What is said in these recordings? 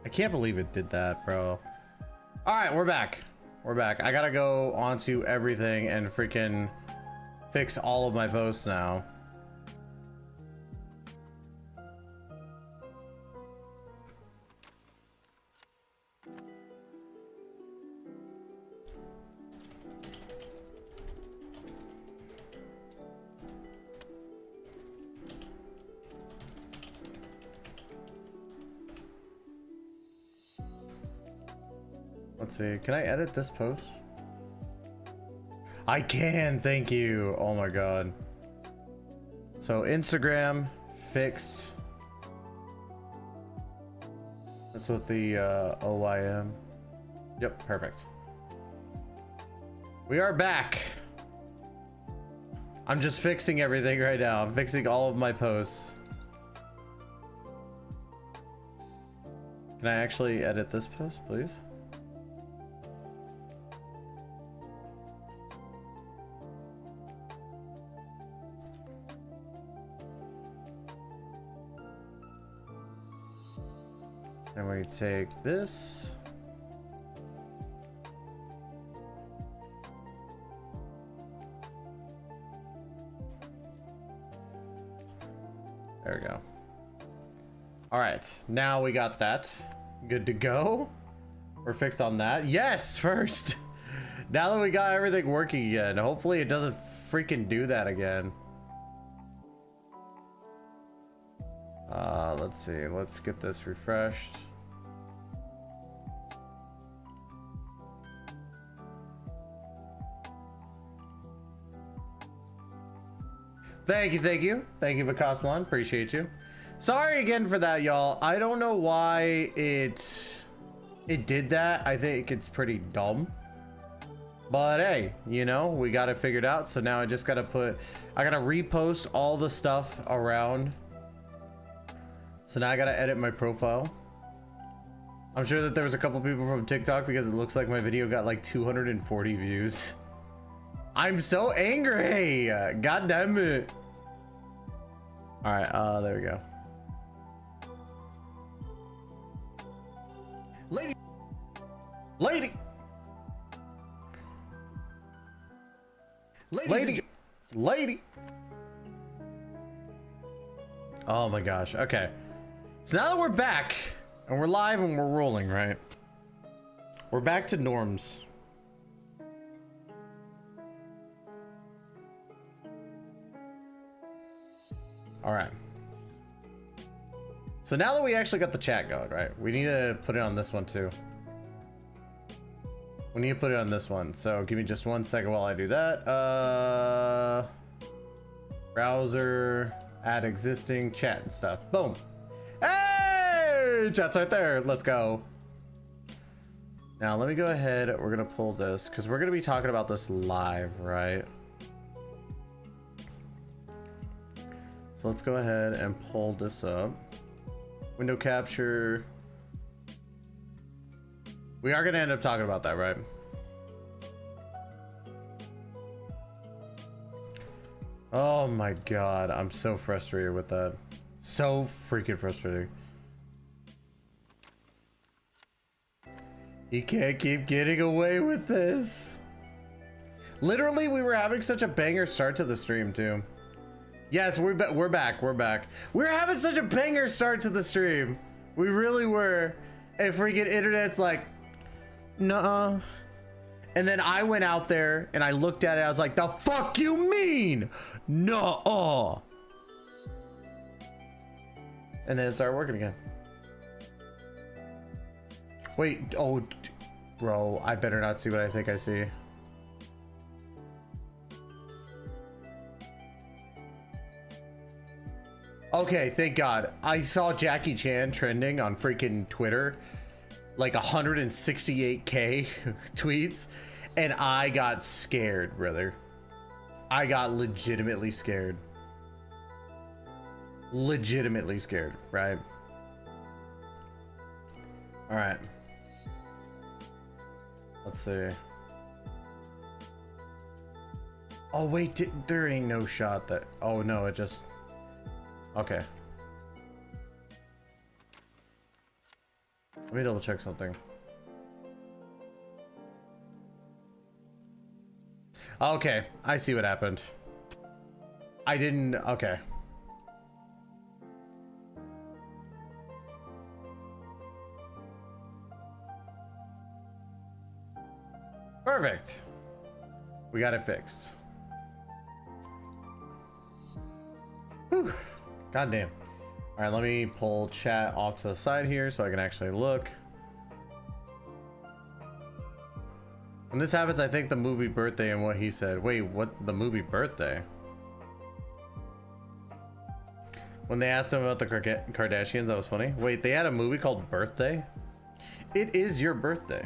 I can't believe it did that, bro. All right, we're back. We're back. I gotta go onto everything and freaking fix all of my posts now. Let's see. Can I edit this post? I can. Thank you. Oh my god. So Instagram fixed. That's what the OYM. Yep, perfect. We are back. I'm just fixing everything right now. I'm fixing all of my posts. Can I actually edit this post, please? And we take this. There we go. All right, now we got that. Good to go. We're fixed on that. Yes, first. Now that we got everything working again, hopefully it doesn't freaking do that again. Let's see. Let's get this refreshed. Thank you, thank you. Thank you, Vakasalan. Appreciate you. Sorry again for that, y'all. I don't know why it did that. I think it's pretty dumb. But hey, you know, we got it figured out. So now I just gotta I gotta repost all the stuff around. So now I gotta edit my profile. I'm sure that there was a couple people from TikTok because it looks like my video got like 240 views. I'm so angry. God damn it. All right, there we go. Lady. Oh my gosh. Okay. So now that we're back and we're live and we're rolling, right? We're back to norms. All right. So now that we actually got the chat going, right? We need to put it on this one too. We need to put it on this one. So give me just 1 second while I do that. Browser, add existing chat and stuff. Boom. Hey, chat's right there. Let's go. Now let me go ahead. We're gonna pull this because we're gonna be talking about this live, right? So let's go ahead and pull this up. Window capture. We are gonna end up talking about that, right? Oh my god, I'm so frustrated with that. So freaking frustrating. You can't keep getting away with this. Literally, we were having such a banger start to the stream too. Yes, we're back. We're having such a banger start to the stream. We really were. And freaking internet's like, nuh-uh. And then I went out there and I looked at it. I was like, the fuck you mean? Nuh-uh. And then it started working again. Wait, oh, bro, I better not see what I think I see. Okay, thank God. I saw Jackie Chan trending on freaking Twitter, like 168K tweets, and I got scared, brother. I got legitimately scared. Legitimately scared, right? All right. Let's see. Oh, wait, there ain't no shot that... Oh, no, it just... Okay. Let Let me double check something. Okay, I see what happened. I didn't, okay. Perfect. We got it fixed. Whew. God damn. All right, let me pull chat off to the side here so I can actually look. When this happens, I think the movie Birthday and what he said. Wait, what? The movie Birthday? When they asked him about the Kardashians, that was funny. Wait, they had a movie called Birthday? It is your birthday.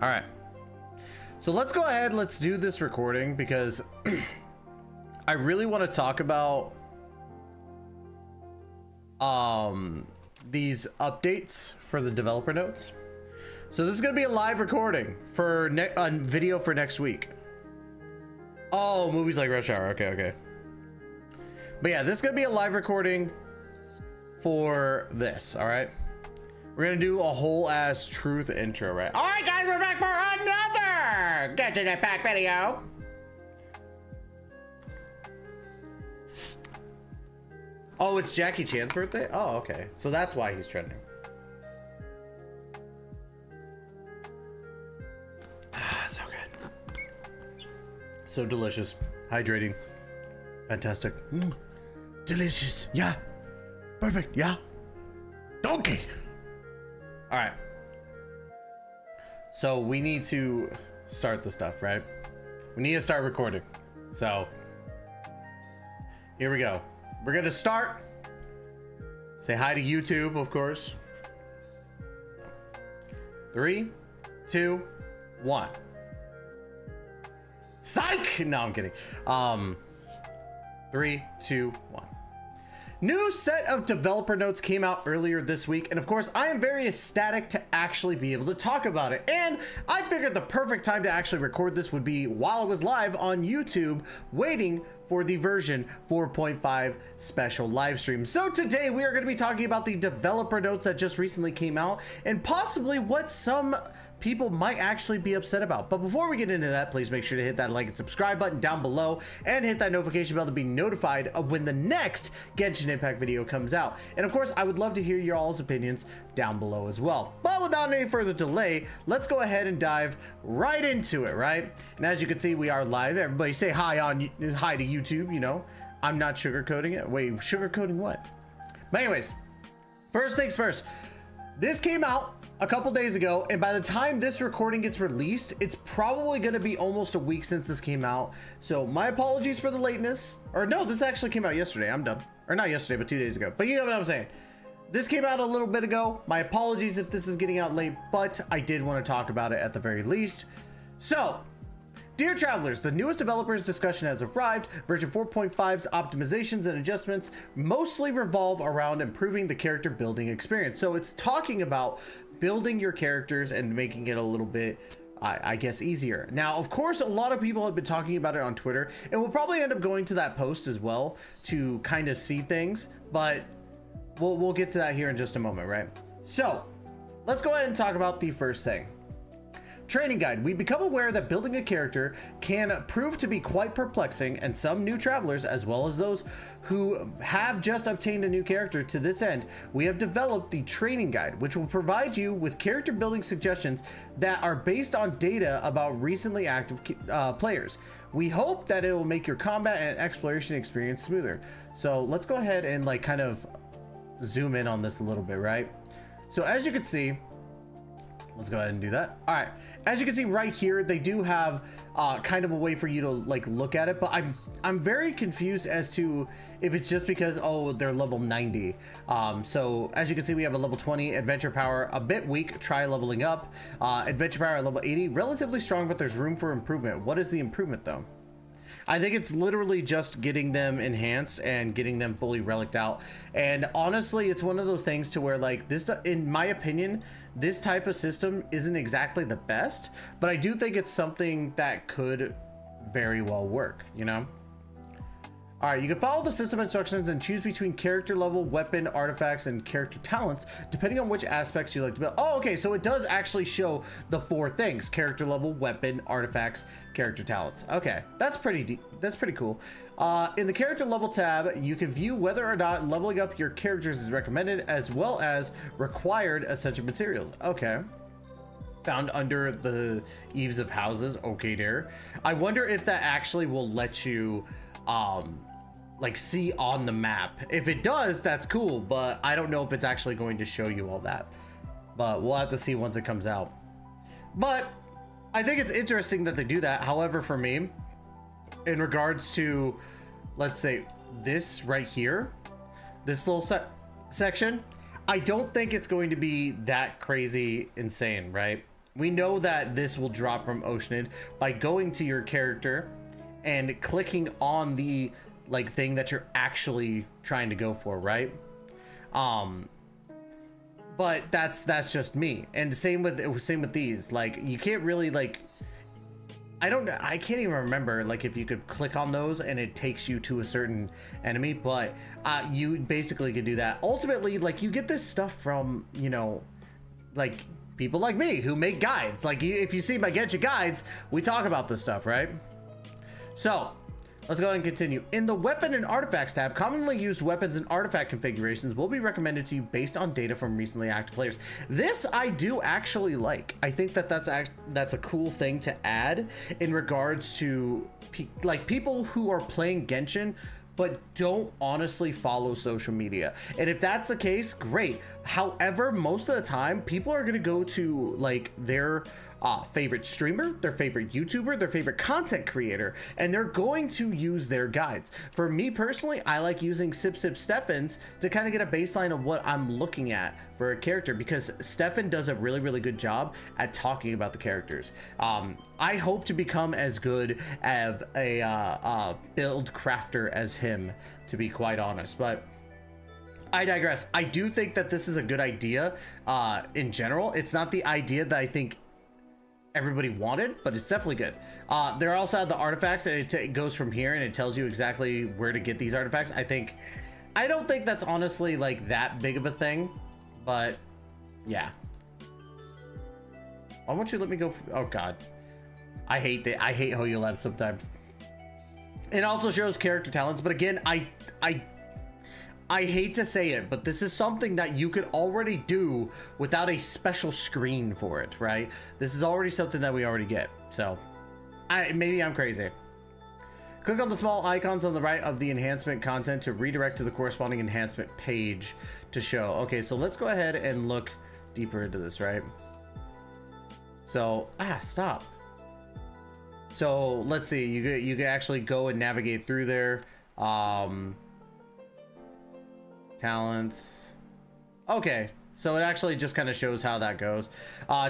All right. So let's go ahead. Let's do this recording because I really want to talk about these updates for the developer notes. So this is going to be a live recording for a video for next week. Oh, movies like Rush Hour. Okay, okay. But yeah, this is going to be a live recording for this. All right. We're going to do a whole ass truth intro, right? All right, guys, we're back for another Genshin Impact video. Oh, it's Jackie Chan's birthday? Oh, okay. So that's why he's trending. Ah, so good. So delicious. Hydrating. Fantastic. Delicious. Yeah. Perfect. Yeah. Donkey. All right. So we need to start the stuff, right? We need to start recording. So here we go. We're gonna start. Say hi to YouTube, of course. 3, 2, 1. Psych! No, I'm kidding. 3, 2, 1. New set of developer notes came out earlier this week, and of course I am very ecstatic to actually be able to talk about it, and I figured the perfect time to actually record this would be while I was live on YouTube waiting for the version 4.5 special live stream. So today we are going to be talking about the developer notes that just recently came out and possibly what some people might actually be upset about. But before we get into that, please make sure to hit that like and subscribe button down below and hit that notification bell to be notified of when the next Genshin Impact video comes out. And of course, I would love to hear your all's opinions down below as well. But without any further delay, let's go ahead and dive right into it, right? And as you can see, we are live. Everybody say hi to YouTube, you know. I'm not sugarcoating it. Wait, sugarcoating what? But anyways, first things first. This came out a couple days ago, and by the time this recording gets released, it's probably going to be almost a week since this came out. So my apologies for the lateness. Or no, this actually came out yesterday. I'm dumb. Or not yesterday, but 2 days ago. But you know what I'm saying. This came out a little bit ago. My apologies if this is getting out late, but I did want to talk about it at the very least. So, dear travelers, the newest developers discussion has arrived. Version 4.5's optimizations and adjustments mostly revolve around improving the character building experience. So it's talking about building your characters and making it a little bit, I guess, easier. Now, of course, a lot of people have been talking about it on Twitter, and we'll probably end up going to that post as well to kind of see things, but we'll get to that here in just a moment, right? So let's go ahead and talk about the first thing. Training guide. We become aware that building a character can prove to be quite perplexing, and some new travelers, as well as those who have just obtained a new character to this end, we have developed the training guide, which will provide you with character building suggestions that are based on data about recently active players. We hope that it will make your combat and exploration experience smoother. So let's go ahead and like kind of zoom in on this a little bit, right? So as you can see, let's go ahead and do that. All right, as you can see right here, they do have kind of a way for you to like look at it, but I'm very confused as to if it's just because, oh, they're level 90. So as you can see, we have a level 20 adventure power, a bit weak, try leveling up. Adventure power at level 80, relatively strong, but there's room for improvement. What is the improvement though? I think it's literally just getting them enhanced and getting them fully reliced out. And honestly, it's one of those things to where like this, in my opinion, this type of system isn't exactly the best, but I do think it's something that could very well work, you know? All right, you can follow the system instructions and choose between character level, weapon, artifacts, and character talents, depending on which aspects you like to build. Oh, okay, so it does actually show the 4 things: character level, weapon, artifacts, character talents. Okay, that's pretty cool. In the character level tab, you can view whether or not leveling up your characters is recommended, as well as required essential materials. Okay. Found under the eaves of houses. Okay, there. I wonder if that actually will let you like see on the map. If it does, that's cool, but I don't know if it's actually going to show you all that, but we'll have to see once it comes out. But I think it's interesting that they do that. However, for me, in regards to, let's say, this right here, this little section, I don't think it's going to be that crazy insane, right? We know that this will drop from Oceanid by going to your character and clicking on the like thing that you're actually trying to go for, right? But that's just me. And same with these. Like, you can't really, like, I can't even remember like if you could click on those and it takes you to a certain enemy, but you basically could do that. Ultimately, like, you get this stuff from, you know, like people like me who make guides. Like, if you see my Genshin guides, we talk about this stuff, right? So let's go ahead and continue. In the weapon and artifacts tab, commonly used weapons and artifact configurations will be recommended to you based on data from recently active players. This I do actually like. I think that that's a cool thing to add in regards to like people who are playing Genshin but don't honestly follow social media. And if that's the case, great. However, most of the time, people are gonna go to like their favorite streamer, their favorite YouTuber, their favorite content creator, and they're going to use their guides. For me personally, I like using Stefan's to kind of get a baseline of what I'm looking at for a character, because Stefan does a really good job at talking about the characters. I hope to become as good as a build crafter as him, to be quite honest, but I digress. I do think that this is a good idea in general. It's not the idea that I think everybody wanted, but it's definitely good. There also have the artifacts, and it goes from here and it tells you exactly where to get these artifacts. I don't think that's honestly like that big of a thing, but yeah. Why won't you let me go? Oh god, I hate Hoyo Lab sometimes. It also shows character talents, but again, I hate to say it, but this is something that you could already do without a special screen for it, right? This is already something that we already get. So maybe I'm crazy. Click on the small icons on the right of the enhancement content to redirect to the corresponding enhancement page to show. Okay, so let's go ahead and look deeper into this, right? So, stop. So let's see, you can actually go and navigate through there. Talents. Okay, so it actually just kind of shows how that goes.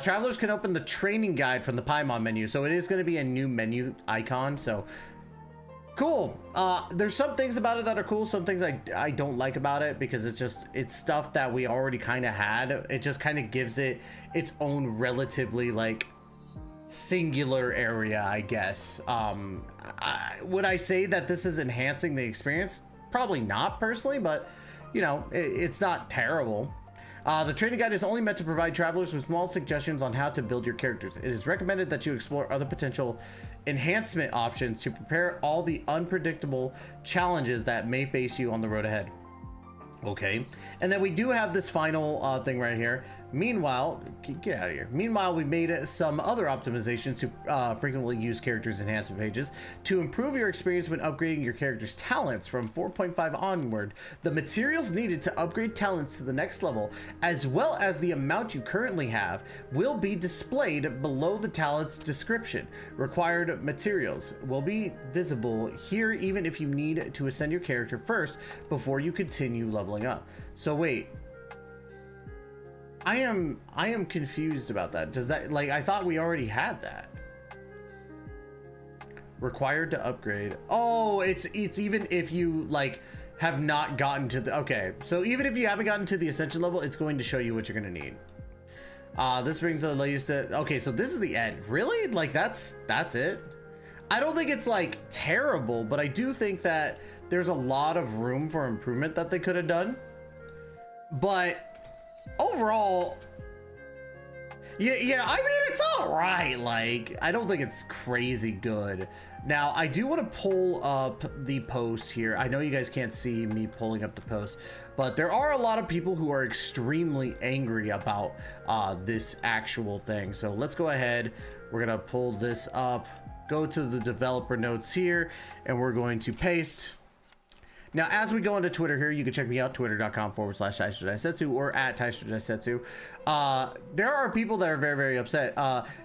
Travelers can open the training guide from the Paimon menu, so it is going to be a new menu icon. So cool. There's some things about it that are cool, some things I don't like about it, because it's stuff that we already kind of had. It just kind of gives it its own relatively like singular area, I guess. Would I say that this is enhancing the experience? Probably not personally, but you know, it's not terrible. The training guide is only meant to provide travelers with small suggestions on how to build your characters. It is recommended that you explore other potential enhancement options to prepare all the unpredictable challenges that may face you on the road ahead. Okay, and then we do have this final thing right here. Meanwhile, get out of here. Meanwhile, we made some other optimizations to frequently used characters enhancement pages to improve your experience when upgrading your character's talents from 4.5 onward. The materials needed to upgrade talents to the next level, as well as the amount you currently have, will be displayed below the talent's description. Required materials will be visible here even if you need to ascend your character first before you continue leveling up. So wait. I am confused about that. Does that, like, I thought we already had that. Required to upgrade. Oh, it's even if you like have not gotten to the, okay. So even if you haven't gotten to the ascension level, it's going to show you what you're going to need. This brings the latest to, okay, so this is the end. Really? Like that's it? I don't think it's like terrible, but I do think that there's a lot of room for improvement that they could have done. But overall, yeah, I mean, it's all right. Like, I don't think it's crazy good. Now, I do want to pull up the post here. I know you guys can't see me pulling up the post, but there are a lot of people who are extremely angry about this actual thing. So let's go ahead. We're going to pull this up, go to the developer notes here, and we're going to paste. Now, as we go into Twitter here, you can check me out, twitter.com/Taisho or at Taisho. There are people that are very, very upset.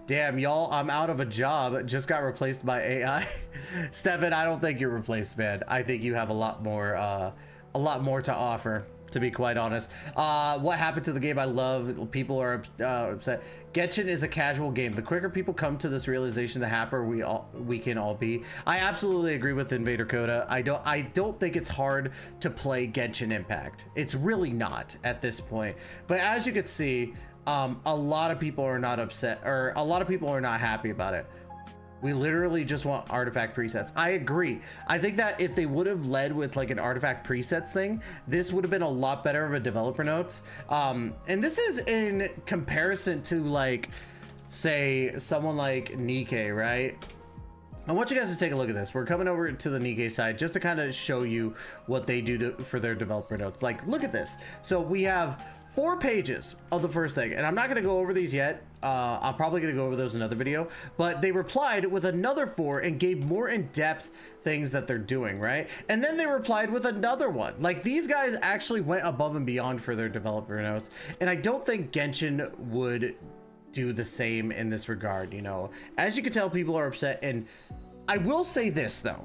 Damn, y'all, I'm out of a job. Just got replaced by AI. Stefan, I don't think you're replaced, man. I think you have a lot more to offer, to be quite honest. What happened to the game I love? People are upset. Genshin is a casual game. The quicker people come to this realization, the happier we can all be. I absolutely agree with Invader Coda. I don't think it's hard to play Genshin Impact. It's really not at this point. But as you can see, a lot of people are not upset, or a lot of people are not happy about it. We literally just want artifact presets. I agree. I think that if they would have led with like an artifact presets thing, this would have been a lot better of a developer notes. And this is in comparison to, like, say someone like Qingque, right? I want you guys to take a look at this. We're coming over to the Qingque side just to kind of show you what they do for their developer notes. Like, look at this. So we have 4 pages of the first thing, and I'm not going to go over these yet. I'm probably going to go over those in another video, but they replied with another 4 and gave more in-depth things that they're doing, right? And then they replied with another one. Like, these guys actually went above and beyond for their developer notes, and I don't think Genshin would do the same in this regard. You know, as you can tell, people are upset. And I will say this, though.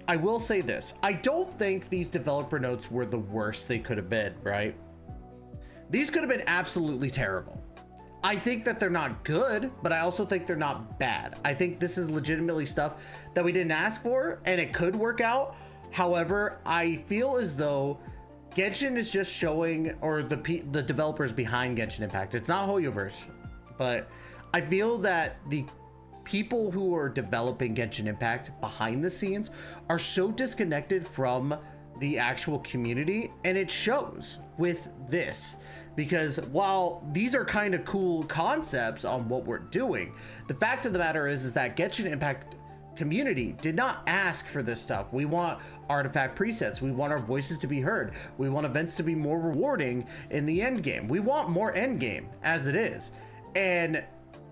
I will say this. I don't think these developer notes were the worst they could have been, right? These could have been absolutely terrible. I think that they're not good, but I also think they're not bad. I think this is legitimately stuff that we didn't ask for, and it could work out. However, I feel as though Genshin is just showing, or the developers behind Genshin Impact. It's not Hoyoverse, but I feel that the people who are developing Genshin Impact behind the scenes are so disconnected from the actual community, and it shows with this, because while these are kind of cool concepts on what we're doing, the fact of the matter is that Genshin Impact community did not ask for this stuff. We want artifact presets. We want our voices to be heard. We want events to be more rewarding in the end game. We want more end game as it is. And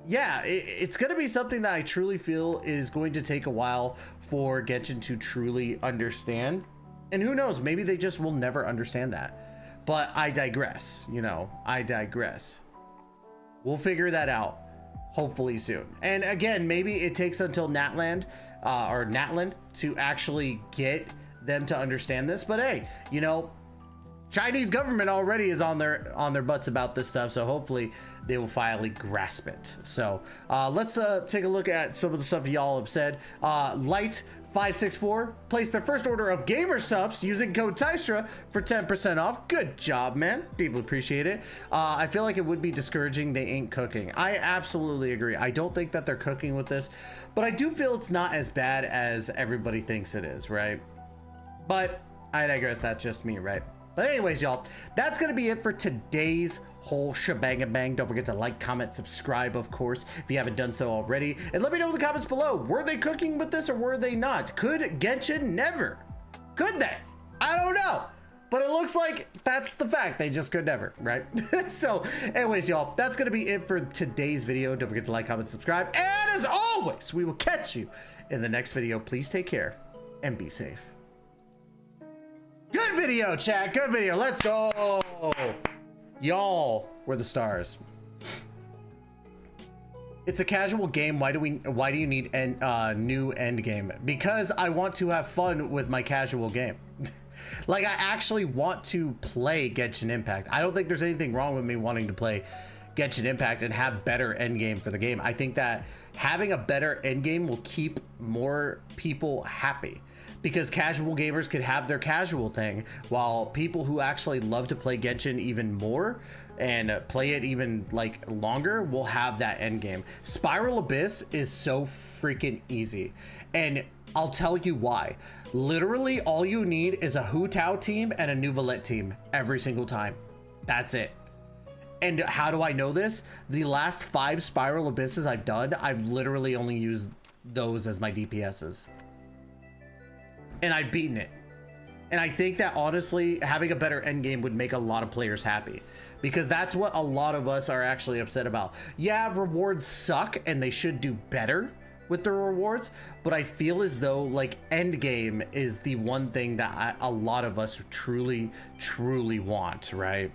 yeah, it's going to be something that I truly feel is going to take a while for Genshin to truly understand. And who knows, maybe they just will never understand that. But I digress, you know, I digress. We'll figure that out hopefully soon. And again, maybe it takes until Natland to actually get them to understand this. But hey, you know, Chinese government already is on their butts about this stuff, so hopefully they will finally grasp it. So let's take a look at some of the stuff y'all have said. Light564 placed their first order of gamer subs using code Tystra for 10% off. Good job, man. Deeply appreciate it. I feel like it would be discouraging they ain't cooking. I absolutely agree. I don't think that they're cooking with this, but I do feel it's not as bad as everybody thinks it is, right? But I digress. That's just me, right? But anyways, y'all, that's going to be it for today's whole shebang and bang. Don't forget to like, comment, subscribe, of course, if you haven't done so already. And let me know in the comments below, were they cooking with this or were they not? Could Genshin never? Could they? I don't know. But it looks like that's the fact. They just could never, right? So anyways, y'all, that's going to be it for today's video. Don't forget to like, comment, subscribe. And as always, we will catch you in the next video. Please take care and be safe. Good video, chat. Good video. Let's go. Y'all were the stars. It's a casual game. Why do you need new end game? Because I want to have fun with my casual game. Like, I actually want to play Genshin Impact. I don't think there's anything wrong with me wanting to play Genshin Impact and have better end game for the game. I think that having a better end game will keep more people happy, because casual gamers could have their casual thing, while people who actually love to play Genshin even more and play it even like longer will have that end game. Spiral Abyss is so freaking easy, and I'll tell you why. Literally, all you need is a Hu Tao team and a Nuvalet team every single time. That's it. And how do I know this? The last 5 Spiral Abysses I've done, I've literally only used those as my DPSs. And I've beaten it. And I think that honestly, having a better endgame would make a lot of players happy. Because that's what a lot of us are actually upset about. Yeah, rewards suck and they should do better with the rewards, but I feel as though like endgame is the one thing that a lot of us truly want, right?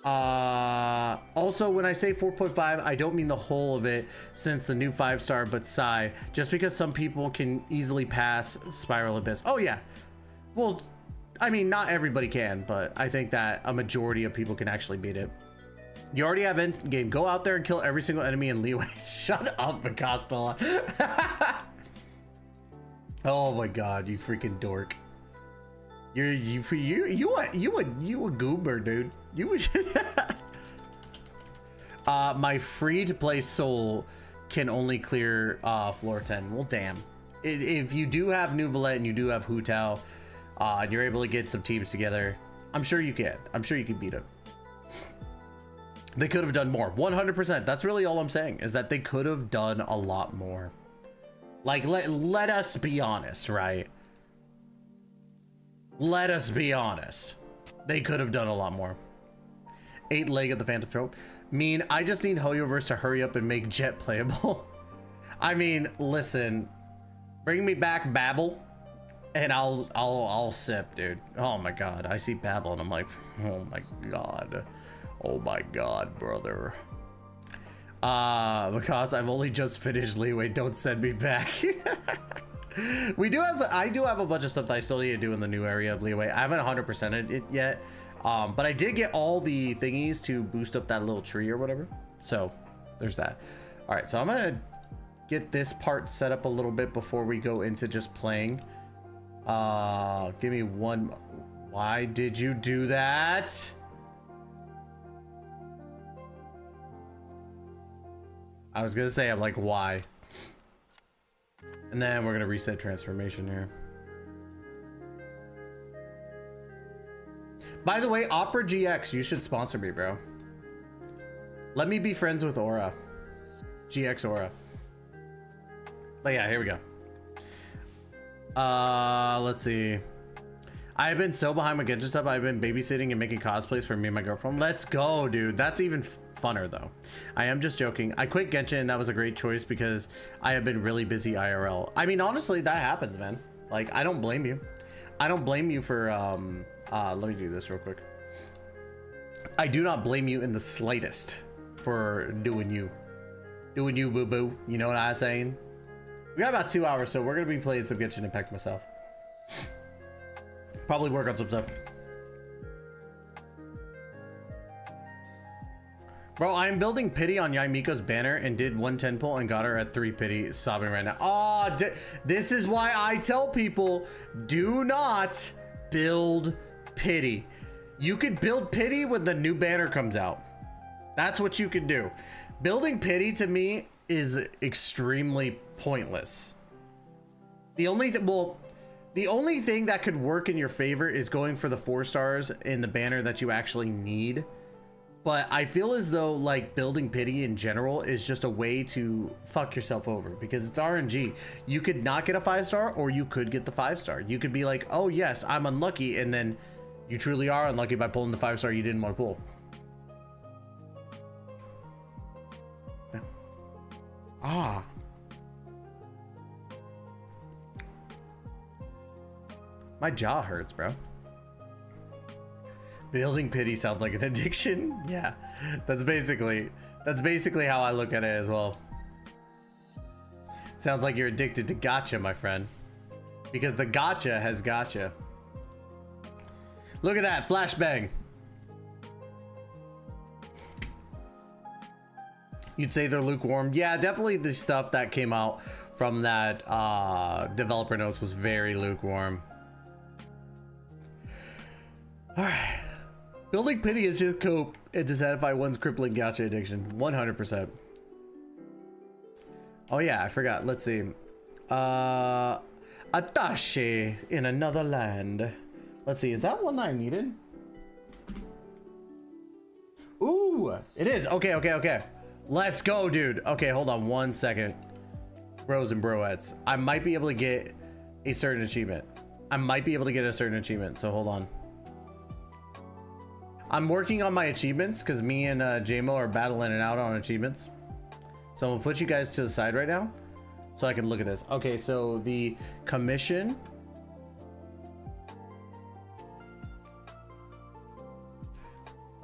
Also, when I say 4.5, I don't mean the whole of it since the new 5-star, but sigh, just because some people can easily pass Spiral Abyss. Oh yeah, well, I mean, not everybody can, but I think that a majority of people can actually beat it. You already have endgame. Go out there and kill every single enemy in leeway. Shut up, Acosta. Oh my god, you freaking dork. You a goober, dude. You would. My free to play soul can only clear floor 10. Well, damn. If you do have Nuvalet and you do have Hu Tao, and you're able to get some teams together, I'm sure you can. I'm sure you can beat it. They could have done more. 100%. That's really all I'm saying, is that they could have done a lot more. Like, let us be honest, right? Let us be honest. They could have done a lot more. 8 leg of the Phantom Trope. Mean, I just need Hoyoverse to hurry up and make Jet playable. I mean, listen, bring me back Babel, and I'll sip, dude. Oh my god, I see Babel and I'm like, oh my god. Oh my god, brother. Because I've only just finished Leeway, don't send me back. I do have a bunch of stuff that I still need to do in the new area of Leeway. I haven't 100%ed it yet, but I did get all the thingies to boost up that little tree or whatever. So there's that. All right, so I'm gonna get this part set up a little bit before we go into just playing. Give me one. Why did you do that? I was gonna say, I'm like, why? And then we're gonna reset transformation here. By the way, Opera GX, you should sponsor me, bro. Let me be friends with Aura. GX Aura. But yeah, here we go. Let's see. I've been so behind my Genshin stuff. I've been babysitting and making cosplays for me and my girlfriend. Let's go, dude. That's even funner though. I am just joking. I quit Genshin and that was a great choice because I have been really busy IRL. I mean, honestly, that happens, man. Like, I don't blame you. I don't blame you for, let me do this real quick. I do not blame you in the slightest for doing you. Doing you, boo-boo. You know what I'm saying? We got about 2 hours, so we're gonna be playing some Genshin Impact myself. Probably work on some stuff. Bro, I'm building pity on Yaimiko's banner and did 110 pull and got her at 3 pity, sobbing right now. Oh, this is why I tell people, do not build pity. You could build pity when the new banner comes out. That's what you can do. Building pity to me is extremely pointless. The only thing that could work in your favor is going for the 4 stars in the banner that you actually need. But I feel as though like building pity in general is just a way to fuck yourself over because it's RNG. You could not get a 5-star or you could get the 5-star. You could be like, oh yes, I'm unlucky. And then you truly are unlucky by pulling the 5-star you didn't want to pull. Yeah. Ah. My jaw hurts, bro. Building pity sounds like an addiction. Yeah, that's basically how I look at it as well. Sounds like you're addicted to gacha, my friend, because the gacha has gotcha. Look at that flashbang. You'd say they're lukewarm. Yeah, definitely the stuff that came out from that developer notes was very lukewarm. All right. Building pity is just cope and to satisfy one's crippling gacha addiction. 100%. Oh yeah, I forgot. Let's see. Attaché in another land. Let's see, is that one that I needed? Ooh, it is. Okay. Let's go, dude. Okay, hold on 1 second. Bros and broettes. I might be able to get a certain achievement. So hold on. I'm working on my achievements because me and JMO are battling it out on achievements. So I'm gonna put you guys to the side right now so I can look at this. Okay, so the commission.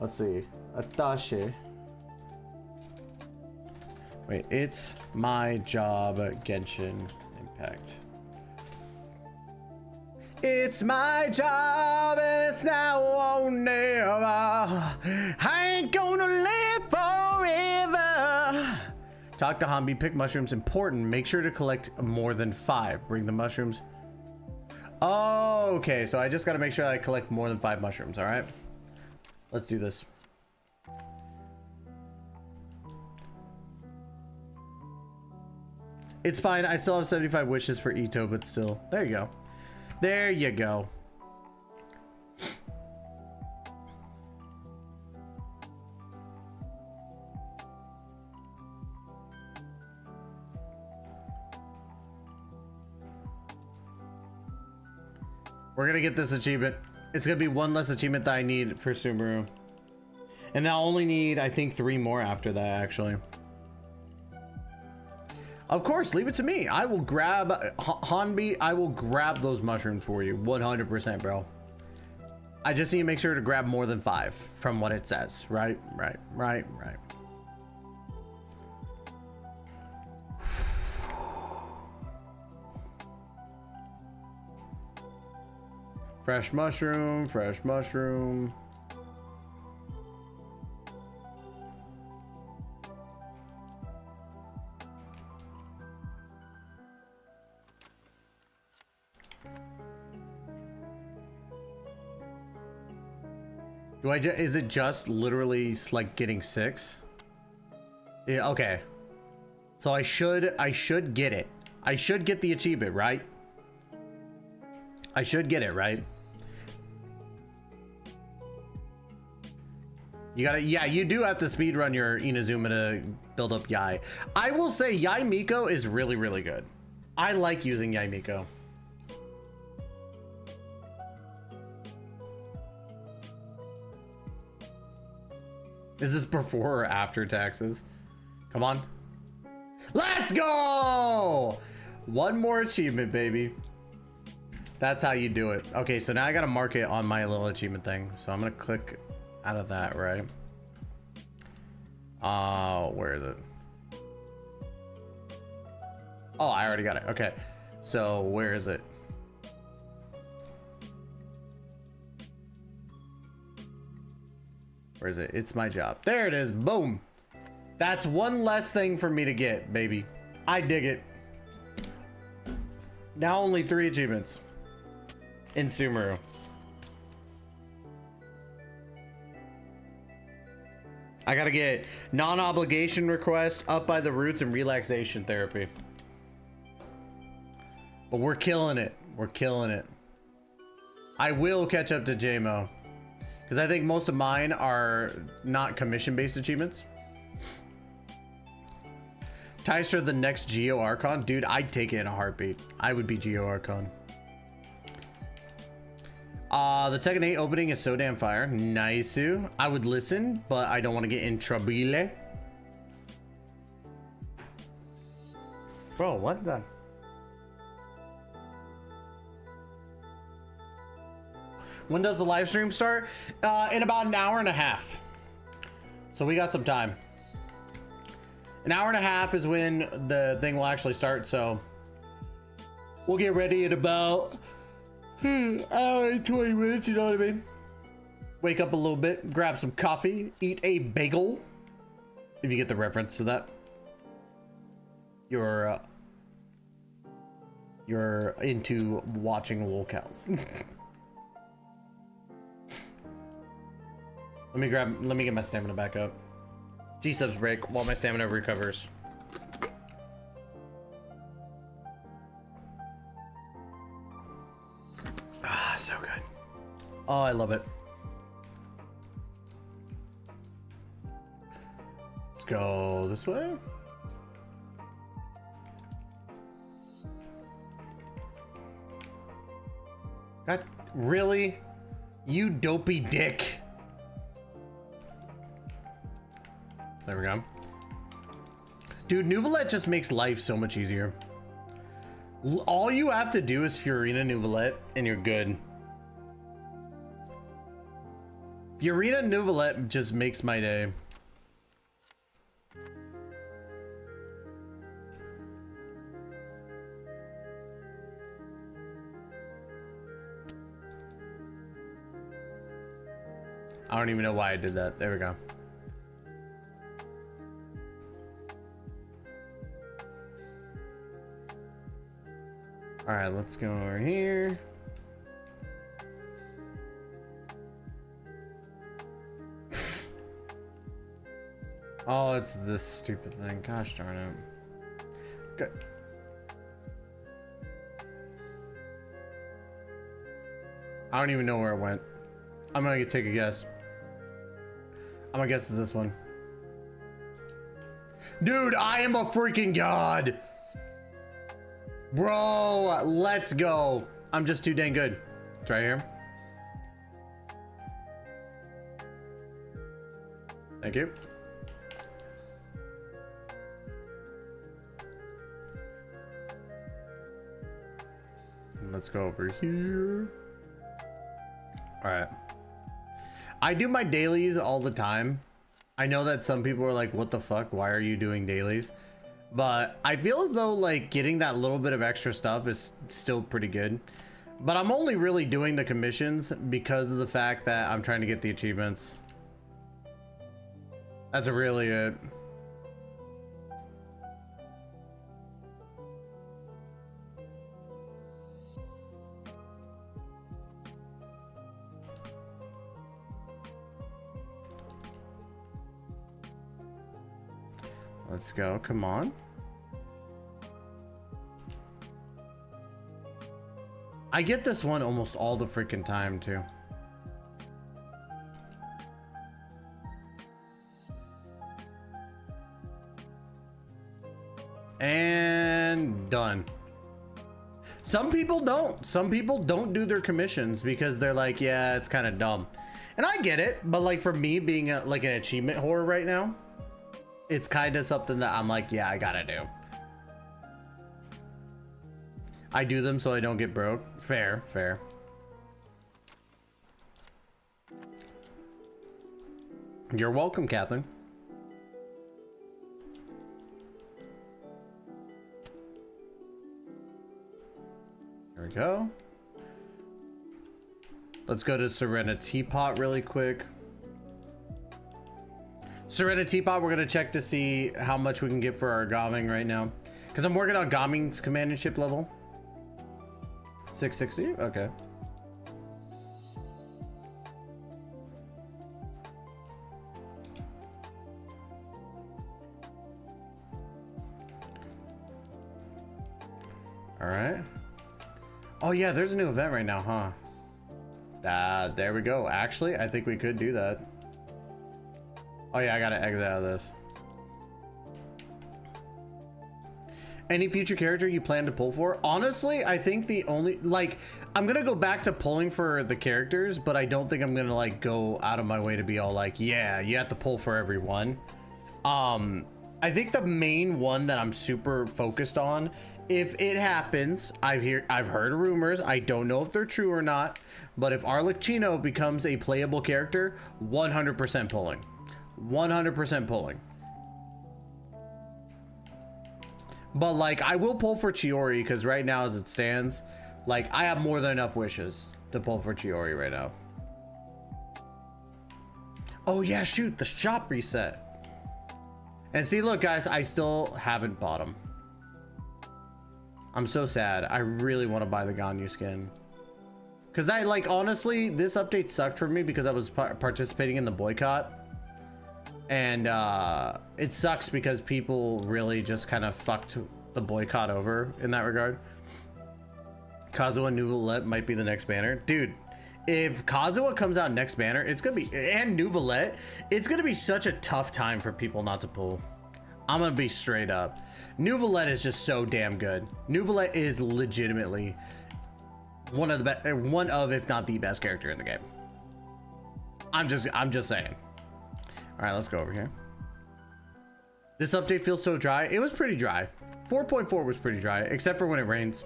Let's see. Attaché. Wait, it's my job, Genshin Impact. It's my job and it's now or never. I ain't gonna live forever. Talk to Anby, pick mushrooms. Important, make sure to collect more than 5. Bring the mushrooms. Oh, okay, so I just gotta make sure I collect more than 5 mushrooms, all right? Let's do this. It's fine, I still have 75 wishes for Ito, but still, there you go. There you go. We're gonna get this achievement. It's gonna be one less achievement that I need for Subaru. And I'll only need, I think, 3 more after that, actually. Of course, leave it to me. I will grab Anby. I will grab those mushrooms for you 100%, bro. I just need to make sure to grab more than 5 from what it says. Right. Fresh mushroom. Is it just literally like getting 6? Yeah, okay. So I should get it. I should get the achievement, right? I should get it, right? You gotta, yeah, you do have to speedrun your Inazuma to build up Yai. I will say Yai Miko is really, really good. I like using Yai Miko. Is this before or after taxes? Come on. Let's go! One more achievement, baby. That's how you do it. Okay, so now I gotta mark it on my little achievement thing. So I'm gonna click out of that, right? Where is it? Oh, I already got it. Okay, so where is it? Where is it? It's my job. There it is. Boom. That's one less thing for me to get, baby. I dig it. Now only 3 achievements in Sumeru. I gotta get non-obligation request, up by the roots, and relaxation therapy. But we're killing it. We're killing it. I will catch up to JMO. Because I think most of mine are not commission-based achievements. Ties the next Geo Archon. Dude, I'd take it in a heartbeat. I would be Geo Archon. The Tekken 8 opening is so damn fire. Nice. I would listen, but I don't want to get in trouble. Bro, what the? When does the live stream start? In about an hour and a half. So we got some time. An hour and a half is when the thing will actually start. So we'll get ready in about hour and 20 minutes. You know what I mean? Wake up a little bit, grab some coffee, eat a bagel. If you get the reference to that. You're into watching lolcows. Let me get my stamina back up. G-subs break while my stamina recovers. Oh, I love it. Let's go this way. God, really? You dopey dick. There we go. Dude, Nuvolette just makes life so much easier. All you have to do is Fiorina Nuvolette and you're good. Fiorina Nuvolette just makes my day. I don't even know why I did that. There we go. All right, let's go over here. Oh, it's this stupid thing. Gosh darn it. Good. I don't even know where it went. I'm gonna take a guess. I'm gonna guess it's this one. Dude, I am a freaking god. Bro, let's go. I'm just too dang good. It's right here. Thank you. Let's go over here. All right. I do my dailies all the time. I know that some people are like, what the fuck? Why are you doing dailies? But I feel as though like getting that little bit of extra stuff is still pretty good. But I'm only really doing the commissions because of the fact that I'm trying to get the achievements. That's really it. Let's go, come on. I get this one almost all the freaking time too. And done. Some people don't. Some people don't do their commissions because they're like, yeah, it's kind of dumb. And I get it, but like for me being like an achievement whore right now, it's kind of something that I'm like, yeah, I gotta do. I do them so I don't get broke. Fair, fair. You're welcome, Catherine. There we go. Let's go to Serena Teapot really quick. Serena Teapot, we're gonna check to see how much we can get for our Gaming right now. Because I'm working on Gaming's companionship level. 660? Okay. Alright. Oh yeah, there's a new event right now, huh? There we go. Actually, I think we could do that. Oh yeah, I gotta exit out of this. Any future character you plan to pull for? Honestly, I think the only, like, I'm gonna go back to pulling for the characters, but I don't think I'm gonna like go out of my way to be all like, yeah, you have to pull for everyone. I think the main one that I'm super focused on, if it happens, I've heard rumors, I don't know if they're true or not, but if Arlecchino becomes a playable character, 100% pulling. 100% pulling. But like I will pull for Chiori because right now as it stands, like I have more than enough wishes to pull for Chiori right now. Oh yeah, shoot, the shop reset. And see, look guys, I still haven't bought them. I'm so sad. I really want to buy the Ganyu skin. Cause I like, honestly, this update sucked for me because I was participating in the boycott. And it sucks because people really just kind of fucked the boycott over in that regard. Kazuha Nouvellette might be the next banner. Dude, if Kazuha comes out next banner, it's gonna be, and Neuvillette, it's gonna be such a tough time for people not to pull. I'm gonna be straight up. Neuvillette is just so damn good. Neuvillette is legitimately one of the best, one of, if not the best character in the game. I'm just saying. All right, let's go over here. This update feels so dry. It was pretty dry. 4.4 was pretty dry, except for when it rains.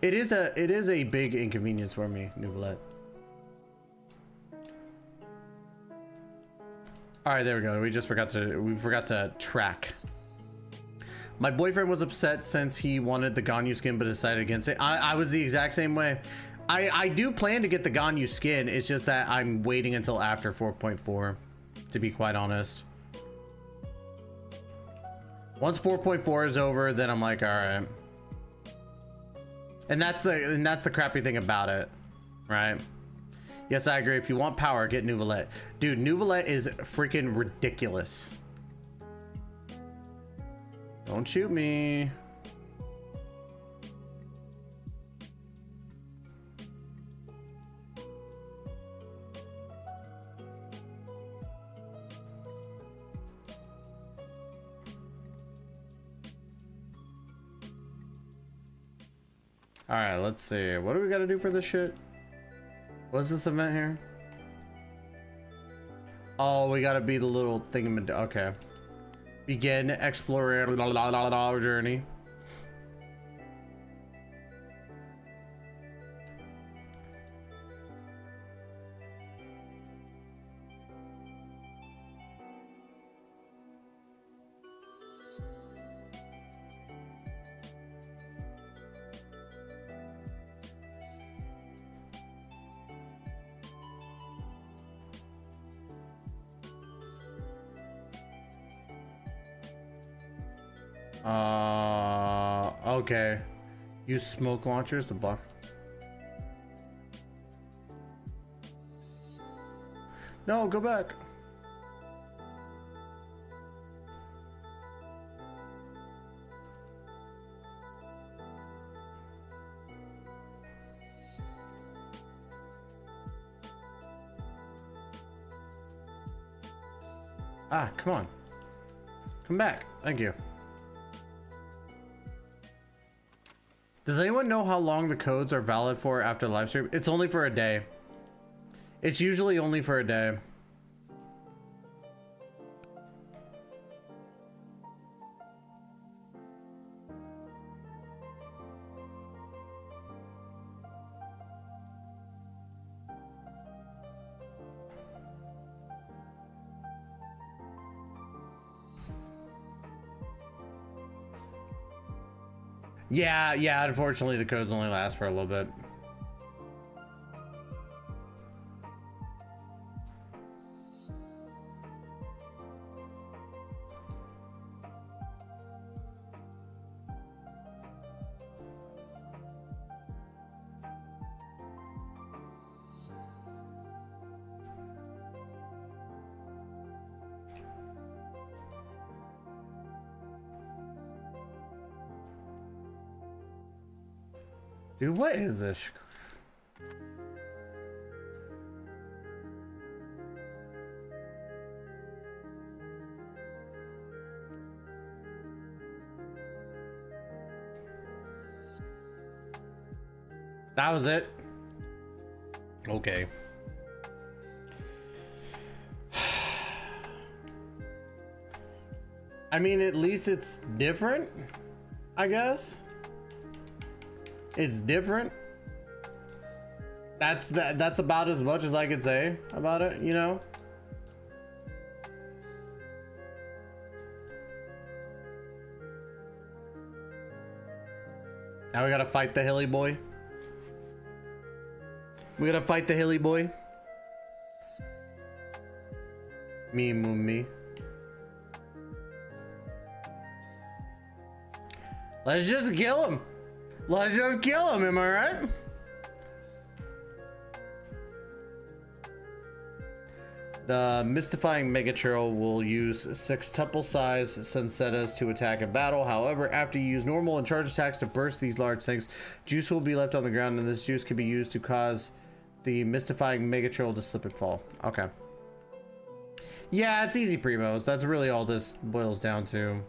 It is a big inconvenience for me, Neuvillette. All right, there we go. We forgot to track. My boyfriend was upset since he wanted the Ganyu skin but decided against it. I was the exact same way. I do plan to get the Ganyu skin. It's just that I'm waiting until after 4.4, to be quite honest. Once 4.4 is over, then I'm like, all right. And that's the crappy thing about it, right? Yes, I agree. If you want power, get Neuvillette. Dude, Neuvillette is freaking ridiculous. Don't shoot me. All right, let's see. What do we got to do for this shit? What's this event here? Oh, we got to be the little thing. Okay. Begin exploring journey. Okay. Use smoke launchers to block. No, go back. Ah, come on. Come back. Thank you. Does anyone know how long the codes are valid for after live stream? It's only for a day. It's usually only for a day. Yeah, unfortunately the codes only last for a little bit. Dude, what is this? That was it. Okay. I mean, at least it's different, I guess. It's different. That's about as much as I could say about it, you know? Now we gotta fight the hilly boy. We gotta fight the hilly boy. Me. Let's just kill him. Let's just kill him, am I right? The mystifying Megachurl will use sextuple size Sensetas to attack in battle. However, after you use normal and charge attacks to burst these large things, juice will be left on the ground, and this juice can be used to cause the mystifying Megachurl to slip and fall. Okay. Yeah, it's easy primos. That's really all this boils down to.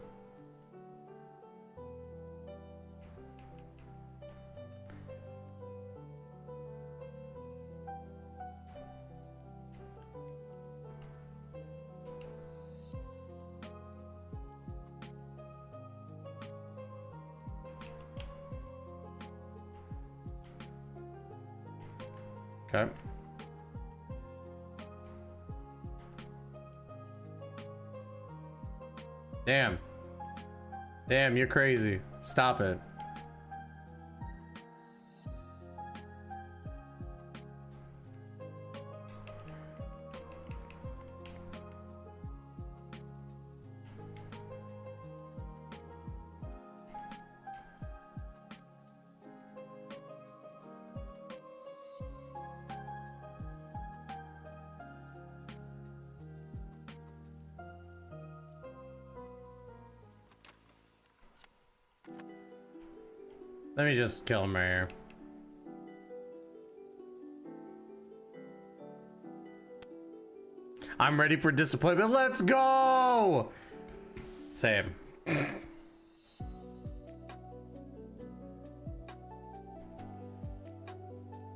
Okay. Damn. Damn, you're crazy. Stop it. Let me just kill him right here. I'm ready for disappointment. Let's go! Same.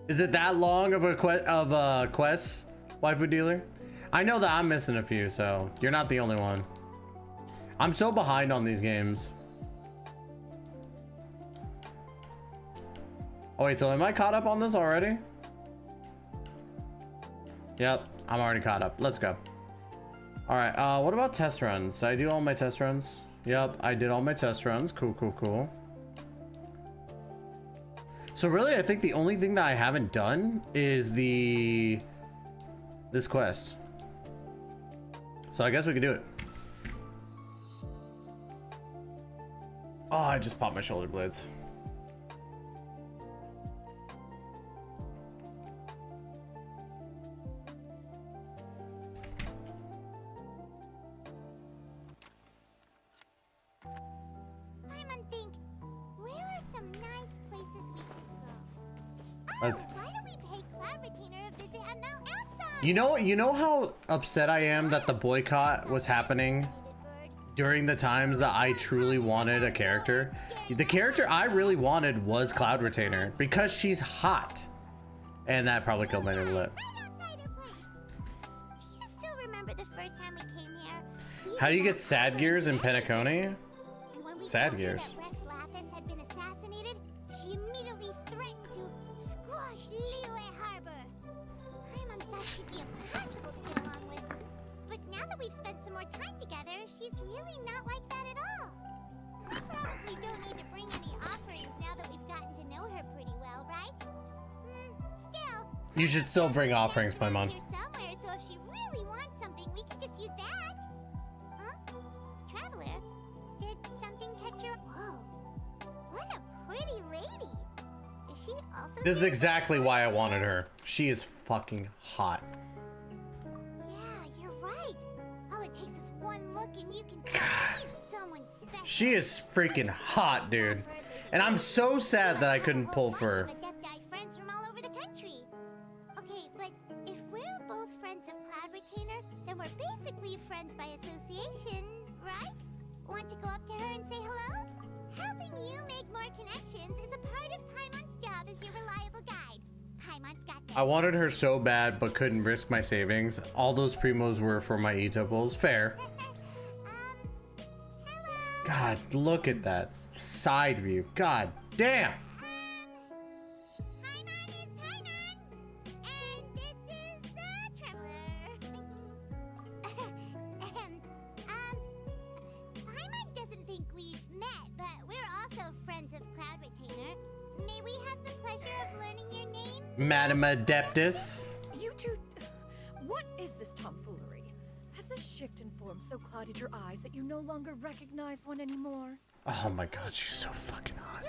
Is it that long of a quest, waifu dealer? I know that I'm missing a few, so you're not the only one. I'm so behind on these games. Oh wait, so am I caught up on this already? Yep, I'm already caught up. Let's go. All right, what about test runs? Did I do all my test runs? Yep, I did all my test runs. Cool, cool, cool. So really, I think the only thing that I haven't done is this quest. So I guess we could do it. Oh, I just popped my shoulder blades. Why don't we pay Cloud Retainer a visit and Mount outside? You know how upset I am that the boycott was happening during the times that I truly wanted a character? The character I really wanted was Cloud Retainer because she's hot. And that probably killed my name a little. Do you still remember the first time we came here? How do you get sad gears in Penacony? Sad gears. Had been assassinated, she immediately threatened to squash Liyue Harbor. Paimon thought she'd be impossible to get along with, but now that we've spent some more time together, she's really not like that at all. We probably don't need to bring any offerings now that we've gotten to know her pretty well, right? Still, You should still bring offerings, Paimon. here somewhere, so if she really wants something, we could just use that. Huh? Traveler, did something catch your... Whoa, what a pretty lady. Is she also... This is exactly why I wanted her. She is fucking hot. Yeah, you're right. All it takes is one look and you can tell she's someone special. She is freaking hot, dude. And I'm so sad that I couldn't pull for her. Adepti friends from all over the country. Okay, but if we're both friends of Cloud Retainer, then we're basically friends by association, right? Want to go up to her and say hello? Helping you make more connections is a part of Paimon's job as your reliable guide. Paimon's got this. I wanted her so bad, but couldn't risk my savings. All those primos were for my e-tuples. Fair. Hello. God, look at that side view. God damn. Paimon is Paimon, and this is the Traveler. Paimon doesn't think we've met, but we're also friends of Cloud Retainer. May we have the pleasure of learning your name? Madam Adeptus. You two, what is this tomfoolery? Has this shift in form so clouded your eyes that you no longer recognize one anymore? Oh my god, she's so fucking hot.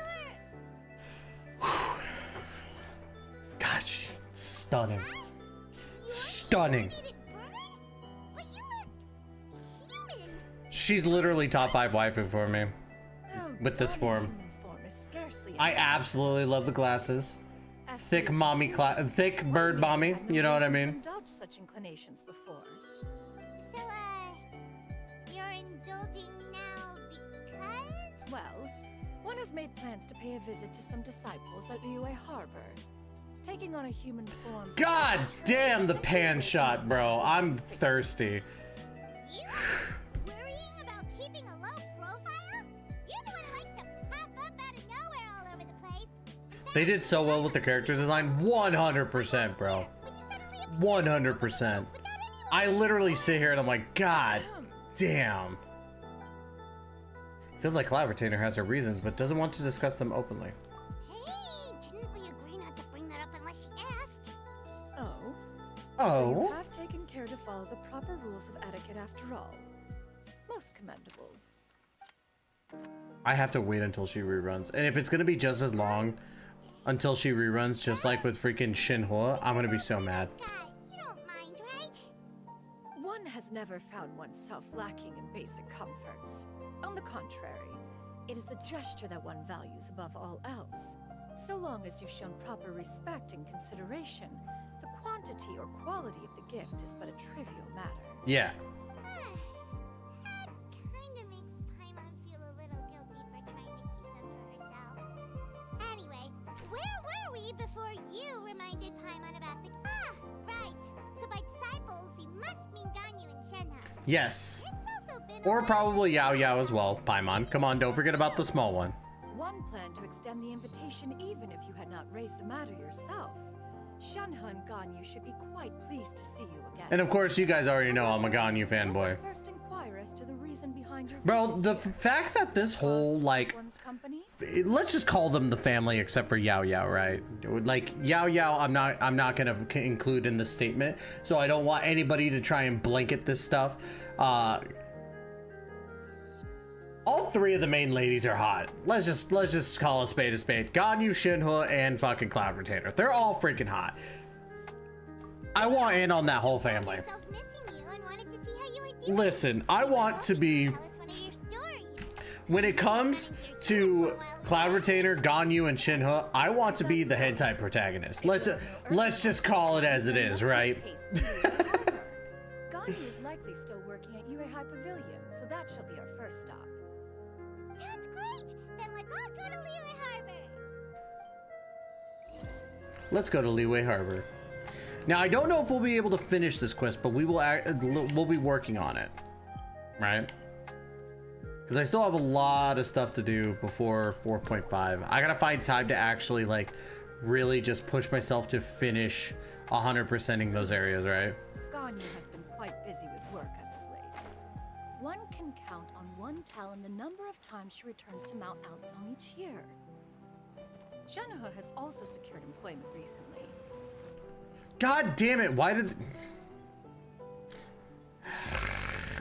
God, she's stunning. Stunning. Did it burn? She's literally top 5 waifu for me Oh, with this Danheng form. human form is scarcely I enough. absolutely love the glasses. As Thick to mommy thick bird mommy, had no you know what I reason to mean? indulge such inclinations before. So, you're indulging now because? Well, one has made plans to pay a visit to some disciples at Liyue Harbor. Taking on a human form. God damn the pan shot, bro. I'm thirsty. You? Worrying about keeping a low profile? You're the one who likes to pop up out of nowhere all over the place. They did so well with the character design. 100%, bro. When you suddenly 100%. without anyone. I literally sit here and I'm like, God damn. Feels like Collaborator has her reasons, but doesn't want to discuss them openly. Hey, didn't we agree not to bring that up unless she asked? Oh. So Oh. you have taken care to follow the proper rules of etiquette after all. Most commendable. I have to wait until she reruns. And if it's going to be just as long until she reruns, just like with freaking Shinhua, I'm going to be so mad. Guy, you don't mind, right? One has never found oneself lacking in basic comforts. On the contrary, it is the gesture that one values above all else. So long as you've shown proper respect and consideration, the quantity or quality of the gift is but a trivial matter. Yeah. That kinda makes Paimon feel a little guilty for trying to keep them for herself. Anyway, where were we before you reminded Paimon about the... Ah, right. So by disciples, you must mean Ganyu and Shenhe. Yes. It's also been a Or while probably Yao Yao as well. Paimon. Come on, don't forget about the small one. One planned to extend the invitation even if you had not raised the matter yourself. Shenhe and Ganyu should be quite pleased to see you again. And of course, you guys already know I'm a Ganyu fanboy. First inquire as to the reason behind your Bro, visit. the fact that this whole, like, One's company? let's just call them the family except for Yao Yao, right? Like, Yao Yao, I'm not gonna include in this statement, so I don't want anybody to try and blanket this stuff. All 3 of the main ladies are hot. Let's just call a spade a spade. Ganyu, Shinhua, and fucking Cloud Retainer. They're all freaking hot. I want in on that whole family. ourselves missing you and wanted to see how you were doing. Listen, I want to be, Tell us one of your stories. when it comes to Cloud Retainer, Ganyu, and Shinhua, I want to be the hentai protagonist. Let's just call it as it is, right? Ganyu is likely still working at Yue High Pavilion, so that shall be our first stop. Sounds great. Then let's all go to Liyue Harbor. Let's go to Liyue Harbor. Now, I don't know if we'll be able to finish this quest, but we'll be working on it, right? Because I still have a lot of stuff to do before 4.5. I gotta find time to actually, like, really just push myself to finish 100%ing those areas, right? Ganyu has been quite busy with work as of late. One can count on one talon the number of times she returns to Mount Outsong each year. Shenhe has also secured employment recently. God damn it, why did...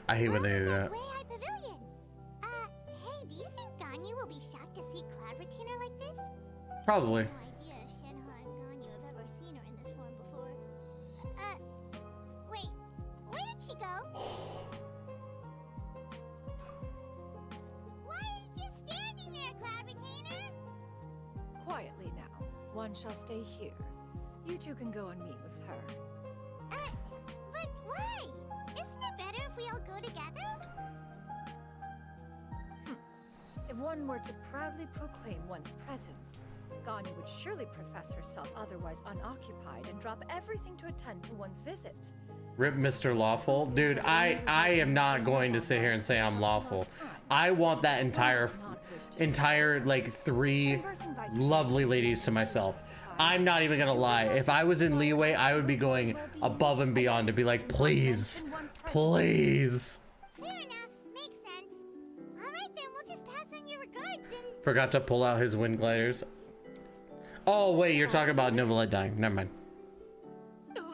I hate when they do that. Way High Pavilion. Hey, do you think Ganyu will be shocked to see Cloud Retainer like this? Probably. No idea if Shenhe and Ganyu have ever seen her in this form before. Wait, where did she go? Why are you just standing there, Cloud Retainer? Quietly now. One shall stay here. You two can go and meet with her. But why? Isn't it better if we all go together? If one were to proudly proclaim one's presence, Ganyu would surely profess herself otherwise unoccupied and drop everything to attend to one's visit. Rip Mr. Lawful. Dude, I am not going to sit here and say I'm lawful. I want that entire like 3 lovely ladies to myself. I'm not even gonna lie. If I was in Liyue, I would be going above and beyond to be like, please, please. Fair enough. Makes sense. Alright then, we'll just pass on your regards and... Forgot to pull out his wind gliders. Oh, wait, you're talking about Novelette dying. Never mind. Oh!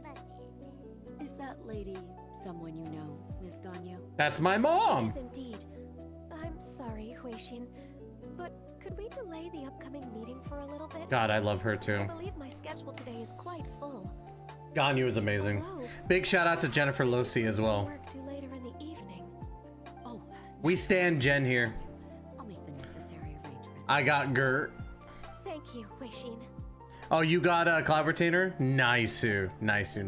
Busted. Is that lady someone you know, Miss Ganyu? That's my mom. Yes, indeed. I'm sorry, Huixin, but could we delay the upcoming meeting for a little bit? God, I love her I too. believe my schedule today is quite full. Ganyu is amazing. Hello. Big shout out to Jennifer Losi as well. Work due later in the evening. Oh, We stand Jen here. I'll make the necessary arrangements. I got Gert. Thank you, Weishin. Oh, you got a cloud retainer? Nice. Nice. It's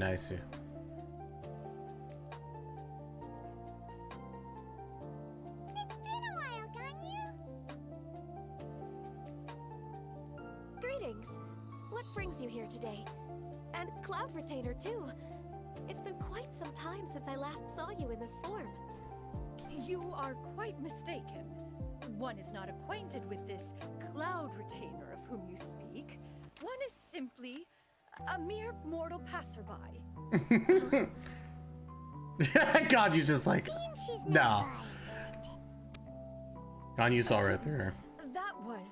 been a while, Ganyu. Greetings. What brings you here today? And Cloud Retainer, too. It's been quite some time since I last saw you in this form. You are quite mistaken. One is not acquainted with this cloud retainer of whom you speak. One is simply a mere mortal passerby. God, you just like, Seems she's no. not buying it. Ganyu saw right through her. That was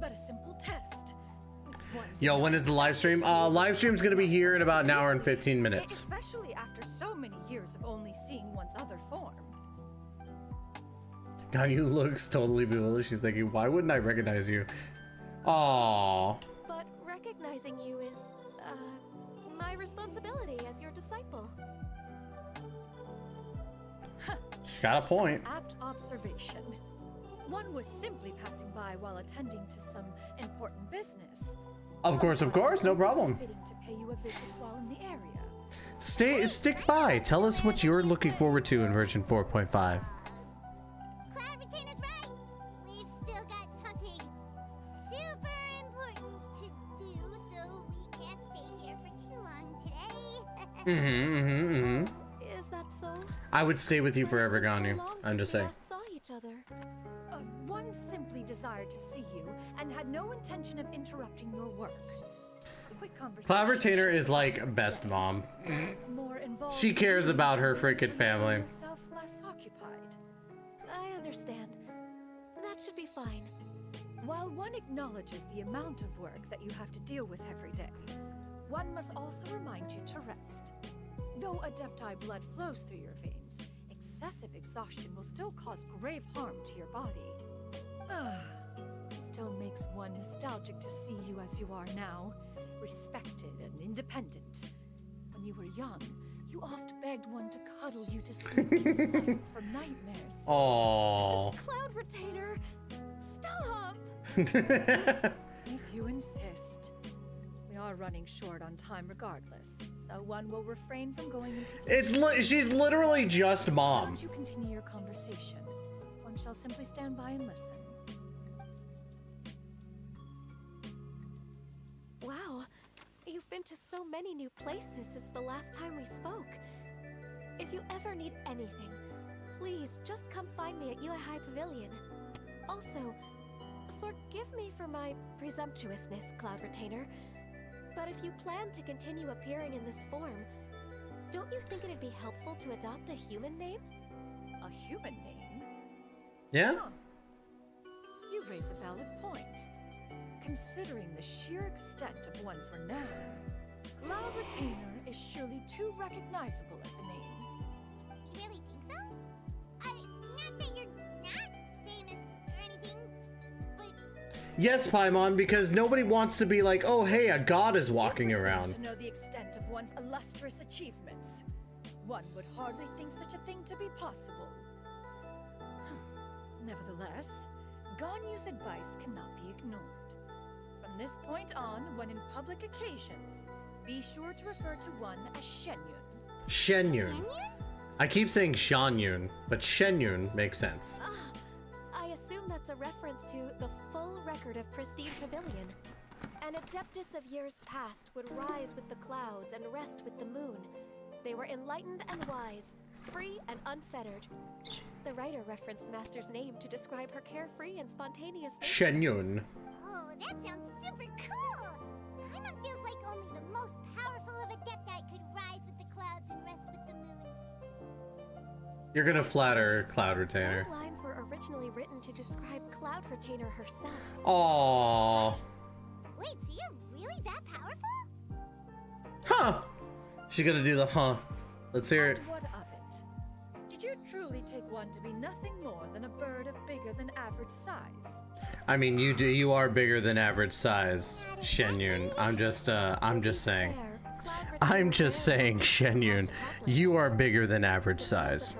but a simple test. One did Yo, not when is the live stream? Live stream's gonna be here in about an hour and 15 minutes. Especially after so many years of only seeing one's other form. Ganyu looks totally bewildered. She's thinking, why wouldn't I recognize you? Aww. But recognizing you is, my responsibility as your disciple. She got a point. Apt observation. One was simply passing by while attending to some important business. Of course, no problem. Fitting to pay you a visit while in the area. Stick by. Tell us what you're looking forward to in version 4.5. Cloud Retainer's right. We've still got something super important to do, so we can't stay here for too long today. Is that so? I would stay with you But forever, it's been so Ganyu. long I'm since just we saying. last saw each other. One simply desired to see you and had no intention of interrupting your work. Quick conversation. Cloud Retainer is like best mom. More involved. She cares about her freaking family. Yourself less occupied. I understand. That should be fine. While one acknowledges the amount of work that you have to deal with every day, one must also remind you to rest. Though Adepti blood flows through your veins, excessive exhaustion will still cause grave harm to your body. Still makes one nostalgic to see you as you are now, respected and independent. When you were young, you oft begged one to cuddle you to sleep and you suffered from nightmares. Aww. Cloud Retainer, stop! If you insist. We are running short on time regardless, so one will refrain from going into... She's literally just Why mom. don't you continue your conversation? One shall simply stand by and listen. Wow, you've been to so many new places since the last time we spoke. If you ever need anything, please just come find me at Uehai Pavilion. Also, forgive me for my presumptuousness, Cloud Retainer, but if you plan to continue appearing in this form, don't you think it'd be helpful to adopt a human name? A human name? Yeah? Huh. You raise a valid point. Considering the sheer extent of one's renown, Cloud Retainer is surely too recognizable as a name. You really think so? Not that you're not famous or anything, but Yes, Paimon, because nobody wants to be like, oh, hey, a god is walking You presume around. to know the extent of one's illustrious achievements. One would hardly think such a thing to be possible. Nevertheless, Ganyu's advice cannot be ignored. From this point on, when in public occasions, be sure to refer to one as Shenyun. Shenyun. Canyon? I keep saying Shanyun, but Shenyun makes sense. I assume that's a reference to the full record of Pristine Pavilion. An adeptus of years past would rise with the clouds and rest with the moon. They were enlightened and wise, free and unfettered. The writer referenced Master's name to describe her carefree and spontaneous nature. Shenyun. Oh, that sounds super cool! Paimon feels like only the most powerful of Adepti could rise with the clouds and rest with the moon. You're gonna flatter Cloud Retainer. Those lines were originally written to describe Cloud Retainer herself. Aww. Wait, so you're really that powerful? Huh. She's gonna do the huh. Let's hear it. And what of it? Did you truly take one to be nothing more than a bird of bigger than average size? I mean, you are bigger than average size, Shenyun. I'm just saying. Fair, Cloud I'm just saying, Shenyun, you are bigger than average size.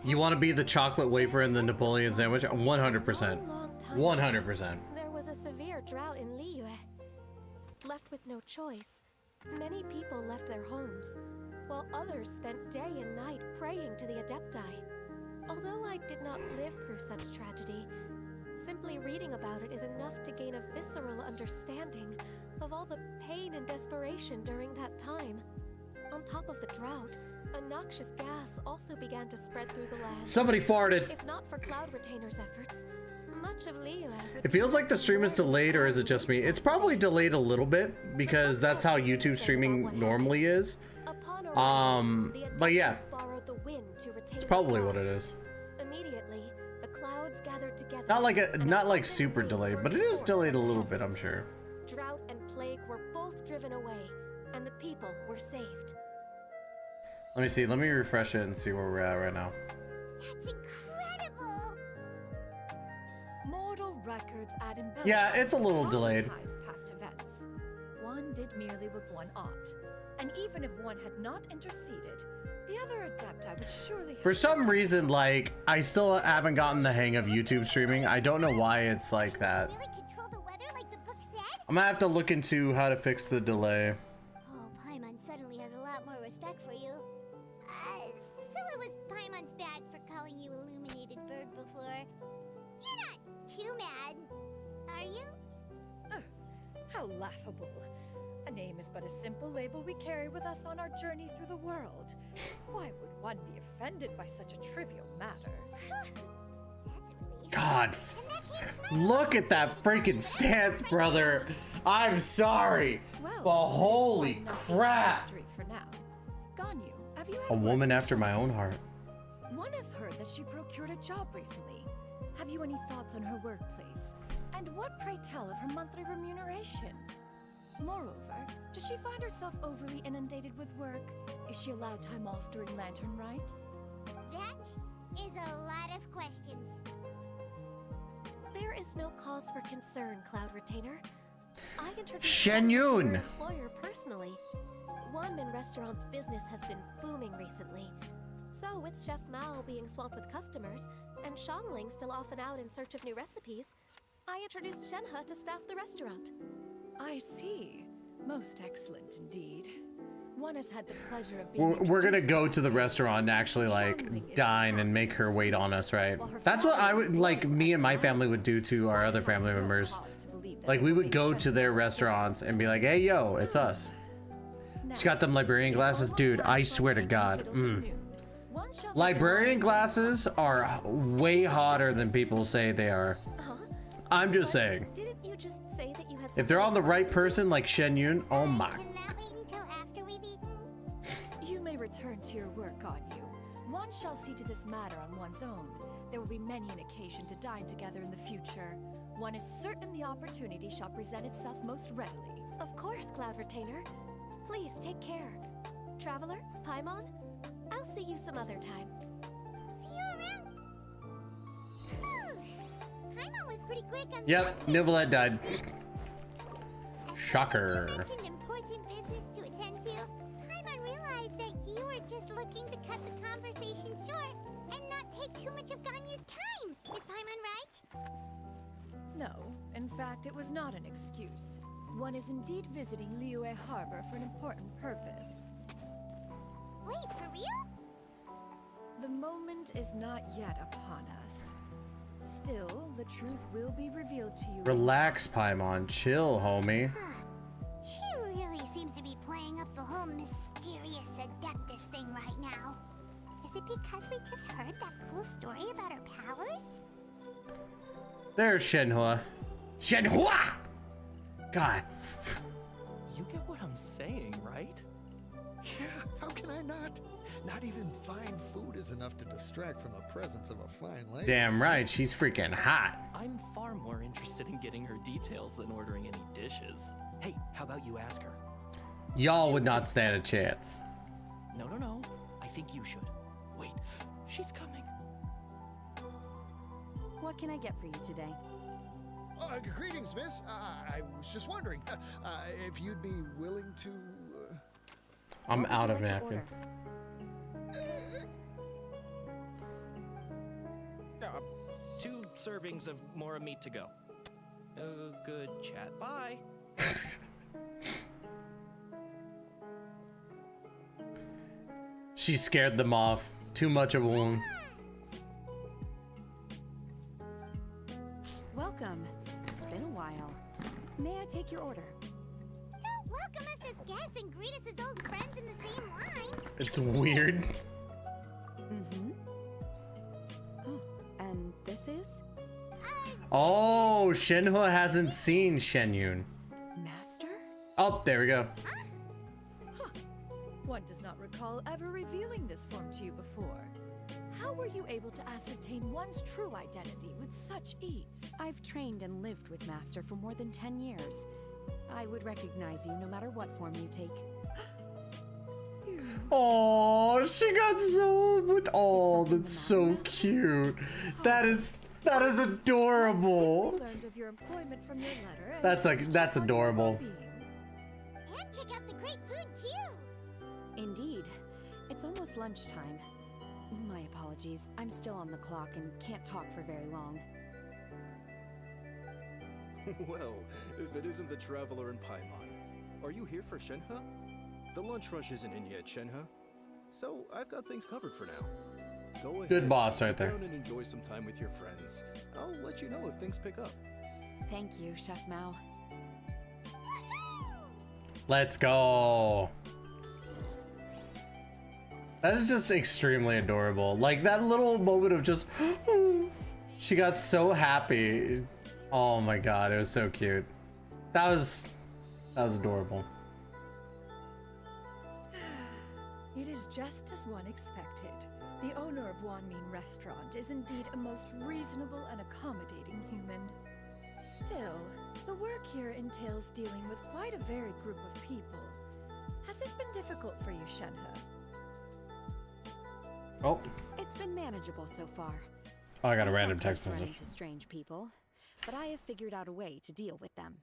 You want to be the chocolate wafer in the Napoleon sandwich? 100%. 100%. There was a severe drought in Liyue. Left with no choice, many people left their homes, while others spent day and night praying to the Adepti. Although I did not live through such tragedy, simply reading about it is enough to gain a visceral understanding of all the pain and desperation during that time. On top of the drought, a noxious gas also began to spread through the land. Somebody farted. If not for Cloud Retainer's efforts, much of Liyue would It feels like the stream is delayed, or is it just me? It's probably delayed a little bit because that's how YouTube streaming normally is. But yeah, it's probably what it is. Immediately, the clouds gathered together. Not like super delayed, but it is delayed a little bit, I'm sure. Drought and plague were both driven away, and the people were saved. Let me see. Let me refresh it and see where we're at right now. That's incredible! Mortal records add embellishment Yeah, it's a little to delayed. dramatize past events. One did merely what one ought, and even if one had not interceded, the other Adepti would surely have For some reason, like, I still haven't gotten the hang of YouTube streaming. I don't know why it's like that. Really control the weather like the book said? I'm gonna have to look into how to fix the delay. Oh, Paimon suddenly has a lot more respect for you. So it was Paimon's bad for calling you Illuminated Bird before. You're not too mad, are you? How laughable. A name is but a simple label we carry with us on our journey through the world. Why would one be offended by such a trivial matter? That's a relief. God, look at that freaking stance, brother. I'm sorry. Well, holy this is crap. history for now. Ganyu, have you had A word woman from after my own heart. One has heard that she procured a job recently. Have you any thoughts on her workplace? And what, pray tell, of her monthly remuneration? Moreover, does she find herself overly inundated with work? Is she allowed time off during Lantern Rite? That is a lot of questions. There is no cause for concern, Cloud Retainer. I introduced Shenyun. her employer personally. One-man restaurant's business has been booming recently. So, with Chef Mao being swamped with customers, and Shangling still off and out in search of new recipes, I introduced Shenhe to staff the restaurant. I see. Most excellent indeed. One has had the pleasure of being We're gonna introduced go to the restaurant and actually like dine and make her wait on us, right? That's what I would like. Me and my family would do to our other family members. Like we would go to their restaurants and be like, "Hey, yo, it's us." She's got them librarian glasses, dude. I swear to God. Librarian glasses are way hotter than people say they are. I'm just saying. Didn't you just say that you had If they're on the right person, like Shenyun, oh my. Can that wait until after we've eaten? You may return to your work, Ganyu. One shall see to this matter on one's own. There will be many an occasion to dine together in the future. One is certain the opportunity shall present itself most readily. Of course, Cloud Retainer. Please take care. Traveler, Paimon, I'll see you some other time. See you around. Paimon was pretty quick on Yep, Nivelette died. As Shocker. soon as you mentioned important business to attend to, Paimon realized that you were just looking to cut the conversation short and not take too much of Ganyu's time. Is Paimon right? No, in fact, it was not an excuse. One is indeed visiting Liyue Harbor for an important purpose. Wait, for real? The moment is not yet upon us. Still, the truth will be revealed to you. Relax, Paimon. Chill, homie. She really seems to be playing up the whole mysterious Adeptus thing right now. Is it because we just heard that cool story about her powers? There's Shenhua. Shenhua! God. You get what I'm saying, right? Yeah, how can I not? Not even fine food is enough to distract from the presence of a fine lady. Damn right, she's freaking hot. I'm far more interested in getting her details than ordering any dishes. Hey, how about you ask her? Y'all would not stand a chance. No. I think you should. Wait, she's coming. What can I get for you today? Greetings, miss. I was just wondering if you'd be willing to... I'm What would out you of like to napkins. Uh, 2 servings of more meat to go. Good chat. Bye. She scared them off. Too much of a wound. Welcome. It's been a while. May I take your order? Don't welcome us as guests and greet us as old friends in the same line. It's weird. Mm-hmm. Oh, and this is? Oh, Shenhua hasn't seen Shenyun. Master? Oh, there we go. One does not recall ever revealing this form to you before. How were you able to ascertain one's true identity with such ease? I've trained and lived with Master for more than 10 years. I would recognize you no matter what form you take. Oh, she got so. Oh, that's so cute. That is adorable. Learned of your employment from your letter. That's adorable. And check out the great food, too. Indeed. It's almost lunchtime. My apologies. I'm still on the clock and can't talk for very long. Well, if it isn't the traveler in Paimon, are you here for Shenhe? The lunch rush isn't in yet, Shenhe. So I've got things covered for now. Go ahead. Good boss right sit there. down and enjoy some time with your friends. I'll let you know if things pick up. Thank you, Chef Mao. Let's go. That is just extremely adorable. Like that little moment of just, she got so happy. Oh my god, it was so cute. That was adorable. It is just as one expected. The owner of Wanmin Restaurant is indeed a most reasonable and accommodating human. Still, the work here entails dealing with quite a varied group of people. Has this been difficult for you, Shenhe? Oh, It's been manageable so far. I got a I random sometimes text run message. into strange people, but I have figured out a way to deal with them.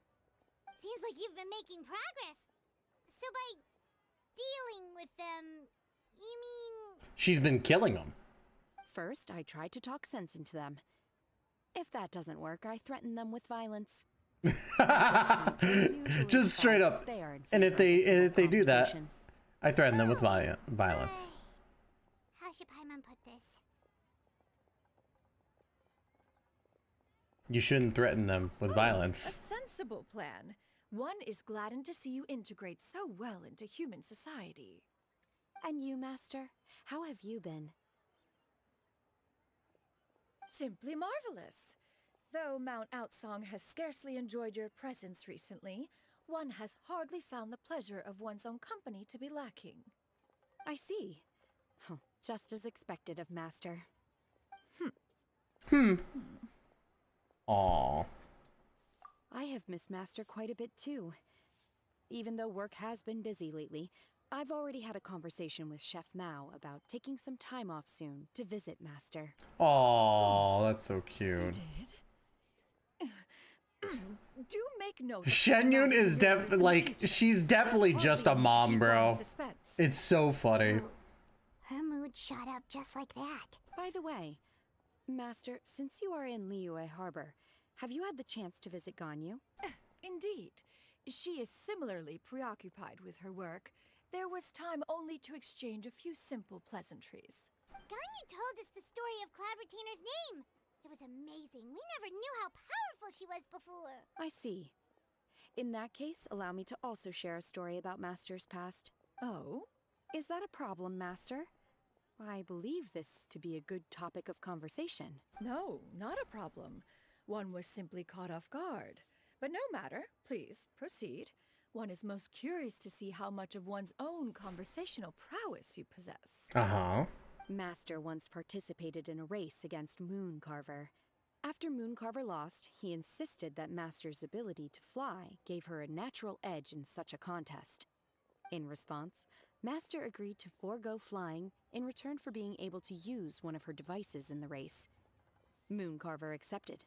Seems like you've been making progress. So by dealing with them, you mean... She's been killing them. First, I try to talk sense into them. If that doesn't work, I threaten them with violence. Just straight up. They are in And if favor of a civil they do that, conversation. I threaten them with violence. How should Paimon put this? You shouldn't threaten them with A violence. sensible plan. One is gladdened to see you integrate so well into human society. And you, Master? How have you been? Simply marvelous. Though Mount Outsong has scarcely enjoyed your presence recently, one has hardly found the pleasure of one's own company to be lacking. I see. Oh, just as expected of Master. Aww. I have missed Master quite a bit too. Even though work has been busy lately, I've already had a conversation with Chef Mao about taking some time off soon to visit Master. Aww, that's so cute. Do make note. Shenyun is she's definitely just a mom, bro. It's so funny. Her mood shot up just like that. By the way, Master, since you are in Liyue Harbor, have you had the chance to visit Ganyu? Indeed. She is similarly preoccupied with her work. There was time only to exchange a few simple pleasantries. Ganyu told us the story of Cloud Retainer's name. It was amazing. We never knew how powerful she was before. I see. In that case, allow me to also share a story about Master's past. Oh? Is that a problem, Master? I believe this to be a good topic of conversation. No, not a problem. One was simply caught off guard. But no matter. Please, proceed. One is most curious to see how much of one's own conversational prowess you possess. Uh-huh. Master once participated in a race against Mooncarver. After Mooncarver lost, he insisted that Master's ability to fly gave her a natural edge in such a contest. In response, Master agreed to forego flying in return for being able to use one of her devices in the race. Mooncarver accepted.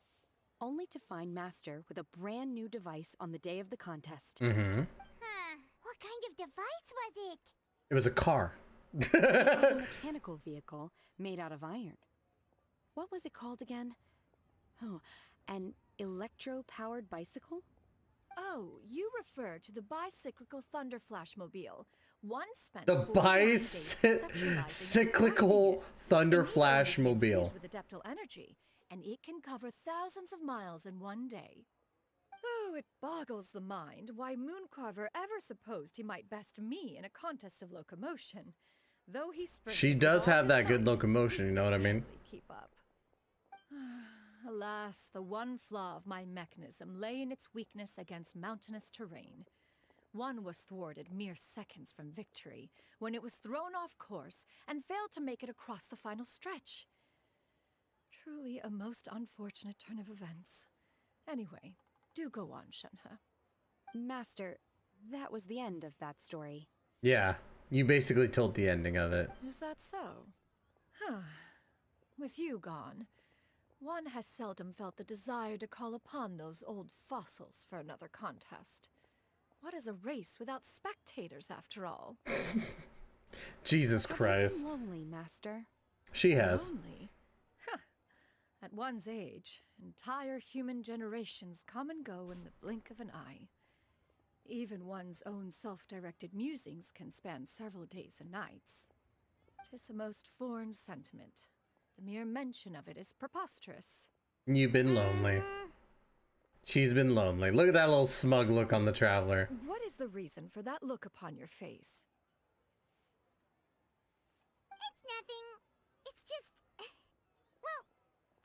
only to find Master with a brand new device on the day of the contest. Mm-hmm. Huh. What kind of device was it? It was a car. It was a mechanical vehicle made out of iron. What was it called again? Oh, an electro-powered bicycle? Oh, you refer to the bicyclical Thunder Flashmobile. One spent The 49 days conceptualizing bicyclical and Thunder crafting it. Immediately Flashmobile. infused with adeptal energy, and it can cover thousands of miles in one day. Oh, it boggles the mind why Mooncarver ever supposed he might best me in a contest of locomotion. Though he She sprinted does with all have his that good might, locomotion, he you know what I could mean? barely keep up. Alas, the one flaw of my mechanism lay in its weakness against mountainous terrain. One was thwarted mere seconds from victory, when it was thrown off course and failed to make it across the final stretch. Truly a most unfortunate turn of events. Anyway, do go on, Shenhe. Master, that was the end of that story. Yeah, you basically told the ending of it. Is that so? Huh. With you gone, one has seldom felt the desire to call upon those old fossils for another contest. What is a race without spectators, after all? Jesus Have you Christ. been lonely, Master? She has. Lonely? Huh. At one's age, entire human generations come and go in the blink of an eye. Even one's own self-directed musings can span several days and nights. 'Tis a most foreign sentiment. The mere mention of it is preposterous. You've been lonely. She's been lonely. Look at that little smug look on the traveler. What is the reason for that look upon your face? It's nothing. It's just... Well,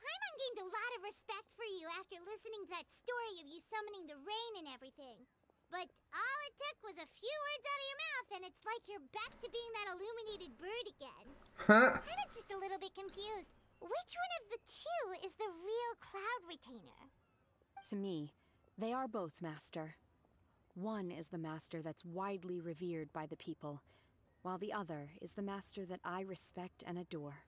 Paimon gained a lot of respect for you after listening to that story of you summoning the rain and everything. But all it took was a few words out of your mouth and it's like you're back to being that illuminated bird again. Huh? I was just a little bit confused. Which one of the two is the real Cloud Retainer? To me, they are both, Master. One is the Master that's widely revered by the people, while the other is the Master that I respect and adore.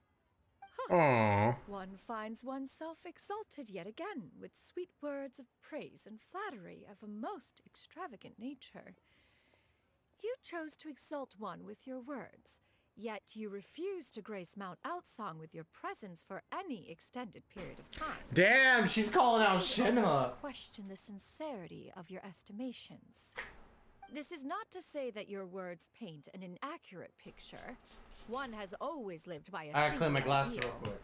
Aww. One finds oneself exalted yet again with sweet words of praise and flattery of a most extravagant nature. You chose to exalt one with your words, yet you refuse to grace Mount Outsong with your presence for any extended period of time. Damn, she's calling out I Shenhe. almost question the sincerity of your estimations. This is not to say that your words paint an inaccurate picture. One has always lived by a I gotta clean my single glasses ideal. real quick.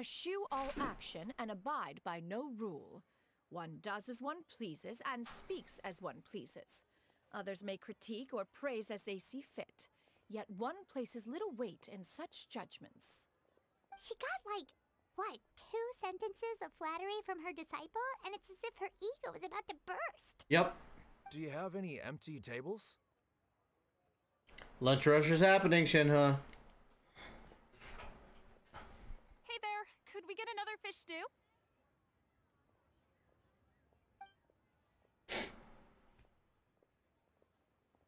Eschew all action and abide by no rule. One does as one pleases and speaks as one pleases. Others may critique or praise as they see fit, yet one places little weight in such judgments. She got like, what, 2 sentences of flattery from her disciple? And it's as if her ego is about to burst. Yep. Do you have any empty tables? Lunch rush is happening, Shenhe. Hey there, could we get another fish stew?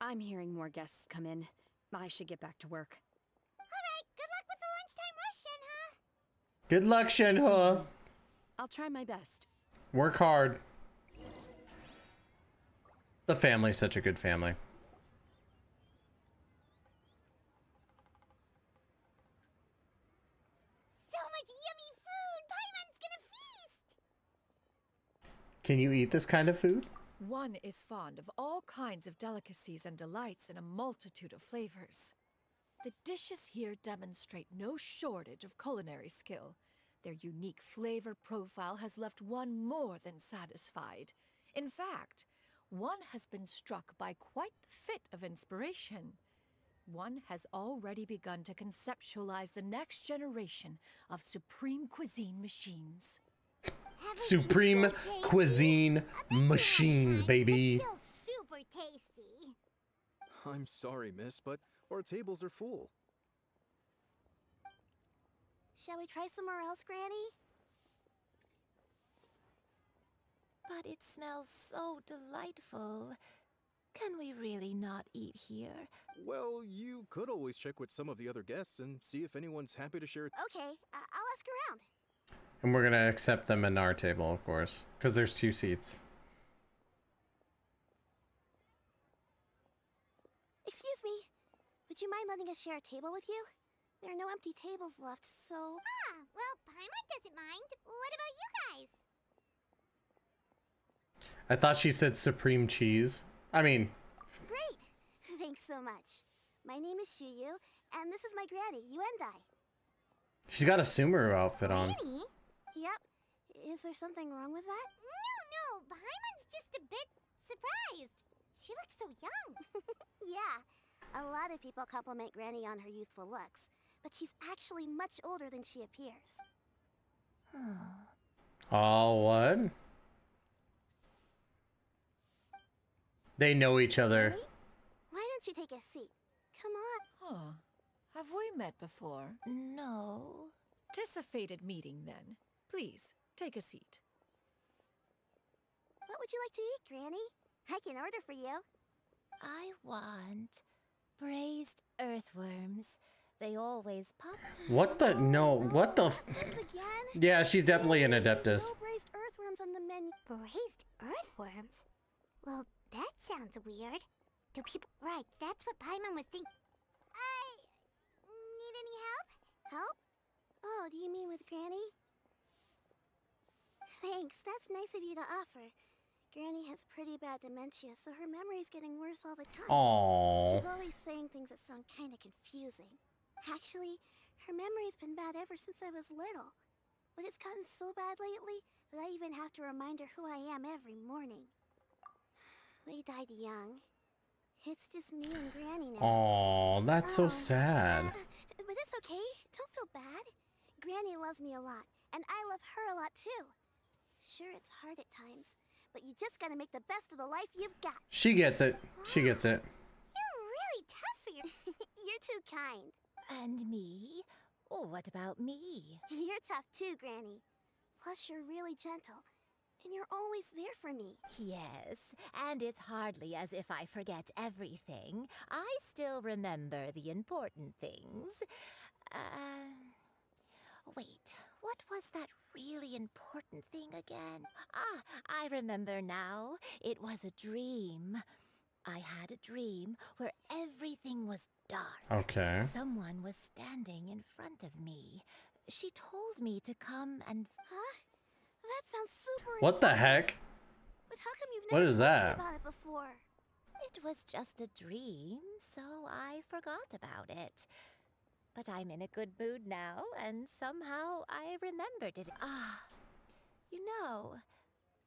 I'm hearing more guests come in. I should get back to work. Alright, good luck with the lunchtime rush, Shenhe. Good luck, Shenhe. I'll try my best. Work hard. The family's such a good family. So much yummy food! Paimon's gonna feast! Can you eat this kind of food? One is fond of all kinds of delicacies and delights in a multitude of flavors. The dishes here demonstrate no shortage of culinary skill. Their unique flavor profile has left one more than satisfied. In fact, one has been struck by quite the fit of inspiration. One has already begun to conceptualize the next generation of supreme cuisine machines. Supreme cuisine machines, baby. Still super tasty. I'm sorry, miss, but our tables are full. Shall we try somewhere else, Granny? But it smells so delightful. Can we really not eat here? Well, you could always check with some of the other guests and see if anyone's happy to share. Okay, I'll ask around. And we're gonna accept them in our table, of course, because there's 2 seats. Excuse me. Would you mind letting us share a table with you? There are no empty tables left, so... Ah, well, Paimon doesn't mind. What about you guys? I thought she said supreme cheese. I mean, Great! Thanks so much. My name is Shuyu, and this is my granny, Yuendai. she's got a Sumeru outfit on. Granny? Yep. Is there something wrong with that? No, Paimon's just a bit surprised. She looks so young. Yeah. A lot of people compliment Granny on her youthful looks, but she's actually much older than she appears. Oh, what? They know each other. Granny? Why don't you take a seat? Come on. Huh. Have we met before? No. 'Tis a fated meeting, then. Please, take a seat. What would you like to eat, Granny? I can order for you. I want braised earthworms. They always pop. What the? No, what the? This again? Yeah, she's definitely an There's Adeptus. no braised earthworms on the menu. Braised earthworms? Well, that sounds weird. Do people... Right, that's what Paimon was thinking. Need any help? Help? Oh, do you mean with Granny? Thanks, that's nice of you to offer. Granny has pretty bad dementia, so her memory's getting worse all the time. Aww. She's always saying things that sound kind of confusing. Actually, her memory's been bad ever since I was little. But it's gotten so bad lately that I even have to remind her who I am every morning. They died young. It's just me and Granny now. Aww, that's so Oh, sad. But it's okay. Don't feel bad. Granny loves me a lot, and I love her a lot too. Sure, it's hard at times, but you just gotta make the best of the life you've got. She gets it. She gets it. You're really tough for your... You're too kind. And me? Oh, what about me? You're tough too, Granny. Plus, you're really gentle, and you're always there for me. Yes, and it's hardly as if I forget everything. I still remember the important things. Wait, what was that really important thing again? Ah, I remember now. It was a dream. I had a dream where everything was dark. Okay. Someone was standing in front of me. She told me to come and... Huh? That sounds super What the important. heck? But how come you've What never is told me that? about it before? It was just a dream, so I forgot about it. But I'm in a good mood now, and somehow I remembered it. Ah, you know,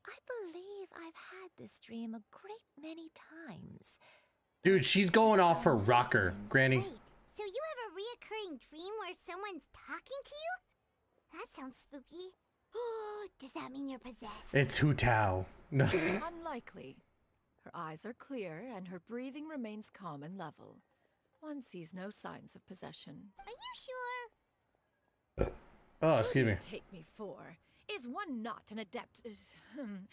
I believe I've had this dream a great many times. Dude, she's going off her rocker, Granny. Wait, so you have a reoccurring dream where someone's talking to you? That sounds spooky. Does that mean you're possessed? It's Hu Tao. No. Unlikely. Her eyes are clear, and her breathing remains calm and level. One sees no signs of possession. Are you sure? Oh, excuse Who me. do you take me for? Is one not an adept? Am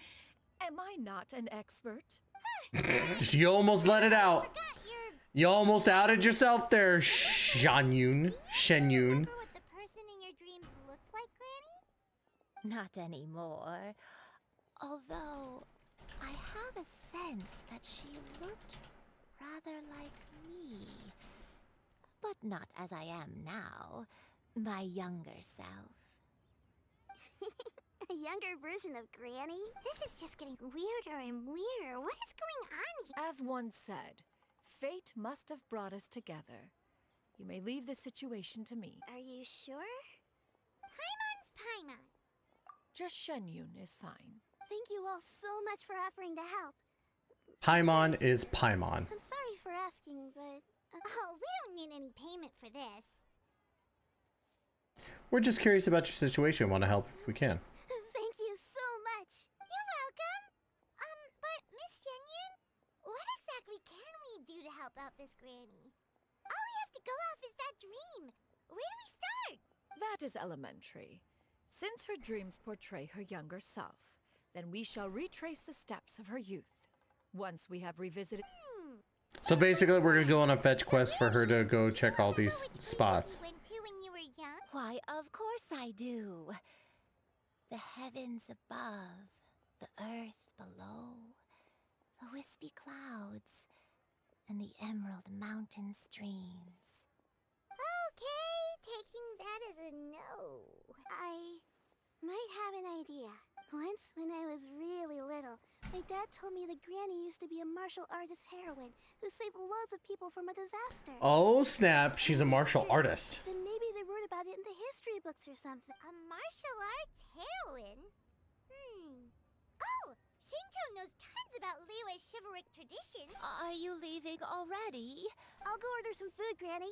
I not an expert? You almost let it out. Forgot your... You almost outed yourself there, Shenyun. Shenyun. Remember what the person in your dreams looked like, Granny? Not anymore. Although, I have a sense that she looked rather like me. But not as I am now. My younger self. A younger version of Granny? This is just getting weirder and weirder. What is going on here? As one said, fate must have brought us together. You may leave the situation to me. Are you sure? Paimon's Paimon. Just Shenyun is fine. Thank you all so much for offering to help. Paimon is Paimon. I'm sorry for asking, but... Oh, we don't need any payment for this. We're just curious about your situation. Want to help if we can. Thank you so much. You're welcome. But Miss Jingyuan, what exactly can we do to help out this granny? All we have to go off is that dream. Where do we start? That is elementary. Since her dreams portray her younger self, then we shall retrace the steps of her youth. Once we have revisited... So basically, we're gonna go on a fetch quest for her to go check all these spots. You went to when you were young? Why, of course I do. The heavens above, the earth below, the wispy clouds, and the emerald mountain streams. Okay, taking that as a no. I might have an idea. Once, when I was really little, my dad told me that Granny used to be a martial artist heroine who saved loads of people from a disaster. Oh snap, she's a martial artist. Then maybe they wrote about it in the history books or something. A martial arts heroine? Oh, Shinto knows tons about Liyue's chivalric traditions. Are you leaving already? I'll go order some food, Granny.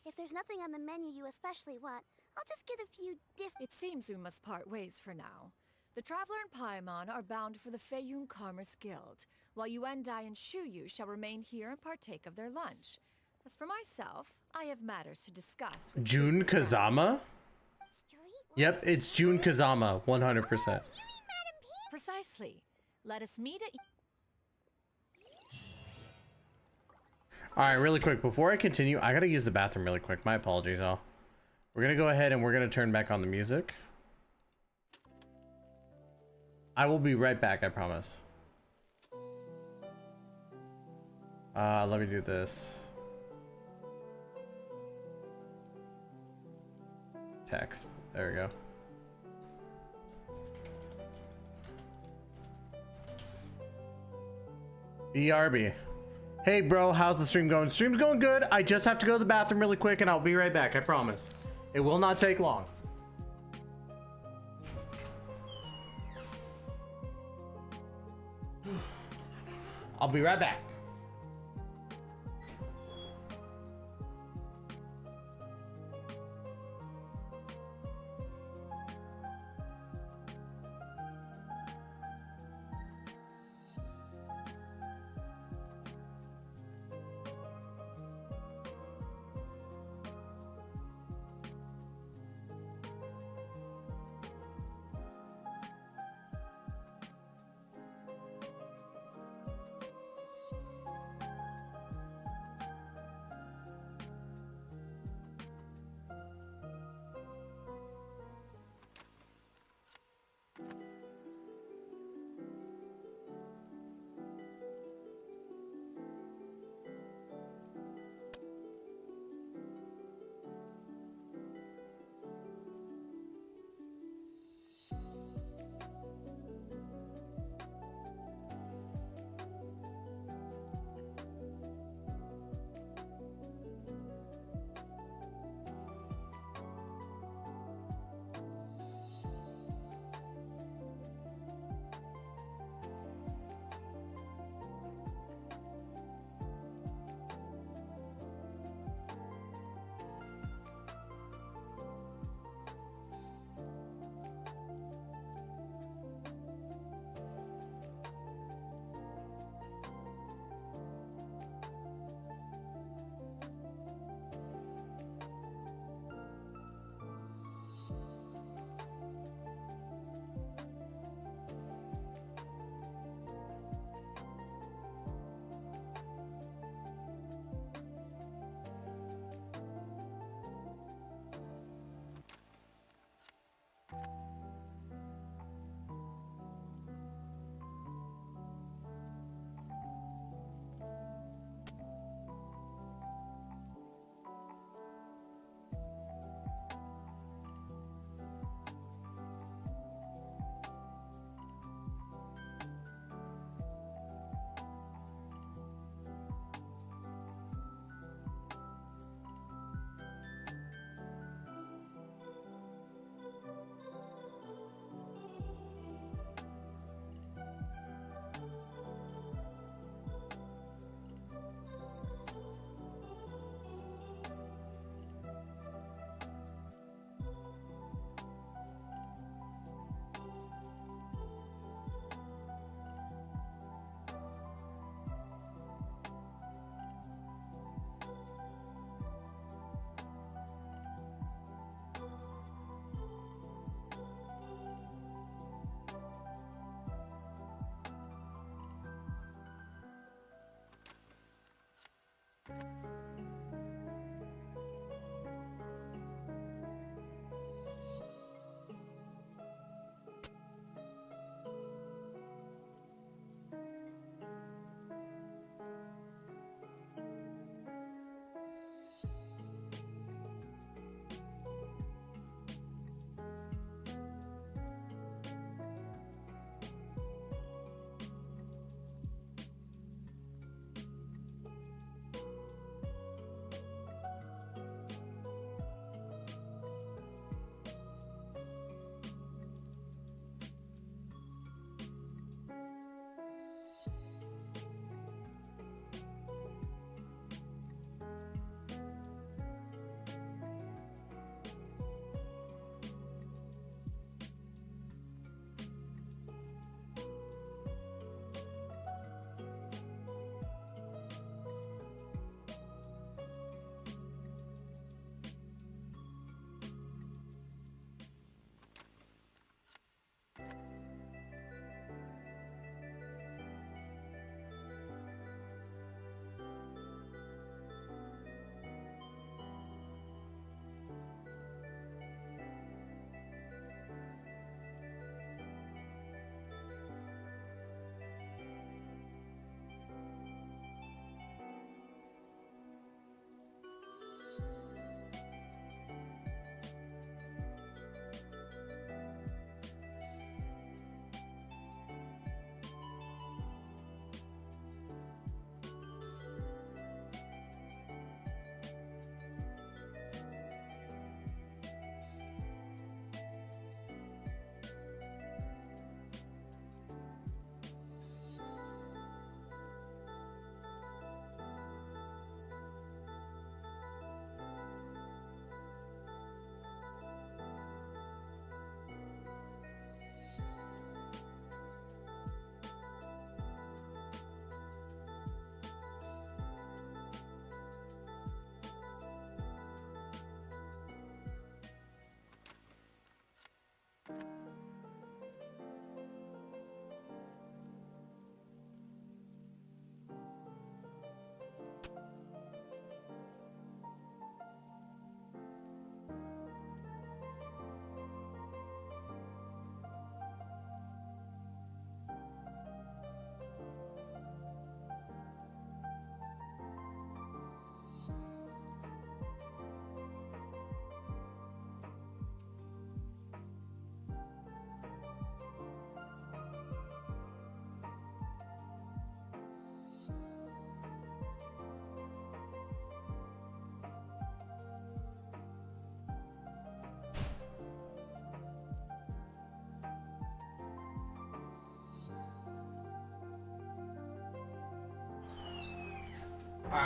If there's nothing on the menu you especially want, I'll just get a few It seems we must part ways for now. The Traveler and Paimon are bound for the Feiyun Commerce Guild, while Yuendai and Shuyu shall remain here and partake of their lunch. As for myself, I have matters to discuss with Jun Kazama? Yep, it's Jun Kazama, 100%. Precisely. Let us meet at... Alright, really quick, before I continue, I gotta use the bathroom really quick. My apologies, all. We're gonna go ahead and we're gonna turn back on the music. I will be right back, I promise. Let me do this. Text. There we go. BRB. Hey bro, how's the stream going? Stream's going good. I just have to go to the bathroom really quick and I'll be right back, I promise. It will not take long. I'll be right back.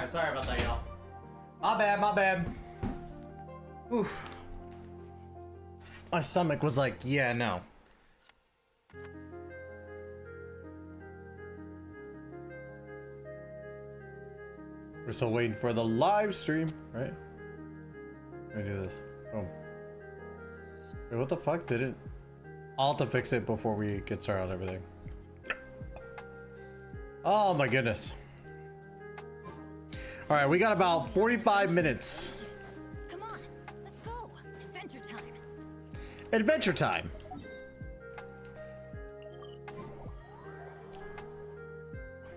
Alright, sorry about that, y'all. My bad, my bad. Oof. My stomach was like, yeah, no. We're still waiting for the live stream, right? Let me do this. Boom. Wait, what the fuck? Did it? I'll have to fix it before we get started on everything. Oh my goodness. All right, we got about 45 minutes. Come on, let's go. Adventure time. Adventure time.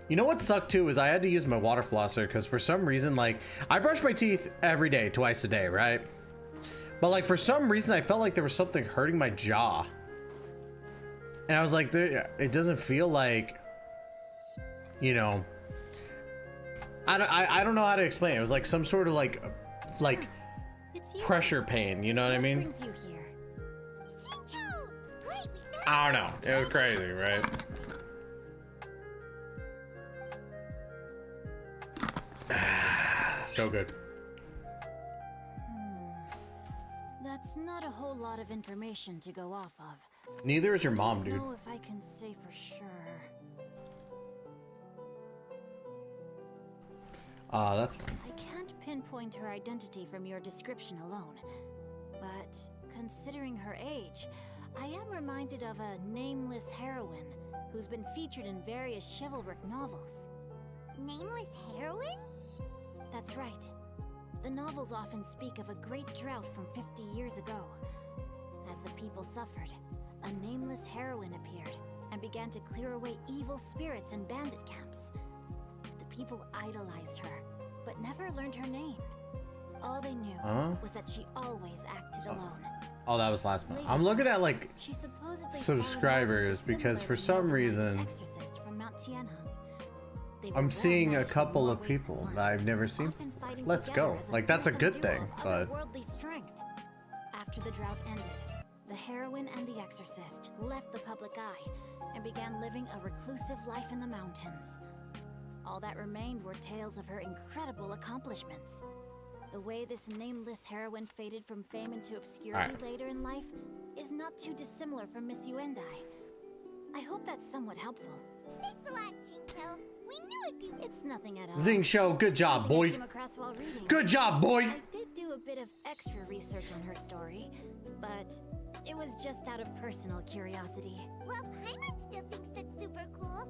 You know what sucked too is I had to use my water flosser because for some reason, like, I brush my teeth every day, twice a day, right? But like for some reason I felt like there was something hurting my jaw. And I was like, it doesn't feel like, you know, I don't know how to explain it. It was like some sort of like pressure pain, you know what I mean? Brings you here? Xingqiu! Great, we found I don't know. It was crazy, right? So good. That's not a whole lot of information to go off of. Neither is your mom, I don't dude. know if I can say for sure. That's fine. I can't pinpoint her identity from your description alone, but considering her age, I am reminded of a nameless heroine who's been featured in various chivalric novels. Nameless heroine? That's right. The novels often speak of a great drought from 50 years ago. As the people suffered, a nameless heroine appeared and began to clear away evil spirits in bandit camps. The people idolized her, but never learned her name. All they knew was that she always acted alone. Oh, that was last month. I'm looking at like She supposedly subscribers because for some reason exorcist from Mount Tianheng. They were I'm seeing a well-matched in couple more of ways than people one, that I've never seen. often fighting Let's together go. as Like that's a fearsome good duo thing, of but otherworldly strength. After the drought ended, the heroine and the exorcist left the public eye and began living a reclusive life in the mountains. All that remained were tales of her incredible accomplishments. The way this nameless heroine faded from fame into obscurity later in life is not too dissimilar from Miss Yuendai. I hope that's somewhat helpful. Thanks a lot, Xingqiu. We knew it'd be... It's nothing at all. Zing Show, good job, Something I boy. came across while reading. Good job, boy. I did do a bit of extra research on her story, but it was just out of personal curiosity. Well, Paimon still thinks that's super cool.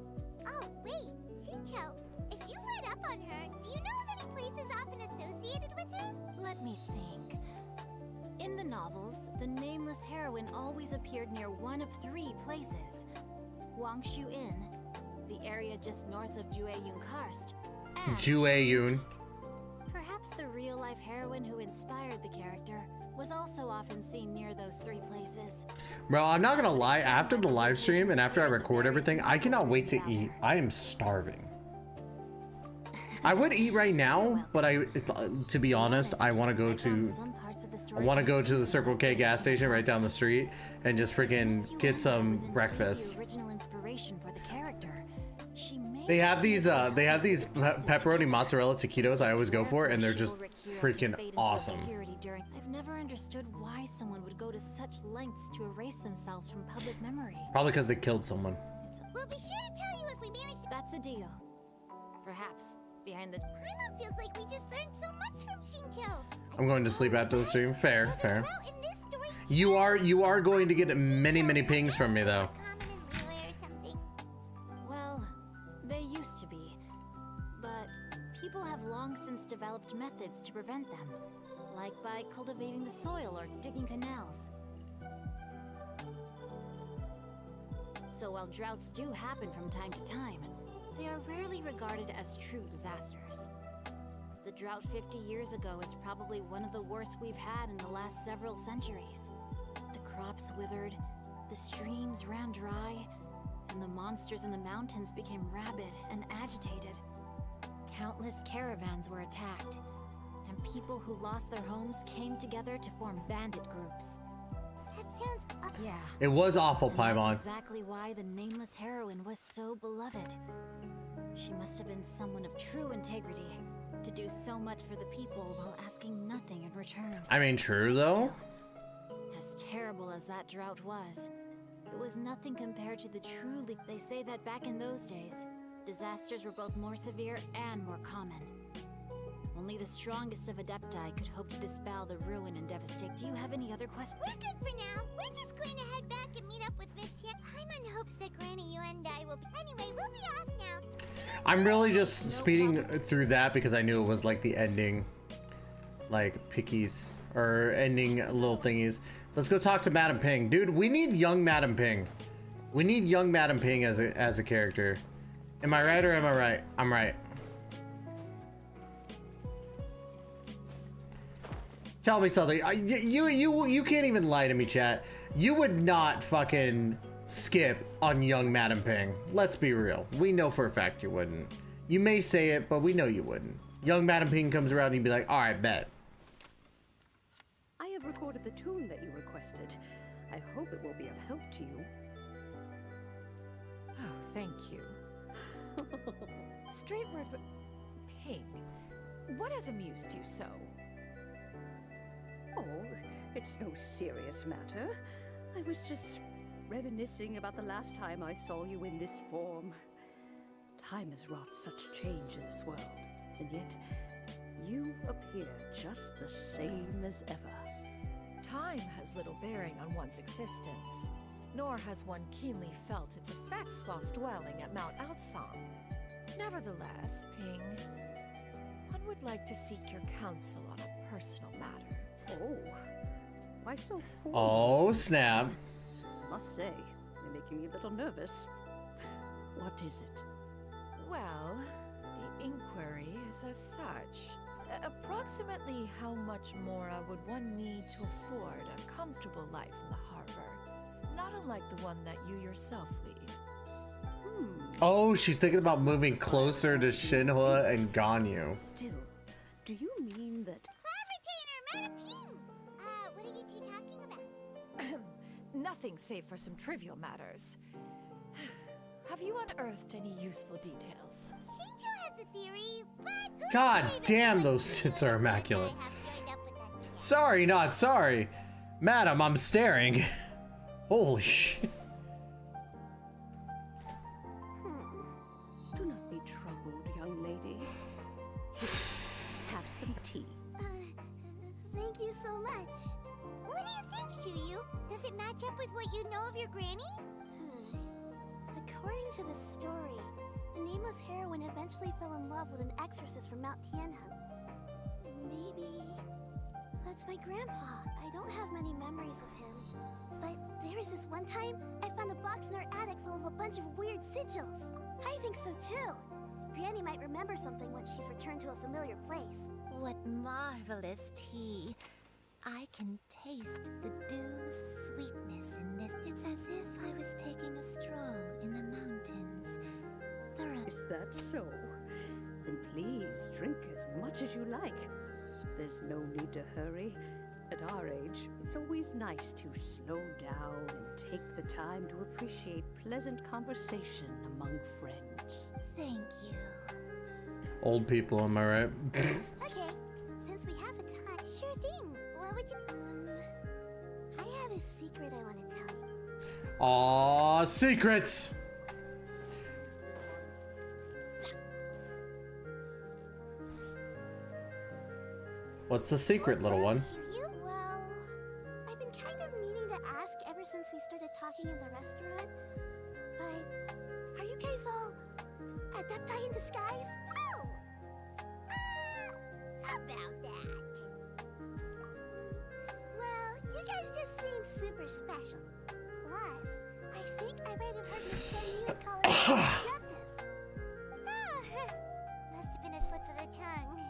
Oh, wait, Xingqiu, if you've read up on her, do you know of any places often associated with her? Let me think. In the novels, the nameless heroine always appeared near one of 3 places. Wangshu Inn, the area just north of Jueyun Karst, and Jueyun. perhaps the real-life heroine who inspired the character was also often seen near those 3 places. Bro, I'm not gonna lie, after the live stream and after I record everything, I cannot wait to eat. I am starving. I would eat right now, but to be honest, I want to go to the Circle K gas station right down the street and just freaking get some breakfast. They have these pepperoni mozzarella taquitos I always go for, and they're just freaking awesome. I've never understood why someone would go to such lengths to erase themselves from public memory. Probably because they killed someone. We'll be sure to tell you if we manage to... That's a deal. Perhaps behind the... Paimon feels like we just learned so much from Xingqiu. I'm going to sleep after the stream. Fair, There's a fair. drought in this story You are going to get many pings from me though. common in Liyue or something. Well, they used to be. But people have long since developed methods to prevent them. Like by cultivating the soil or digging canals. So while droughts do happen from time to time, they are rarely regarded as true disasters. The drought 50 years ago is probably one of the worst we've had in the last several centuries. The crops withered, the streams ran dry, and the monsters in the mountains became rabid and agitated. Countless caravans were attacked, and people who lost their homes came together to form bandit groups. That sounds... Yeah. It was awful, And that's Paimon. exactly why the nameless heroine was so beloved. She must have been someone of true integrity, to do so much for the people while asking nothing in return. I mean, true though. As terrible as that drought was, it was nothing compared to the truly. They say that back in those days, disasters were both more severe and more common. Only the strongest of Adepti could hope to dispel the ruin and devastate. Do you have any other questions? We're good for now. We're just going to head back and meet up with Miss Yip. Paimon hopes that Granny, you and I will be... Anyway, we'll be off now. I'm really just speeding through that because I knew it was like the ending, like pickies or ending little thingies. Let's go talk to Madam Ping. Dude, we need young Madam Ping. We need young Madam Ping as a character. Am I right or am I right? I'm right. Tell me something. You can't even lie to me, chat. You would not fucking skip on young Madam Ping. Let's be real. We know for a fact you wouldn't. You may say it, but we know you wouldn't. Young Madam Ping comes around and you'd be like, all right, bet. I have recorded the tune that you requested. I hope it will be of help to you. Oh, thank you. Straight word, but Ping, what has amused you so? Oh, it's no serious matter. I was just reminiscing about the last time I saw you in this form. Time has wrought such change in this world, and yet you appear just the same as ever. Time has little bearing on one's existence, nor has one keenly felt its effects whilst dwelling at Mount Aocang. Nevertheless, Ping, one would like to seek your counsel on a personal matter. Oh, why so formal? Oh, snap. Must say, you're making me a little nervous. What is it? Well, the inquiry is as such. Approximately how much mora would one need to afford a comfortable life in the harbor? Not unlike the one that you yourself lead. Oh, she's thinking about moving closer to Shinhua and Ganyu. Still, do you mean that... Madam Ping! What are you two talking about? Nothing save for some trivial matters. Have you unearthed any useful details? Shinto has a theory, but... God damn, those tits are immaculate. Sorry, not sorry. Madam, I'm staring. Holy shit. Do not be troubled, young lady. Here, have some tea. Thank you so much. What do you think, Shuyu? Does it match up with what you know of your granny? According to the story, the nameless heroine eventually fell in love with an exorcist from Mount Tianhe. Maybe that's my grandpa. I don't have many memories of him. But there was this one time I found a box in our attic full of a bunch of weird sigils. I think so too. Granny might remember something once she's returned to a familiar place. What marvelous tea. I can taste the dew's sweetness in this. It's as if I was taking a stroll in the mountains. Is that so? Then please drink as much as you like. There's no need to hurry. At our age, it's always nice to slow down and take the time to appreciate pleasant conversation among friends. Thank you. Old people, am I right? Okay, since we have the time, Sure thing. What would you... I have a secret I want to tell you. Aw, secrets! What's the secret, little one? Well, I've been kind of meaning to ask ever since we started talking in the restaurant. But are you guys all Adepti in disguise? Oh! How about that? Well, you guys just seem super special. Plus, I think I might have heard Miss Shen call her Adeptus. Must have been a slip of the tongue.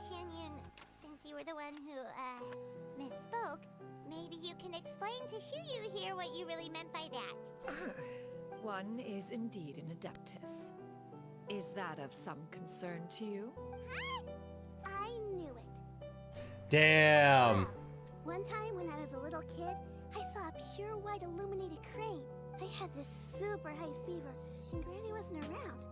Shen-yun, since you were the one who, misspoke, maybe you can explain to Shuyu here what you really meant by that. One is indeed an adeptus. Is that of some concern to you? Huh? I knew it. Damn. One time when I was a little kid, I saw a pure white illuminated crane. I had this super high fever, and Granny wasn't around.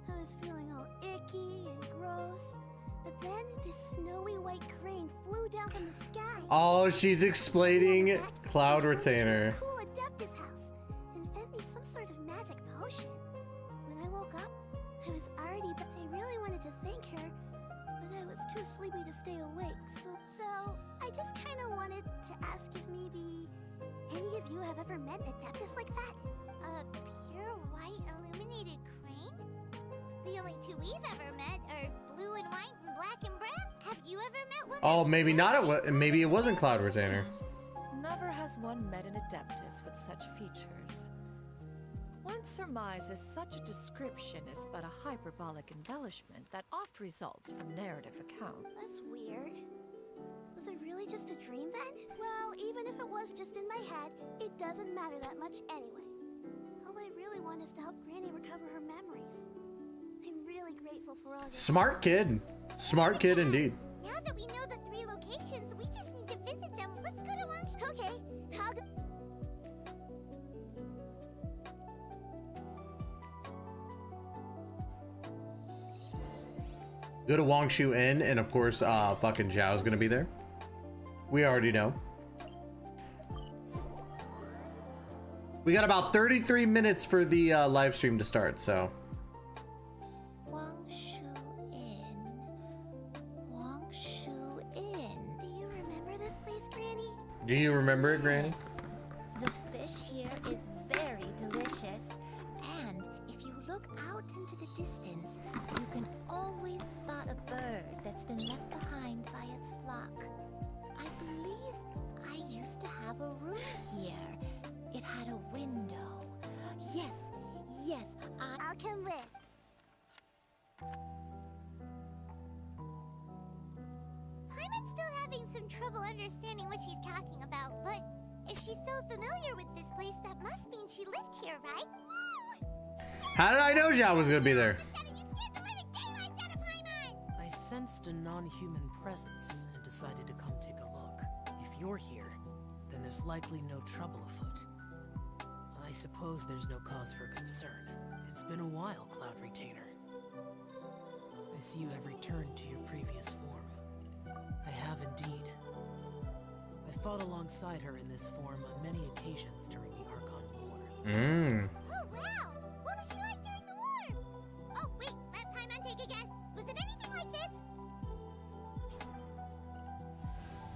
I was feeling all icky and gross. But then this snowy white crane flew down from the sky. Oh, she's explaining Cloud Retainer. Cool Adeptus house and fed me some sort of magic potion. When I woke up, I was already. But I really wanted to thank her, but I was too sleepy to stay awake. So I just kind of wanted to ask if maybe any of you have ever met an Adeptus like that? A pure white illuminated crane? The only two we've ever met are blue and white and black and brown. Have you ever met one? Oh, maybe not. Maybe it wasn't Cloud Retainer. Never has one met an Adeptus with such features. One surmises such a description is but a hyperbolic embellishment that oft results from narrative account. That's weird. Was it really just a dream then? Well, even if it was just in my head, it doesn't matter that much anyway. All I really want is to help Granny recover her memories. I'm really grateful for all your Smart kid. Smart kid indeed. Now that we know the 3 locations, we just need to visit them. Let's go to Wangshi. Okay, how go? Go to Wangshu Inn, and of course, fucking Xiao's gonna be there. We already know. We got about 33 minutes for the live stream to start, so. Wangshu Inn. Wangshu Inn. Do you remember this place, Granny? Do you remember it, Granny? The fish here is very delicious. And if you look out into the distance, you can always spot a bird that's been left behind by its flock. I believe I used to have a room here. It had a window. Yes, I'll come with. Paimon's still having some trouble understanding what she's talking about, but if she's so familiar with this place, that must mean she lived here, right? How did I know Xiao was gonna be there? I sensed a non-human presence and decided to come take a look. If you're here, then there's likely no trouble afoot. I suppose there's no cause for concern. It's been a while, Cloud Retainer. I see you have returned to your previous form. I have indeed. I fought alongside her in this form on many occasions during the Archon War. Oh, wow! What was she like during the war? Oh, wait, let Paimon take a guess. Was it anything like this?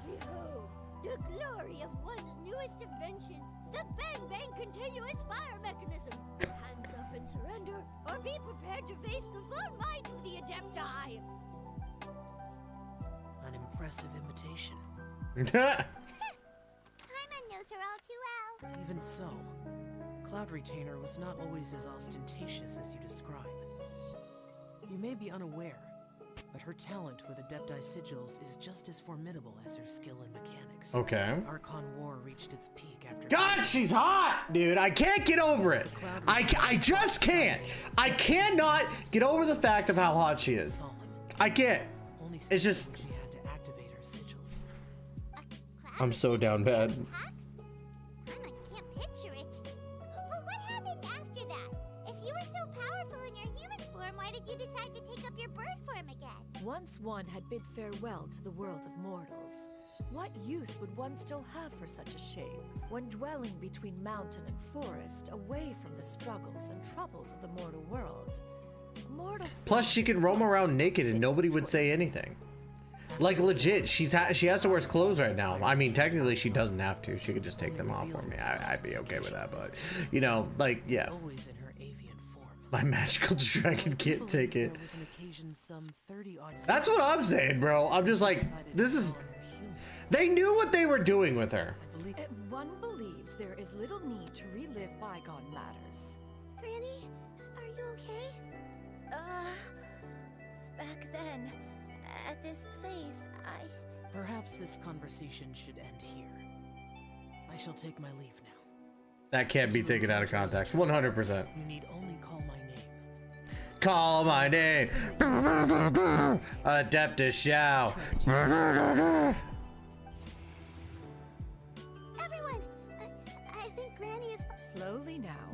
Behold, the glory of one's newest invention, the Bang Bang Continuous Fire Mechanism. Hands up and surrender, or be prepared to face the full might of the Adepti. An impressive imitation. Paimon knows her all too well. Even so, Cloud Retainer was not always as ostentatious as you describe. You may be unaware, but her talent with Adepti sigils is just as formidable as her skill in mechanics. Okay. The Archon War reached its peak after... God, she's hot, dude. I can't get over it. I just can't. I cannot get over the fact of how hot she is. I can't. It's just... She had to activate her sigils. I'm so down bad. Paimon can't picture it. But what happened after that? If you were so powerful in your human form, why did you decide to take up your bird form again? Once one had bid farewell to the world of mortals, what use would one still have for such a shape when dwelling between mountain and forest, away from the struggles and troubles of the mortal world? Plus, she can roam around naked and nobody would say anything. Like legit, she has to wear clothes right now. I mean, technically she doesn't have to. She could just take them off for me. I'd be okay with that, but you know, like, yeah. Always in her avian form. My magical dragon can't take it. There was an occasion some 30-odd... That's what I'm saying, bro. I'm just like, this is... They knew what they were doing with her. One believes there is little need to relive bygone matters. Granny, are you okay? Back then, at this place, Perhaps this conversation should end here. I shall take my leave now. That can't be taken out of context. 100%. You need only call my name. Call my name. Adeptus Xiao. Everyone, I think Granny is... Slowly now,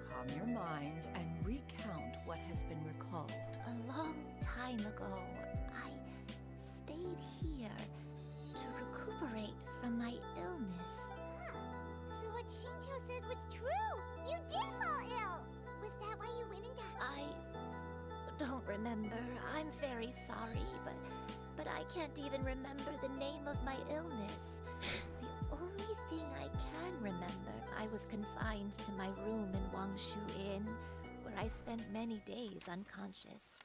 calm your mind and recount what has been recalled. A long time ago, stayed here to recuperate from my illness. So what Shinjo said was true! You did fall ill! Was that why you went and got... I don't remember. I'm very sorry, but I can't even remember the name of my illness. The only thing I can remember, I was confined to my room in Wangshu Inn, where I spent many days unconscious.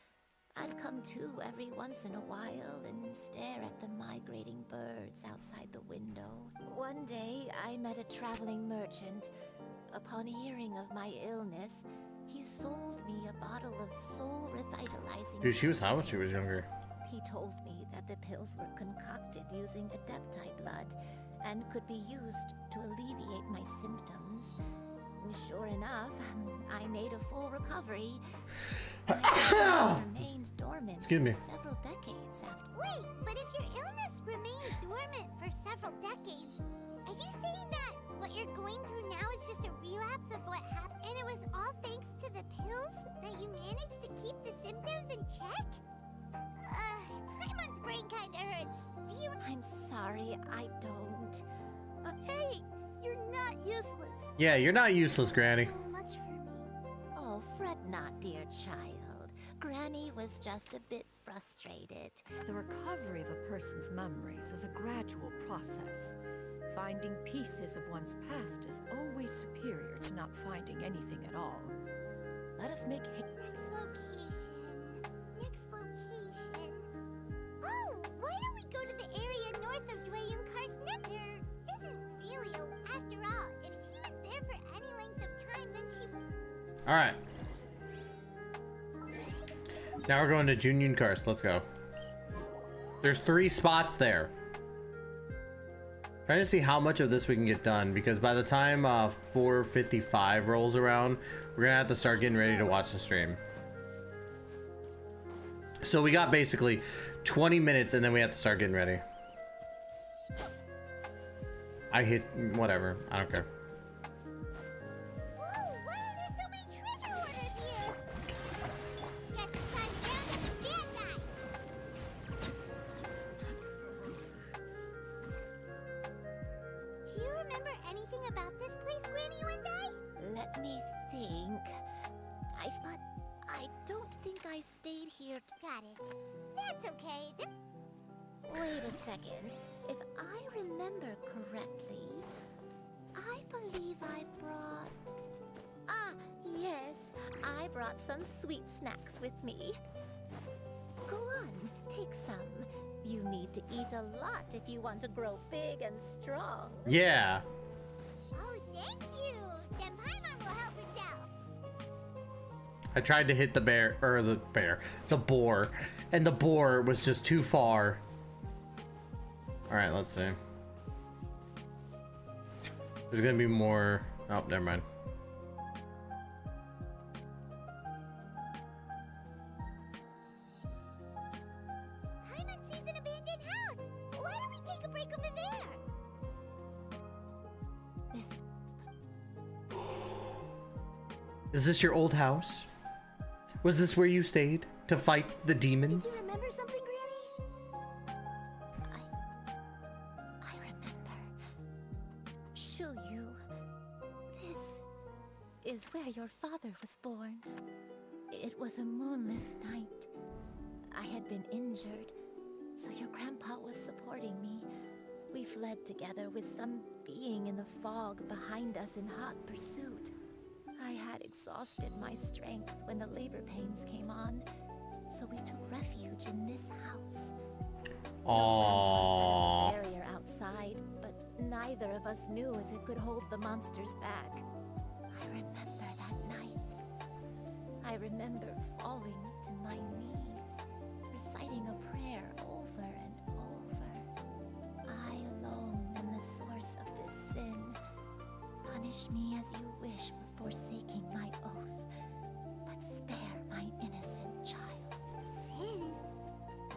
I'd come to every once in a while and stare at the migrating birds outside the window. One day, I met a traveling merchant. Upon hearing of my illness, he sold me a bottle of soul-revitalizing... Dude, she was how when she was younger? He told me that the pills were concocted using Adepti blood and could be used to alleviate my symptoms. Sure enough, I made a full recovery. My illness remained dormant for several decades after... Wait, but if your illness remained dormant for several decades, are you saying that what you're going through now is just a relapse of what happened, and it was all thanks to the pills that you managed to keep the symptoms in check? Paimon's brain kinda hurts. Do you... I'm sorry, I don't. Hey, you're not useless. Yeah, you're not useless, Granny. So much for me. Oh, fret not, dear child. Granny was just a bit frustrated. The recovery of a person's memories is a gradual process. Finding pieces of one's past is always superior to not finding anything at all. Let us make Next location. Oh, why don't we go to the area north of Dwayun Karsnet? There isn't really a... After all, if she was there for any length of time, then she... Alright. Now we're going to Jingyuan Karst. Let's go. There's 3 spots there. Trying to see how much of this we can get done, because by the time 4:55 rolls around, we're gonna have to start getting ready to watch the stream. So we got basically 20 minutes and then we have to start getting ready. I hit whatever, I don't care. Whoa, wow, there's so many treasure hoarders here! Guess it's time to round up the bad guys! Do you remember anything about this place, Granny Wendai? Let me think. I don't think I stayed here to... Got it. That's okay. Wait a second. If I remember correctly, I believe I brought... Ah, yes. I brought some sweet snacks with me. Go on, take some. You need to eat a lot if you want to grow big and strong. Yeah. Oh, thank you. Then Paimon will help herself. I tried to hit the boar, and the boar was just too far. All right, let's see. There's gonna be more. Oh, never mind. Paimon sees an abandoned house. Why don't we take a break over there? Is this your old house? Was this where you stayed to fight the demons? Did you remember something, Granny? I remember. Shuyu. This is where your father was born. It was a moonless night. I had been injured, so your grandpa was supporting me. We fled together with some being in the fog behind us in hot pursuit. I had exhausted my strength when the labor pains came on, so we took refuge in this house. Aww. There was a barrier outside, but neither of us knew if it could hold the monsters back. I remember that night. I remember falling to my knees, reciting a prayer over and over. I alone am the source of this sin. Punish me as you wish for forsaking my oath, but spare my innocent child. Sin?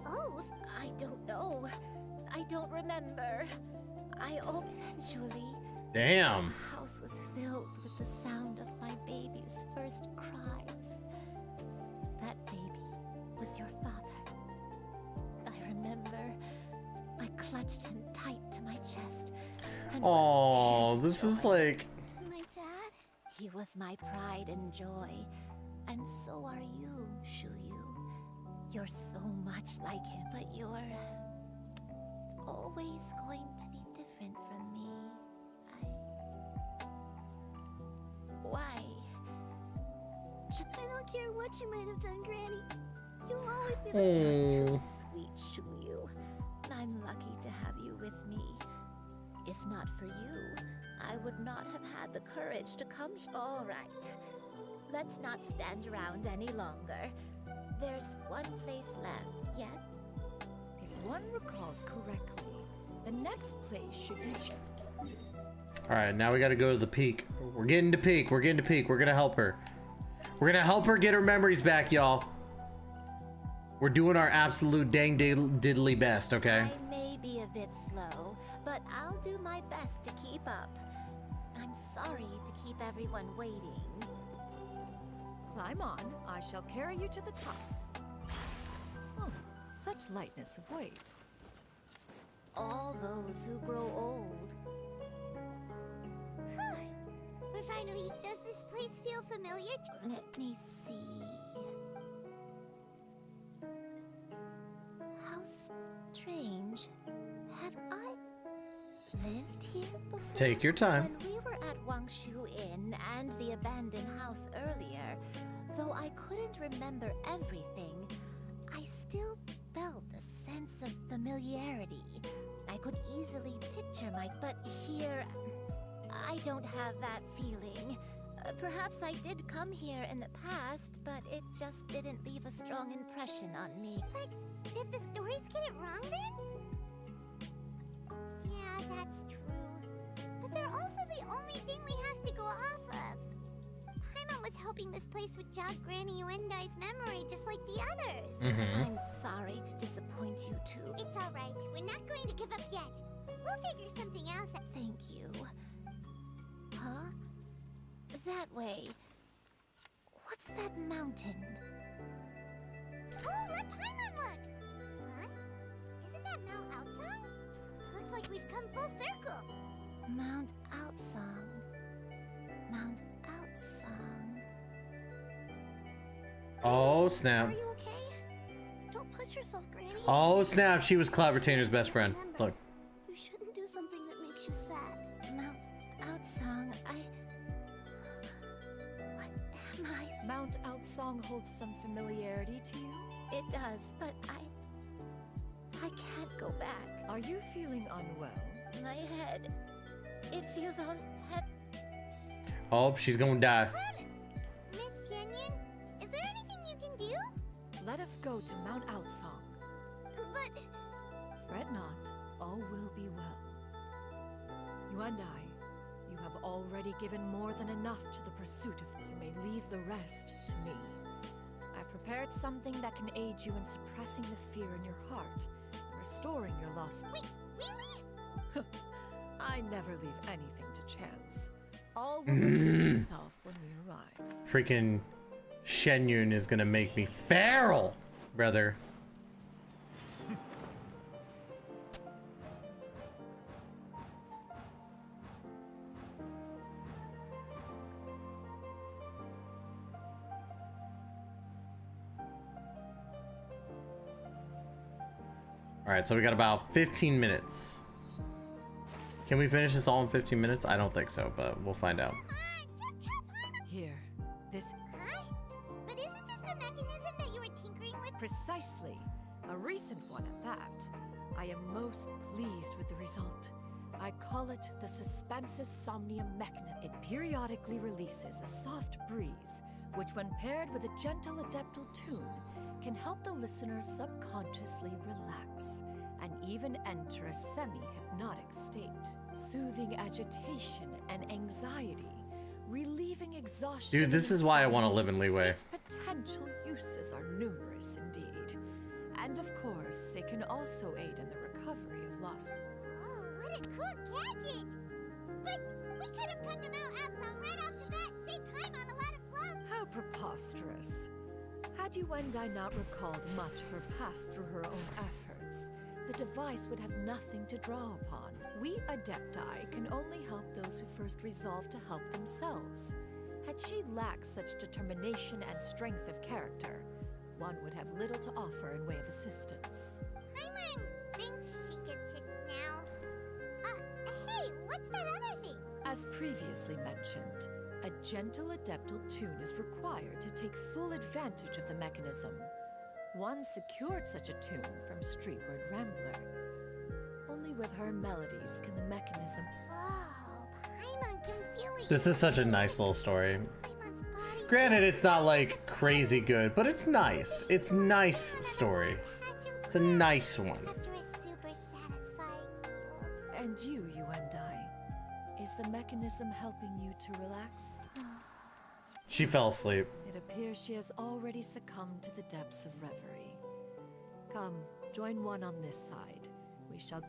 Oath? I don't know. I don't remember. Eventually, Damn. the house was filled with the sound of my baby's first cries. That baby was your father. I remember. I clutched him tight to my chest. Oh, this is like... My dad? He was my pride and joy. And so are you, Shuyu. You're so much like him, but you're always going to be different from me. Why? I don't care what you might have done, Granny. You'll always be You're too sweet, Shuyu. I'm lucky to have you with me. If not for you, I would not have had the courage to come here. All right. Let's not stand around any longer. There's one place left, yes? If one recalls correctly, the next place should be... Alright, now we gotta go to the peak. We're getting to peak. We're getting to peak. We're gonna help her. We're gonna help her get her memories back, y'all. We're doing our absolute dang diddly best, okay? I may be a bit slow, but I'll do my best to keep up. I'm sorry to keep everyone waiting. Climb on. I shall carry you to the top. Oh, such lightness of weight. All those who grow old. We're finally... Does this place feel familiar to... Let me see... How strange. Have I lived here before? Take your time. When we were at Wangshu Inn and the abandoned house earlier, though I couldn't remember everything, I still felt a sense of familiarity. I could easily picture but here, I don't have that feeling. Perhaps I did come here in the past, but it just didn't leave a strong impression on me. But did the stories get it wrong then? Yeah, that's true. But they're also the only thing we have to go off of. Paimon was hoping this place would jog Granny Uendai's memory just like the others. I'm sorry to disappoint you too. It's alright. We're not going to give up yet. We'll figure something else out. Thank you. Huh? That way. What's that mountain? Oh, let Paimon look! Huh? Isn't that Mount Outsong? Looks like we've come full circle. Mount Outsong. Mount Outsong. Oh, snap. Are you okay? Don't push yourself, Granny. Oh, snap. She was Cloud Retainer's best friend. Look. You shouldn't do something that makes you sad. Mount Outsong, What am I? Mount Outsong holds some familiarity to you? It does, but I can't go back. Are you feeling unwell? My head. It feels all heavy. Oh, she's gonna die. Miss Jingyuan, is there anything you can do? Let us go to Mount Outsong. But... Fret not, all will be well. You and I, you have already given more than enough to the pursuit of... You may leave the rest to me. I've prepared something that can aid you in suppressing the fear in your heart, and restoring your lost... Wait, really? I never leave anything to chance. All will reveal itself when we arrive. Freaking Shenyun is gonna make me feral, brother. All right, so we got about 15 minutes. Can we finish this all in 15 minutes? I don't think so, but we'll find out. Here, this... Huh? But isn't this the mechanism that you were tinkering with? Precisely. A recent one at that. I am most pleased with the result. I call it the Suspensus Somnium Mechanism. It periodically releases a soft breeze, which when paired with a gentle adeptal tune, can help the listener subconsciously relax and even enter a semi-hypnotic state, soothing agitation and anxiety, relieving exhaustion. Dude, this is why I want to live in Leeway. Its potential uses are numerous indeed. And of course, it can also aid in the recovery of lost... Oh, what a cool gadget! But we could have come to Mount Outsong right off the bat and saved Paimon a lot of flub. How preposterous. Had you and I not recalled much of her past through her own efforts, the device would have nothing to draw upon. We Adepti can only help those who first resolve to help themselves. Had she lacked such determination and strength of character, one would have little to offer in way of assistance. Paimon thinks she gets it now. Hey, what's that other thing? As previously mentioned, a gentle adeptal tune is required to take full advantage of the mechanism. One secured such a tune from Streetward Rambler. Only with her melodies can the mechanism... Oh, Paimon can feel it. This is such a nice little story. Granted, it's not like crazy good, but it's nice. It's nice story. It's a nice one. After a super satisfying meal. And you and I, is the mechanism helping you to relax? She fell asleep. It appears she has already succumbed to the depths of reverie. Come, join one on this side. We shall...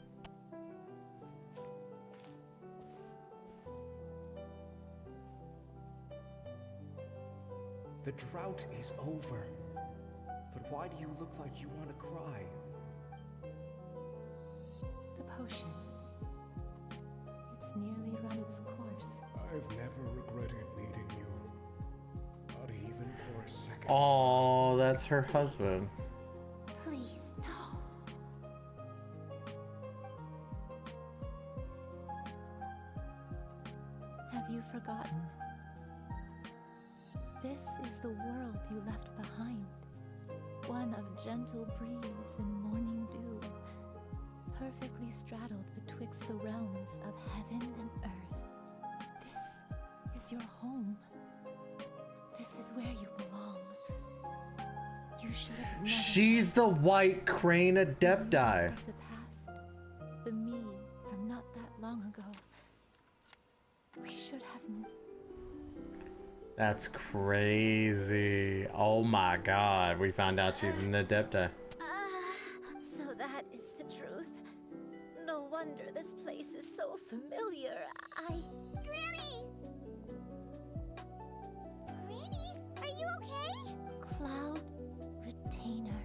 The drought is over. But why do you look like you want to cry? The potion. It's nearly run its course. I've never regretted meeting you. Not even for a second. Oh, that's her husband. Please, no. Have you forgotten? This is the world you left behind. One of gentle breeze and morning dew, perfectly straddled betwixt the realms of heaven and earth. This is your home. This is where you belong. You should have never... She's the White Crane Adepti. The past, the me from not that long ago. We should have... That's crazy. Oh my god, we found out she's an Adepti. So that is the truth. No wonder this place is so familiar. Granny! Granny, are you okay? Cloud Retainer.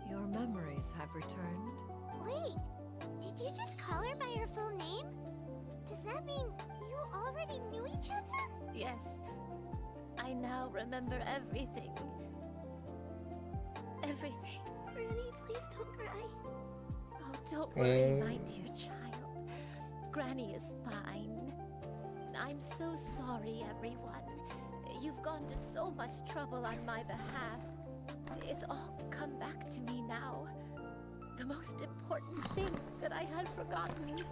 Your memories have returned. Wait, did you just call her by her full name? Does that mean you already knew each other? Yes. I now remember everything. Everything. Granny, please don't cry. Oh, don't worry, my dear child. Granny is fine. I'm so sorry, everyone. You've gone to so much trouble on my behalf. It's all come back to me now. The most important thing that I had forgotten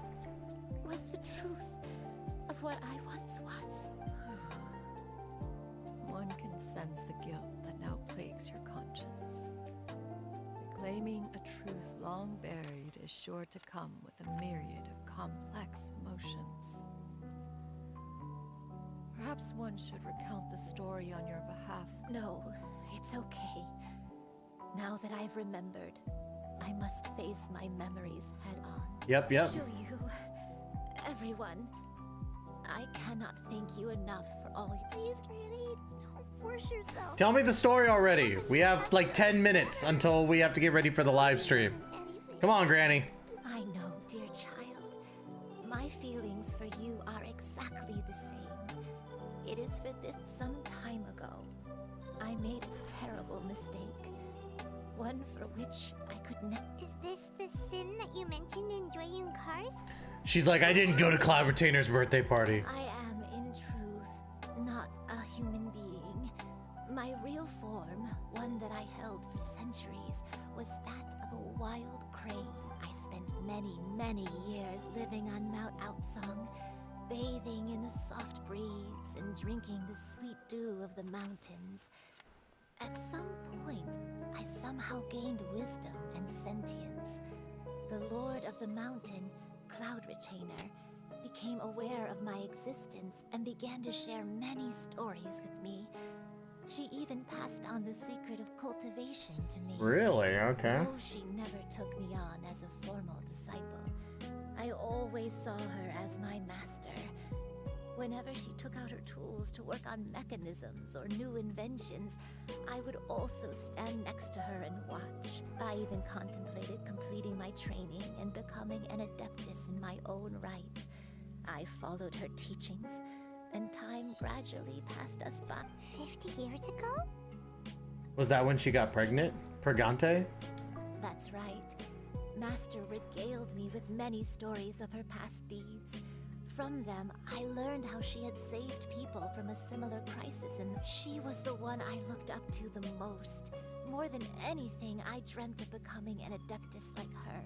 was the truth of what I once was. One can sense the guilt that now plagues your conscience. Reclaiming a truth long buried is sure to come with a myriad of complex emotions. Perhaps one should recount the story on your behalf. No, it's okay. Now that I've remembered, I must face my memories head on. Yep. Show you, everyone. I cannot thank you enough for all you... Please, Granny, don't force yourself. Tell me the story already. We have like 10 minutes until we have to get ready for the live stream. Come on, Granny. I know, dear child. My feelings for you are exactly the same. It is for this some time ago. I made a terrible mistake. One for which I could never... Is this the sin that you mentioned in Joyun Karst? She's like, I didn't go to Cloud Retainer's birthday party. I am, in truth, not a human being. My real form, one that I held for centuries, was that of a wild crane. I spent many, many years living on Mount Outsong, bathing in the soft breeze and drinking the sweet dew of the mountains. At some point, I somehow gained wisdom and sentience. The Lord of the Mountain, Cloud Retainer, became aware of my existence and began to share many stories with me. She even passed on the secret of cultivation to me. Really? Okay. Though she never took me on as a formal disciple, I always saw her as my master. Whenever she took out her tools to work on mechanisms or new inventions, I would also stand next to her and watch. I even contemplated completing my training and becoming an adeptus in my own right. I followed her teachings, and time gradually passed us by. 50 years ago? Was that when she got pregnant? Pregante? That's right. Master regaled me with many stories of her past deeds. From them, I learned how she had saved people from a similar crisis, and she was the one I looked up to the most. More than anything, I dreamt of becoming an adeptus like her.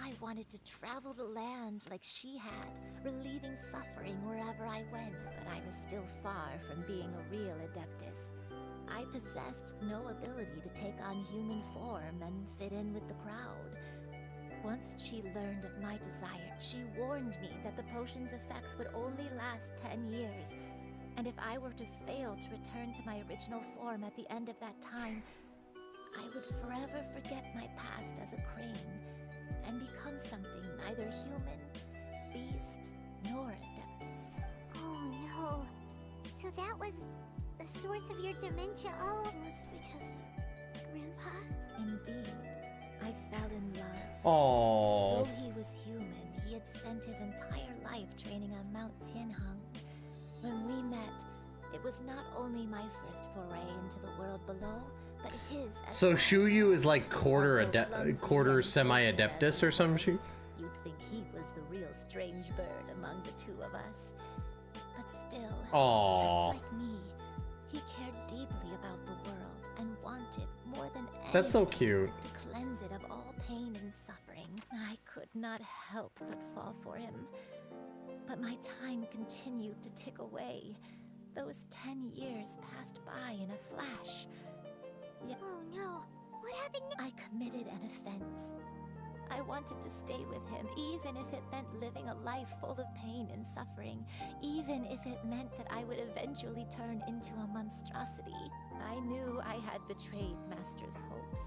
I wanted to travel the land like she had, relieving suffering wherever I went, but I was still far from being a real adeptus. I possessed no ability to take on human form and fit in with the crowd. Once she learned of my desire, she warned me that the potion's effects would only last 10 years. And if I were to fail to return to my original form at the end of that time, I would forever forget my past as a crane and become something neither human, beast, nor adeptus. Oh no. So that was the source of your dementia all... Was it because of Grandpa? Indeed. I fell in love. Aww. Though he was human, he had spent his entire life training on Mount Tianheng. When we met, it was not only my first foray into the world below, but his as So well. Shuyu is like quarter semi-adeptus or some shit? You'd think he was the real strange bird among the two of us. But still, Aww. just like me, he cared deeply about the world and wanted more than anything That's so cute. to cleanse it of all pain and suffering. I could not help but fall for him. But my time continued to tick away. Those 10 years passed by in a flash. Yet, oh no, what happened now? I committed an offense. I wanted to stay with him, even if it meant living a life full of pain and suffering, even if it meant that I would eventually turn into a monstrosity. I knew I had betrayed Master's hopes,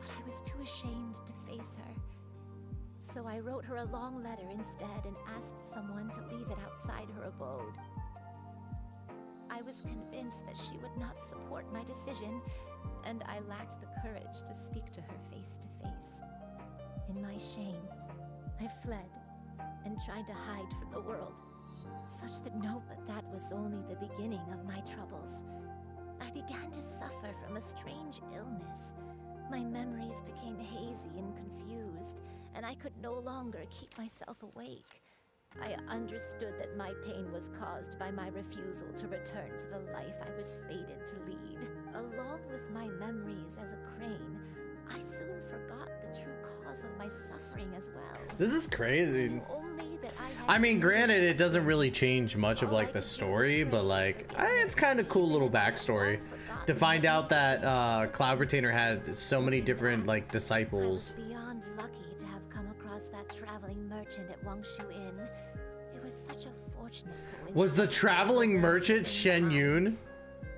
but I was too ashamed to face her. So I wrote her a long letter instead and asked someone to leave it outside her abode. I was convinced that she would not support my decision, and I lacked the courage to speak to her face to face. In my shame, I fled and tried to hide from the world, such that but that was only the beginning of my troubles. I began to suffer from a strange illness. My memories became hazy and confused, and I could no longer keep myself awake. I understood that my pain was caused by my refusal to return to the life I was fated to lead. Along with my memories as a crane, I soon forgot the true cause of my suffering as well. This is crazy. Only that I mean, granted, it doesn't really change much of like the story, but like, it's kind of cool little backstory to find out that Cloud Retainer had so many different like disciples. I was beyond lucky to have come across that traveling merchant at Wangshu Inn. It was such a fortunate coincidence. Was the traveling merchant Shen Yun?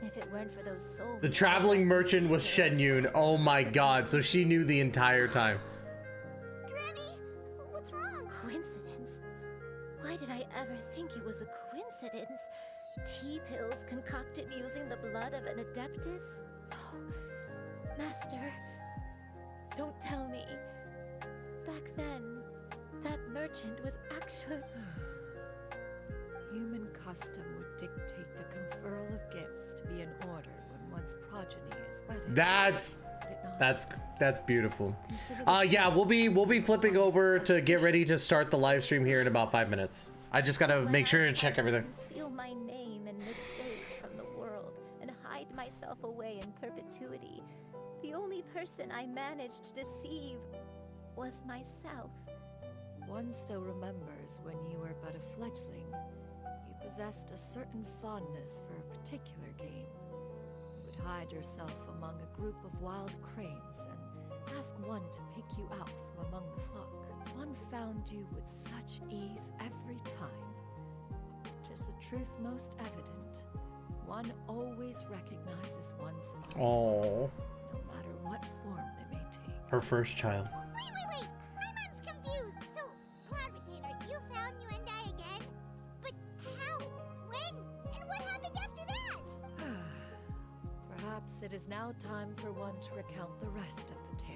If it weren't for those souls. The traveling merchant was Shen Yun. Oh my god, so she knew the entire time. Granny, what's wrong? Coincidence? Why did I ever think it was a coincidence? Tea pills concocted using the blood of an adeptus? Oh, Master, don't tell me. Back then, that merchant was actually... Human custom would dictate the conferral of gifts to be in order when one's progeny is wedded. That's beautiful. Yeah, we'll be flipping over to get ready to start the live stream here in about 5 minutes. I just gotta make sure to check everything. Conceal my name and mistakes from the world and hide myself away in perpetuity. The only person I managed to deceive was myself. One still remembers when you were but a fledgling. You possessed a certain fondness for a particular game. You would hide yourself among a group of wild cranes and ask one to pick you out from among the flock. One found you with such ease every time. 'Tis a truth most evident. One always recognizes one's intent, Oh, no matter what form they may take. her first child. Wait. Paimon's confused. So, Cloud Retainer, you found Yuendai again? But how? it is now time for one to recount the rest of the tale.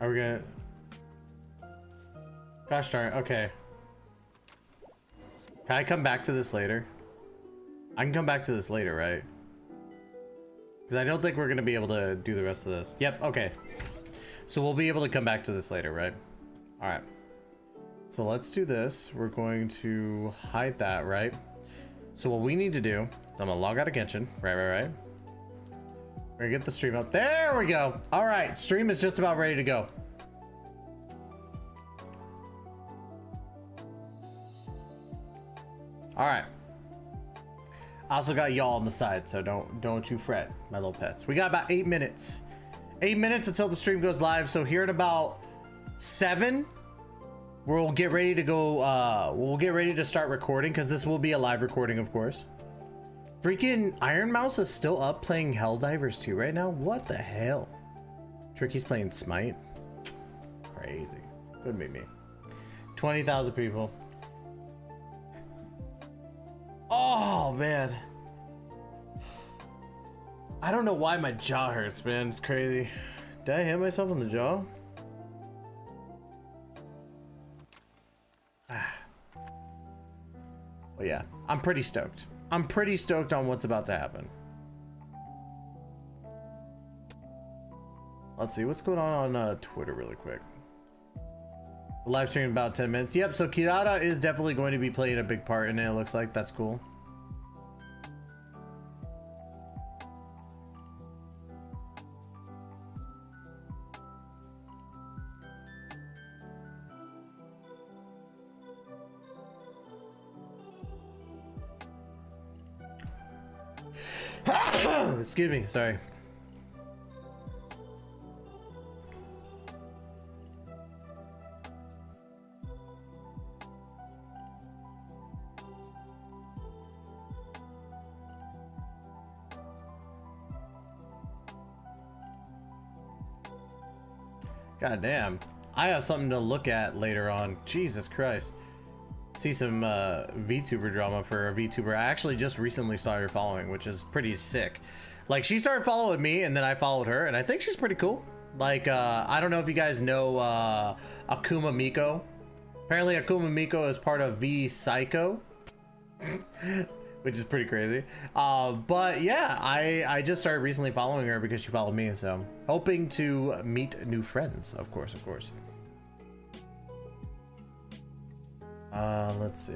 Are we gonna... Gosh darn it, okay. Can I come back to this later? I can come back to this later, right? Because I don't think we're gonna be able to do the rest of this. Yep, okay. So we'll be able to come back to this later, right? Alright. So let's do this. We're going to hide that, right? So what we need to do is I'm gonna log out of Genshin. Right. We're gonna get the stream up. There we go. Alright, stream is just about ready to go. Alright. I also got y'all on the side, so don't you fret, my little pets. We got about 8 minutes. 8 minutes until the stream goes live, so here in about 7, we'll get ready to go, we'll get ready to start recording, because this will be a live recording, of course. Freaking Iron Mouse is still up playing Helldivers 2 right now? What the hell? Tricky's playing Smite? Crazy. Couldn't be me. 20,000 people. Oh, man. I don't know why my jaw hurts, man. It's crazy. Did I hit myself in the jaw? Well, yeah. I'm pretty stoked. I'm pretty stoked on what's about to happen. Let's see. What's going on Twitter really quick? The live stream in about 10 minutes. Yep, so Kirara is definitely going to be playing a big part in it, it looks like. That's cool. Excuse me, sorry. God damn. I have something to look at later on. Jesus Christ. See some VTuber drama for a VTuber I actually just recently started following, which is pretty sick. Like, she started following me and then I followed her, and I think she's pretty cool. Like, I don't know if you guys know Akuma Miko. Apparently Akuma Miko is part of V Psycho. Which is pretty crazy. But yeah, I just started recently following her because she followed me, so hoping to meet new friends, of course. Let's see.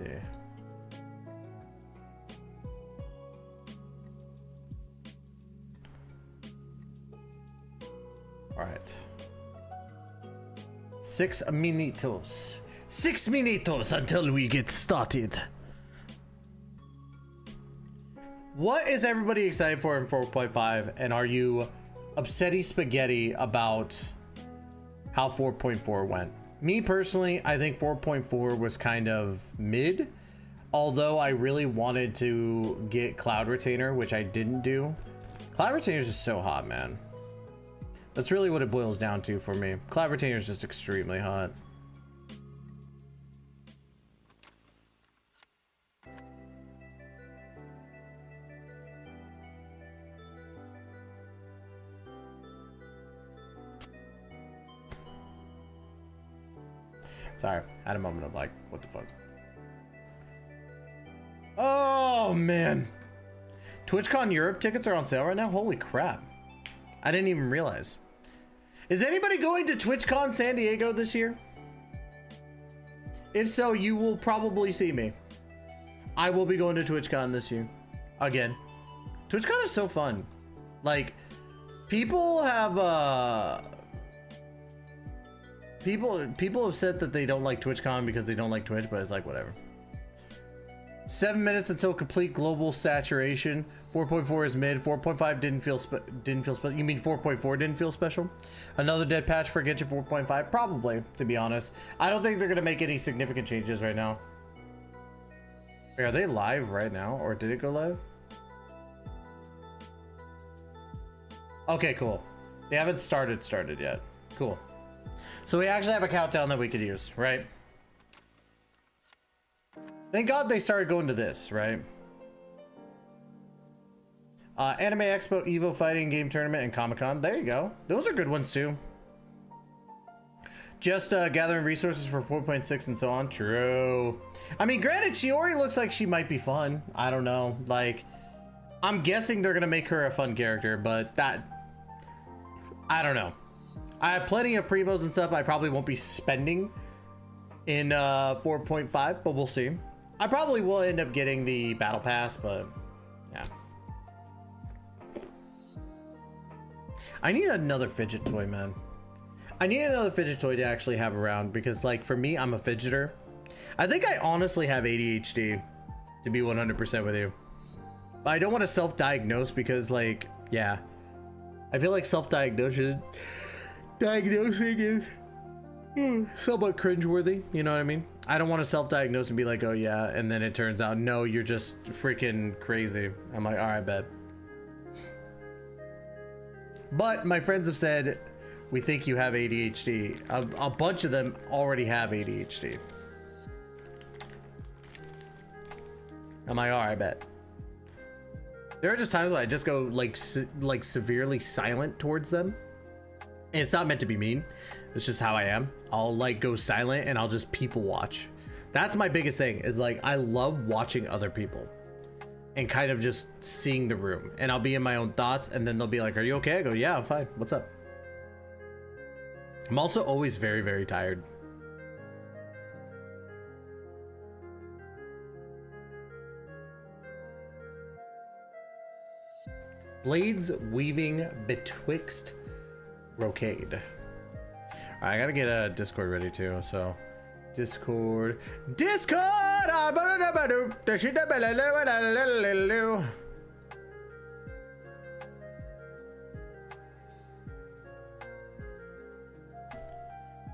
All right. 6 minutos. 6 minutos until we get started. What is everybody excited for in 4.5? And are you upsetty spaghetti about how 4.4 went? Me personally, I think 4.4 was kind of mid. Although I really wanted to get Cloud Retainer, which I didn't do. Cloud Retainer is just so hot, man. That's really what it boils down to for me. Cloud Retainer is just extremely hot. Sorry, I had a moment of like, what the fuck? Oh, man. TwitchCon Europe tickets are on sale right now? Holy crap. I didn't even realize. Is anybody going to TwitchCon San Diego this year? If so, you will probably see me. I will be going to TwitchCon this year. Again. TwitchCon is so fun. Like, people have, People have said that they don't like TwitchCon because they don't like Twitch, but it's like, whatever. 7 minutes until complete global saturation. 4.4 is mid. 4.5 didn't feel special. You mean 4.4 didn't feel special? Another dead patch for Genshin 4.5? Probably, to be honest. I don't think they're gonna make any significant changes right now. Wait, are they live right now, or did it go live? Okay, cool. They haven't started yet. Cool. So we actually have a countdown that we could use, right? Thank God they started going to this, right? Anime Expo, Evo Fighting Game Tournament, and Comic-Con. There you go. Those are good ones too. Just gathering resources for 4.6 and so on. True. I mean, granted, Shiori looks like she might be fun. I don't know. Like, I'm guessing they're gonna make her a fun character, but that, I don't know. I have plenty of primos and stuff I probably won't be spending in 4.5, but we'll see. I probably will end up getting the battle pass, but yeah. I need another fidget toy, man. I need another fidget toy to actually have around because, like, for me, I'm a fidgeter. I think I honestly have ADHD, to be 100% with you. But I don't want to self-diagnose because, like, yeah. I feel like self-diagnosing is somewhat cringeworthy, you know what I mean? I don't want to self-diagnose and be like, oh yeah, and then it turns out, no, you're just freaking crazy. I'm like, all right, bet. But my friends have said, we think you have ADHD. A bunch of them already have ADHD. I'm like, all right, bet. There are just times when I just go like severely silent towards them. And it's not meant to be mean. It's just how I am. I'll like go silent and I'll just people watch. That's my biggest thing is like, I love watching other people and kind of just seeing the room, and I'll be in my own thoughts and then they'll be like, are you okay? I go, yeah, I'm fine. What's up? I'm also always very, very tired. Blades weaving betwixt brocade. All right, I gotta get a Discord ready too. So Discord.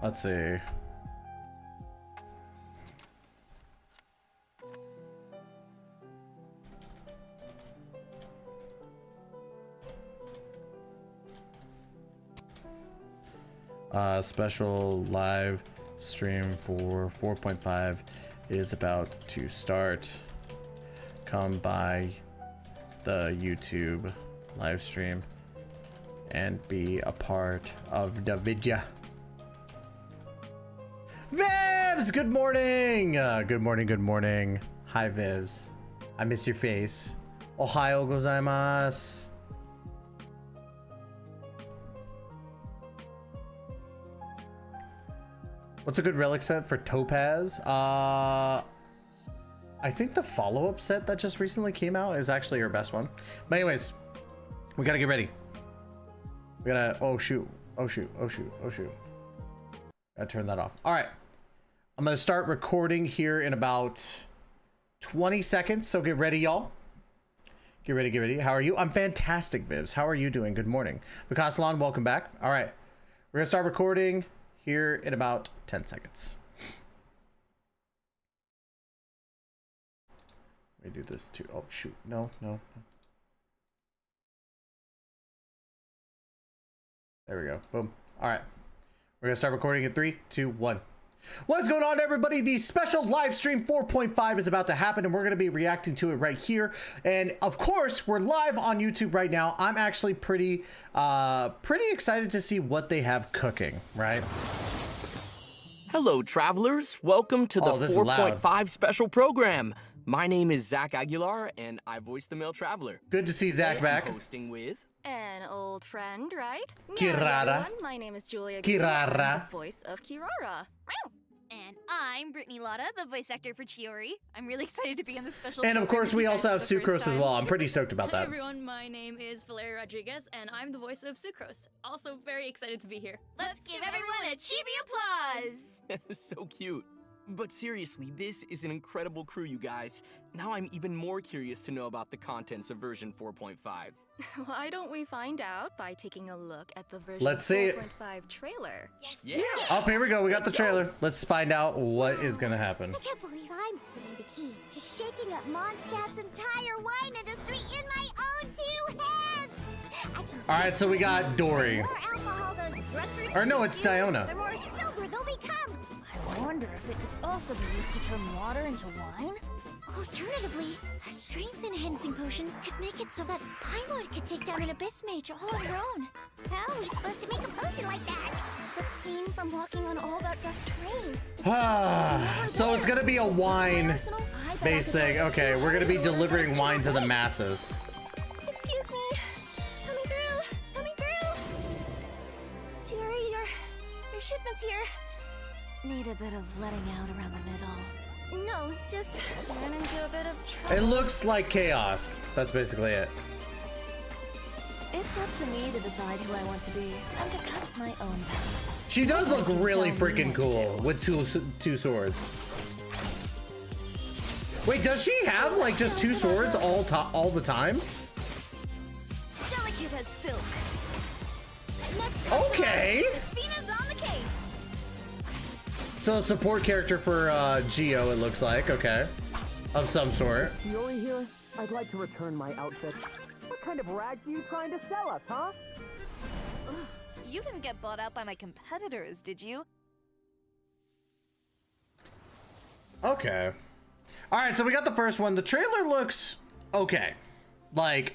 Let's see. Special live stream for 4.5 is about to start. Come by the YouTube live stream and be a part of the video. Vivs, good morning. Good morning. Good morning. Hi, Vivs. I miss your face. Ohayo gozaimasu. What's a good relic set for Topaz? I think the follow-up set that just recently came out is actually her best one. But anyways, we gotta get ready. We gotta, oh shoot, oh shoot, oh shoot, oh shoot. Gotta turn that off. All right, I'm gonna start recording here in about 20 seconds. So get ready, y'all. Get ready, get ready. How are you? I'm fantastic, Vivs. How are you doing? Good morning. Vikasalon, welcome back. All right, we're gonna start recording here in about 10 seconds. Let me do this too. Oh shoot, no. There we go, boom. All right, we're gonna start recording in 3, 2, 1. What's going on, everybody? The special live stream 4.5 is about to happen, and we're going to be reacting to it right here. And of course, we're live on YouTube right now. I'm actually pretty excited to see what they have cooking, right? Hello, travelers. Welcome to the 4.5 special program. My name is Zach Aguilar, and I voice the male traveler. Good to see Zach back. Hosting with an old friend, right? Kirara. Everyone, my name is Julia. Kirara. I'm the voice of Kirara. And I'm Brittany Lotta, the voice actor for Chiori. I'm really excited to be on this special And of course, we also have Sucrose as well. I'm pretty stoked about that. Hi everyone, my name is Valeria Rodriguez, and I'm the voice of Sucrose. Also very excited to be here. Let's give everyone a chibi applause! So cute. But seriously, this is an incredible crew, you guys. Now I'm even more curious to know about the contents of version 4.5. Why don't we find out by taking a look at the version 4.5 trailer? Yes. Yeah. Oh, here we go. We got the trailer. Let's find out what is gonna happen. I can't believe I'm holding the key to shaking up Mondstadt's entire wine industry in my own two hands. All right, so we got Dory. The more alcohol those drug groups Or no, it's consume, Diona. the more sober they'll become. I wonder if it could also So they used to turn water into wine? Alternatively, a strength-enhancing potion could make it so that Paimon could take down an Abyss Mage all on her own. How are we supposed to make a potion like that? The pain from walking on all that rough terrain. So it's gonna be a wine-based thing. Okay, we're gonna be delivering wine to the masses. Excuse me. Coming through. Coming through. Fury, your shipment's here. Need a bit of letting out around the middle. No, just ran into a bit of trouble. It looks like chaos. That's basically it. It's up to me to decide who I want to be and to cut my own path. She does look really freaking cool with two swords. Wait, does she have like just two swords all the time? Delicate as silk. Okay. Espina's on the case. So a support character for Geo, it looks like. Okay, of some sort. Yuri here. I'd like to return my outfit. What kind of rags are you trying to sell us, huh? Ugh, you didn't get bought out by my competitors, did you? Okay. All right, so we got the first one. The trailer looks okay. Like,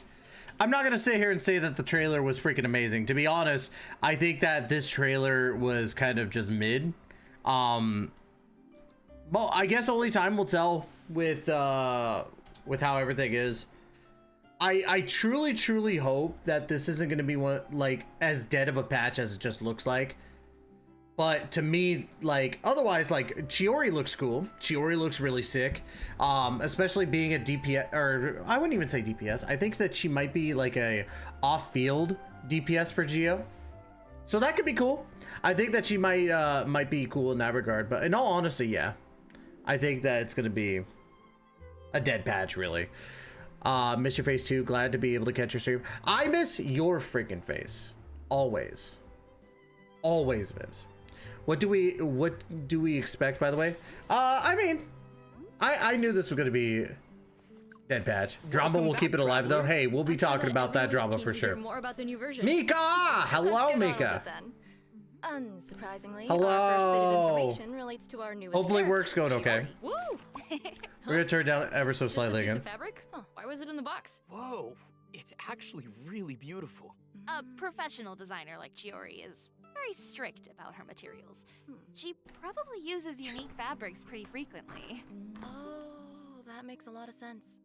I'm not gonna sit here and say that the trailer was freaking amazing. To be honest, I think that this trailer was kind of just mid. Well, I guess only time will tell with how everything is. I truly hope that this isn't going to be one like as dead of a patch as it just looks like. But to me, like, otherwise, like, Chiori looks cool. Chiori looks really sick. Especially being a DPS, or I wouldn't even say DPS. I think that she might be like a off-field DPS for Geo. So that could be cool. I think that she might be cool in that regard. But in all honesty, yeah. I think that it's going to be a dead patch, really. Miss your face too. Glad to be able to catch your stream. I miss your freaking face. Always. Always, Vivs. What do we expect, by the way? I mean, I knew this was gonna be dead patch. Drama will keep it alive though. Hey, we'll be talking about that drama for sure. More about the new version. Mika! Hello, Mika. Unsurprisingly, hello. our first bit of information relates to our newest Hopefully character. work's going okay. Woo! We're gonna turn down ever so Just slightly a piece again. of fabric? Huh, why was it in the box? Whoa, it's actually really beautiful. A professional designer like Chiori is very strict about her materials. She probably uses unique fabrics pretty frequently. Oh, that makes a lot of sense.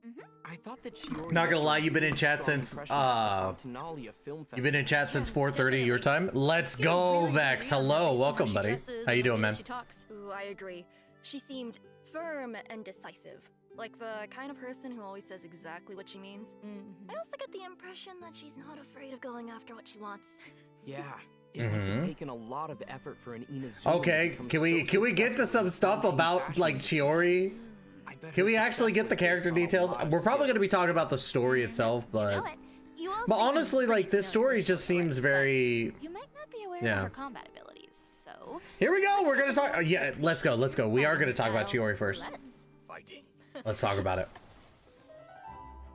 I thought that Chiori. Not gonna lie, you've been in chat since you've been in chat since 4:30 your time. Let's go, Vex. Hello, welcome, buddy. How you doing, man? Ooh, I agree. She seemed firm and decisive. Like the kind of person who always says exactly what she means. I also get the impression that she's not afraid of going after what she wants. Yeah, it must have taken a lot of effort for an Inazuma. Okay, can we get to some stuff about like Chiori? Can we actually get the character details? We're probably gonna be talking about the story itself, but honestly, like this story just seems very. You might not be aware Yeah. of her combat abilities, so Here we go. We're gonna talk. Yeah, let's go. Let's go. We are gonna talk about Chiori first. Fighting. Let's talk about it.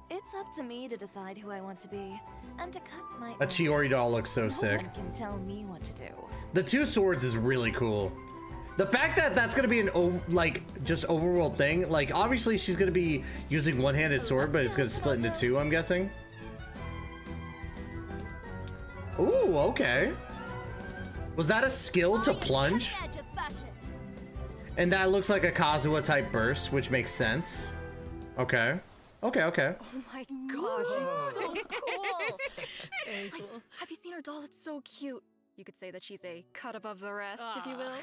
It's up to me to decide who I want to be and to cut my A Chiori doll looks so sick. No one can tell me what to do. The two swords is really cool. The fact that that's gonna be an like just overworld thing, like obviously she's gonna be using one-handed sword, but it's gonna split into two, I'm guessing. Ooh, okay. Was that a skill to plunge? And that looks like a Kazuha type burst, which makes sense. Okay. Okay, okay. Oh my gosh, she's so cool. Like, have you seen her doll? It's so cute. You could say that she's a cut above the rest, if you will.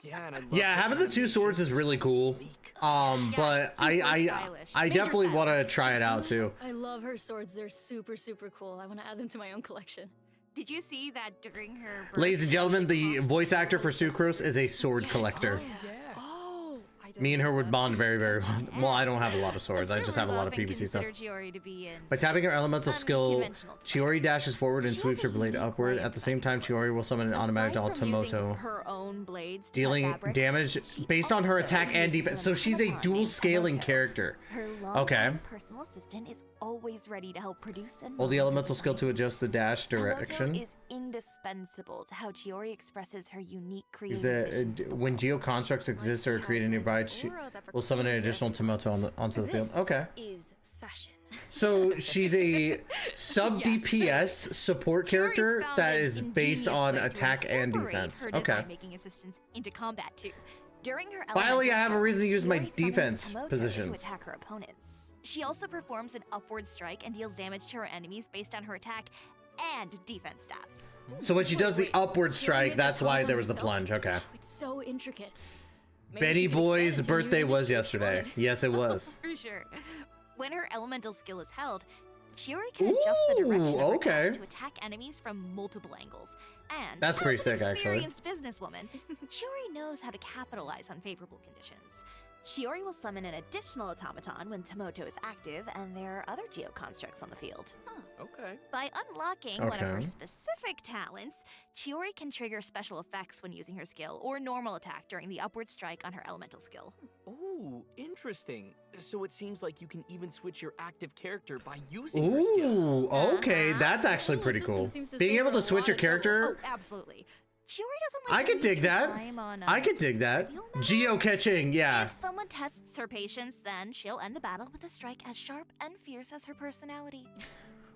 Yeah, and Yeah, having the two swords is really cool. But I definitely want to try it out too. I love her swords. They're super cool. I want to add them to my own collection. Did you see that during her Ladies and gentlemen, the voice actor for Sucrose is a sword collector. Oh, I Me and her would bond very, very well. Well, I don't have a lot of swords. I just have a lot of Observers PvC stuff. often consider Chiori to be an By tapping her elemental skill, unconventional Chiori dashes forward and sweeps her blade upward. At the same time, Chiori will summon an automatic doll Tuonto, her own blades to dealing fabric, damage based on her also attack and uses defense. So she's a Pokemon dual named scaling Tuonto. character. Her Okay. long-time personal assistant is always ready to help produce and Hold the mold elemental skill to adjust the dash direction. Tuonto is indispensable to how Chiori expresses her unique Is creativity. that when geo constructs exist or are created nearby, she will summon an additional Tuonto onto the field. Okay. Is fashion. So she's a sub DPS support character that is based on attack and defense. Her Okay. design-making assistance into combat too. During her Finally, I have a elemental reason to use my Chiori summons defense Tuonto positions. to attack her opponents. She also performs an upward strike and deals damage to her enemies based on her attack and defense stats. So when she does the upward strike, that's why there was the plunge. Okay. It's so intricate. Maybe Betty she could Boy's expand into birthday new was industries yesterday. she Yes, it was. For sure. When her elemental skill is held, Chiori can adjust the direction of her okay. dash to attack enemies from multiple angles. And That's pretty as an sick, actually. experienced businesswoman, Chiori knows how to capitalize on favorable conditions. Chiori will summon an additional automaton when Tuonto is active, and there are other geoconstructs on the field. Okay. By unlocking one of her Okay. specific talents, Chiori can trigger special effects when using her skill, or normal attack during the upward strike on her elemental skill. Ooh, interesting. So it seems like you can even switch your active character by using her skill. Ooh, okay. That's actually pretty cool. Being able to switch your character, Oh, absolutely. Chiori doesn't like I to could waste dig her that. time on, I could dig that. Geo-catching, yeah. If someone tests her patience, then she'll end the battle with a strike as sharp and fierce as her personality.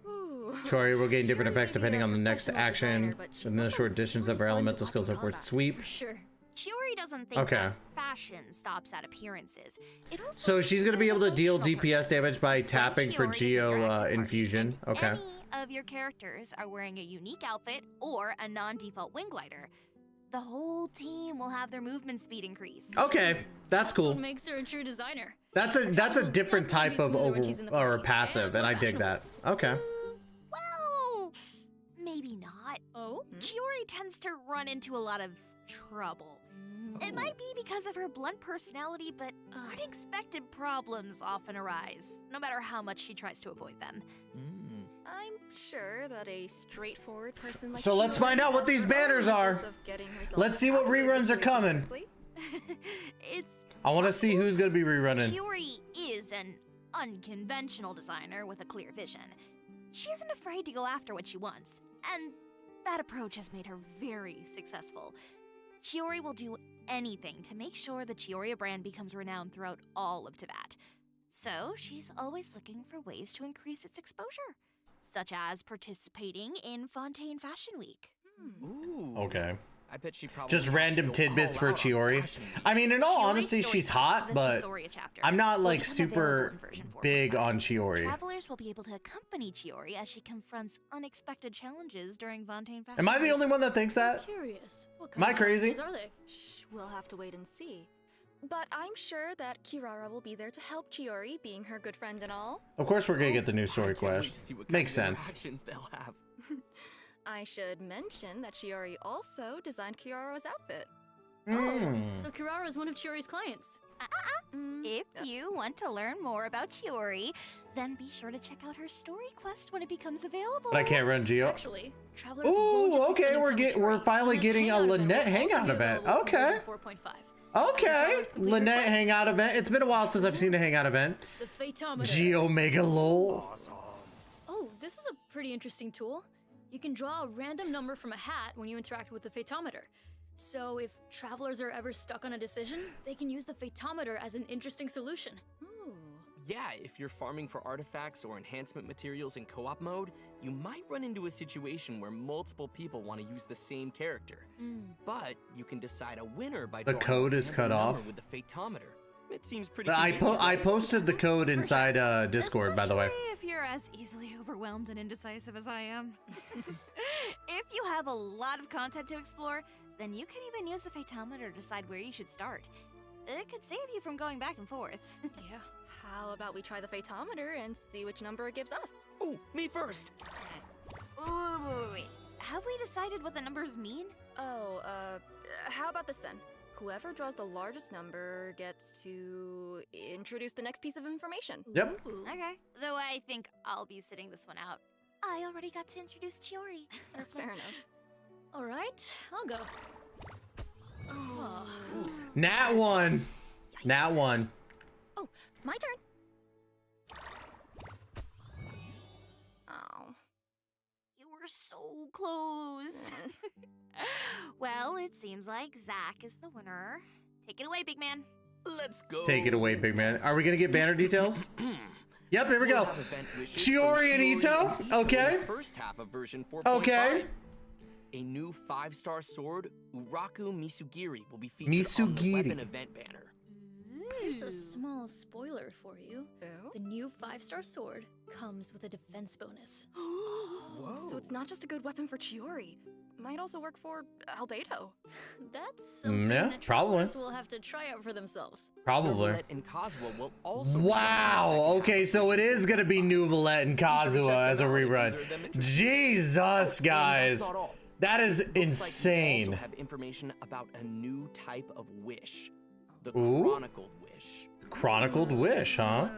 Chiori will gain different effects depending on the next action. And the short distance of her elemental skills upward sweep. Sure. Chiori doesn't think Okay. that fashion stops at appearances. It also So she's gonna be able to deal emotional DPS damage by When tapping for Chiori is in Geo your active party, infusion. and Okay. Any of your characters are wearing a unique outfit or a non-default wing glider, the whole team will have their movement speed increase. Okay, that's What cool. makes her a true designer? That's a different type of smoother when she's in the or party, passive, and I dig that. Okay. Well, maybe not. Oh? Chiori tends to run into a lot of trouble. It might be because of her blunt personality, but unexpected problems often arise, no matter how much she tries to avoid them. I'm sure that a straightforward person like So let's Chiori find out what has these her own banners are. methods of getting herself Let's see what out of this reruns are situation coming. quickly. It's I want to see who's gonna be rerunning. Chiori is an unconventional designer with a clear vision. She isn't afraid to go after what she wants, and that approach has made her very successful. Chiori will do anything to make sure the Chioria brand becomes renowned throughout all of Teyvat. So she's always looking for ways to increase its exposure, such as participating in Fontaine Fashion Week. Ooh. Okay. I bet she probably Just has to random go tidbits all for out on Chiori. fashion. I mean, in all Chiori's honesty, story she's comes hot, from the but Soria chapter. I'm not Will like become available super in version 4.5. big on Chiori. Travelers will be able to accompany Chiori as she confronts unexpected challenges during Fontaine Fashion Am I the Week. only one that thinks that? Curious. What Am I kind of crazy? characters are they? We'll have to wait and see. But I'm sure that Kirara will be there to help Chiori, being her good friend and all. Of course, we're gonna get the new story I can't wait to quest. see what Makes kind of sense. interactions they'll have. I should mention that Chiori also designed Kirara's outfit. Mm. So Kirara is one of Chiori's clients. If you want to learn more about Chiori, then be sure to check out her story quest when it becomes available. But I can't run Geo. Actually, travelers won't just Ooh, be okay, spending we're time with we're Chiori. finally This getting a hangout event Lynette will also hangout be event. available in Okay. version 4.5. Okay, Travelers complete their Lynette quest. hangout event. It's been a while since I've seen a hangout event. The Phaetometer. Geo Mega Lol. Oh, this is a pretty interesting tool. You can draw a random number from a hat when you interact with the Phaetometer. So if travelers are ever stuck on a decision, they can use the Phaetometer as an interesting solution. Yeah, if you're farming for artifacts or enhancement materials in co-op mode, you might run into a situation where multiple people want to use the same character. But you can decide a winner by The drawing code a is random cut number off. with the Phaetometer. It seems pretty I convenient. posted the code inside Discord, by the way. Especially if you're as easily overwhelmed and indecisive as I am. If you have a lot of content to explore, then you can even use the Phaetometer to decide where you should start. It could save you from going back and forth. Yeah. How about we try the Phaetometer and see which number it gives us? Oh, me first. Wait. Have we decided what the numbers mean? Oh, how about this then? Whoever draws the largest number gets to introduce the next piece of information. Yep. Okay. Though I think I'll be sitting this one out. I already got to introduce Chiori. Fair enough. All right, I'll go. Oh. Nat 1. Nat 1. Oh, my turn. Oh. You were so close. Well, it seems like Zach is the winner. Take it away, big man. Let's go. Take it away, big man. Are we gonna get banner details? Yep, here we go. Chiori and Ito. Okay. First half of version 4.5. Okay. A new 5-star sword, Uraku Misugiri, will be featured on the weapon event banner. Here's a small spoiler for you. The new 5-star sword comes with a defense bonus. Whoa. So it's not just a good weapon for Chiori. Might also work for Albedo. That's something yeah, that probably. travelers will have to try out for themselves. Probably. And Kazuha will also Wow. Okay, so it is gonna be New Valette and Kazuha as a rerun. Jesus, guys. That is insane. We also have information about a new type of wish. The Ooh. Chronicled Wish. Chronicled Wish, huh?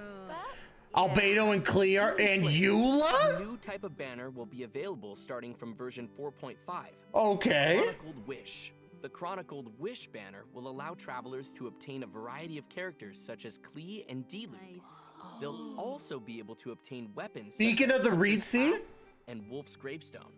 Albedo and Clear and Eula? A new type of banner will be available starting from version 4.5. Okay. Chronicled Wish. The Chronicled Wish banner will allow travelers to obtain a variety of characters such as Klee and Dilu. They'll also be able to obtain weapons Beacon of the Reed Sea? And Wolf's Gravestone.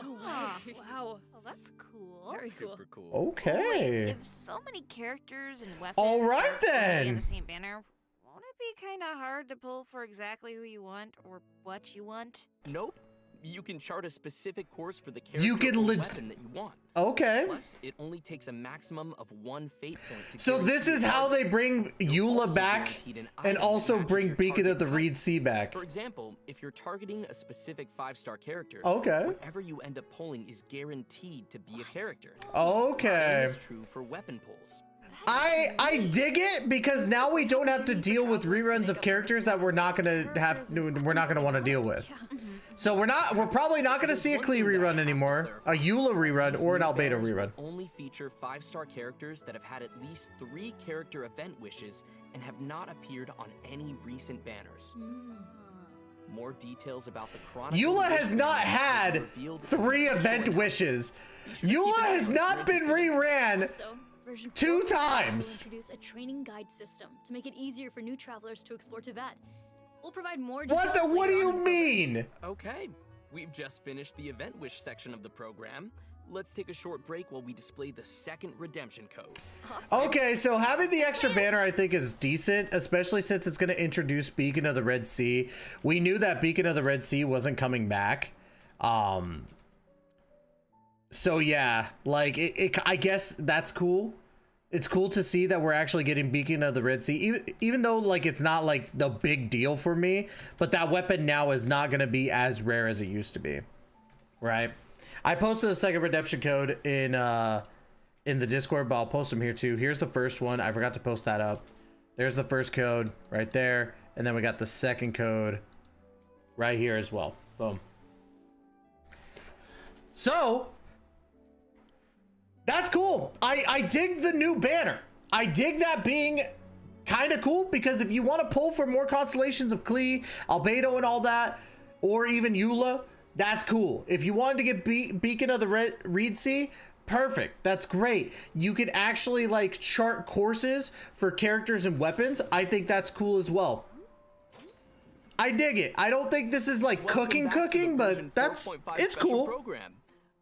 No way. Wow. Well, that's cool. Very cool. Super cool. Okay. If so many characters and weapons All right, are gonna be then. in the same banner, won't it be kind of hard to pull for exactly who you want or what you want? Nope. You can chart a specific course for the character You can or weapon that you want. Okay. Plus, it only takes a maximum of 1 fate point to So this is how they bring Eula back and also bring Beacon of the Reed Sea back. For example, if you're targeting a specific 5-star character, Okay. whatever you end up pulling is guaranteed to be a character. Okay. Same is true for weapon pulls. I dig it because now we don't have to deal with reruns of characters that we're not gonna want to deal with. So we're probably not gonna see a Klee rerun anymore, a Eula rerun, or an Albedo rerun. Only feature 5-star characters that have had at least 3 character event wishes and have not appeared on any recent banners. More details about the Chronicle. Eula has not had 3 event wishes. Eula has not been reran Version 2 4 times. will introduce a training guide system to make it easier for new travelers to explore Teyvat. We'll provide more details. What do later you on in the mean? Okay, we've just finished the event wish section of the program. Let's take a short break while we display the second redemption code. Okay, so having the extra banner I think is decent, especially since it's going to introduce Beacon of the Red Sea. We knew that Beacon of the Red Sea wasn't coming back. So yeah, like I guess that's cool. It's cool to see that we're actually getting Beacon of the Red Sea, even though like it's not like the big deal for me, but that weapon now is not going to be as rare as it used to be, right? I posted the second redemption code in the Discord, but I'll post them here too. Here's the first one. I forgot to post that up. There's the first code right there, and then we got the second code right here as well. Boom. So that's cool. I dig the new banner. I dig that being kind of cool because if you want to pull for more constellations of Klee, Albedo and all that, or even Eula, that's cool. If you wanted to get Beacon of the Reed Sea, perfect. That's great. You can actually like chart courses for characters and weapons. I think that's cool as well. I dig it. I don't think this is like cooking, but it's cool. Program.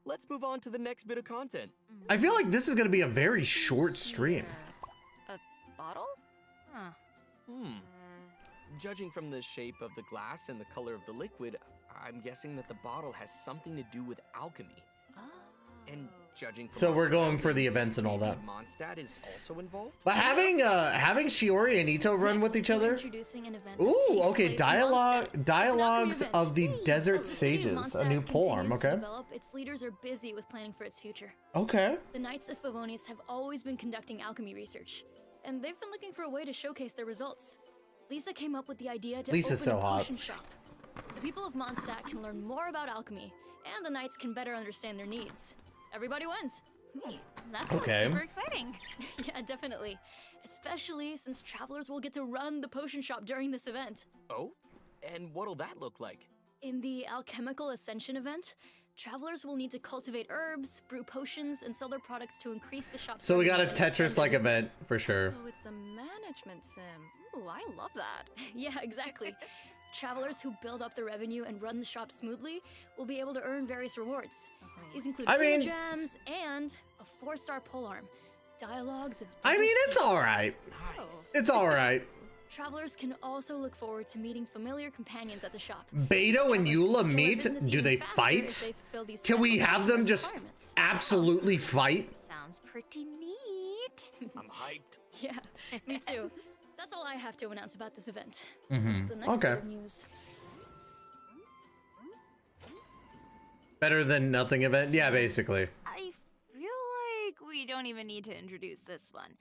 Let's move on to the next bit of content. I feel like this is going to be a very short stream. A bottle? Huh. Judging from the shape of the glass and the color of the liquid, I'm guessing that the bottle has something to do with alchemy. And judging from So our we're going for surroundings, the events and all that. maybe Mondstadt is also involved. But having Shiori and Ito run with each other. Introducing an event Ooh, that takes okay. place in Mondstadt. Dialogues event. of the Desert As the city of Sages, a Mondstadt new poem. continues to Okay. develop, its leaders are busy with planning for its future. Okay. The Knights of Favonius have always been conducting alchemy research, and they've been looking for a way to showcase their results. Lisa came up with the idea to Lisa's open so a hot. potion shop. The people of Mondstadt can learn more about alchemy, and the Knights can better understand their needs. Everybody wins. Neat. That sounds Okay. super exciting. Yeah, definitely. Especially since travelers will get to run the potion shop during this event. Oh? And what'll that look like? In the Alchemical Ascension event, travelers will need to cultivate herbs, brew potions, and sell their products to increase the shop's So we got a revenue and expand Tetris-like their event business. for sure. Oh, it's a management sim. Ooh, I love that. Yeah, exactly. Travelers who build up the revenue and run the shop smoothly will be able to earn various rewards. These include I free mean- gems and a 4-star polearm. Dialogues of I mean, desert it's secrets. all right. It's all right. Travelers can also look forward to meeting familiar companions at the shop. Beto and Eula meet. Do they faster if fight? they fulfill these Can we special have them customized just requirements. absolutely fight? Sounds pretty neat. I'm hyped. Yeah, me too. That's all I have to announce about this event. Mhm. What's the next Okay. bit of news? Better than nothing event? Yeah, basically. I feel like we don't even need to introduce this one.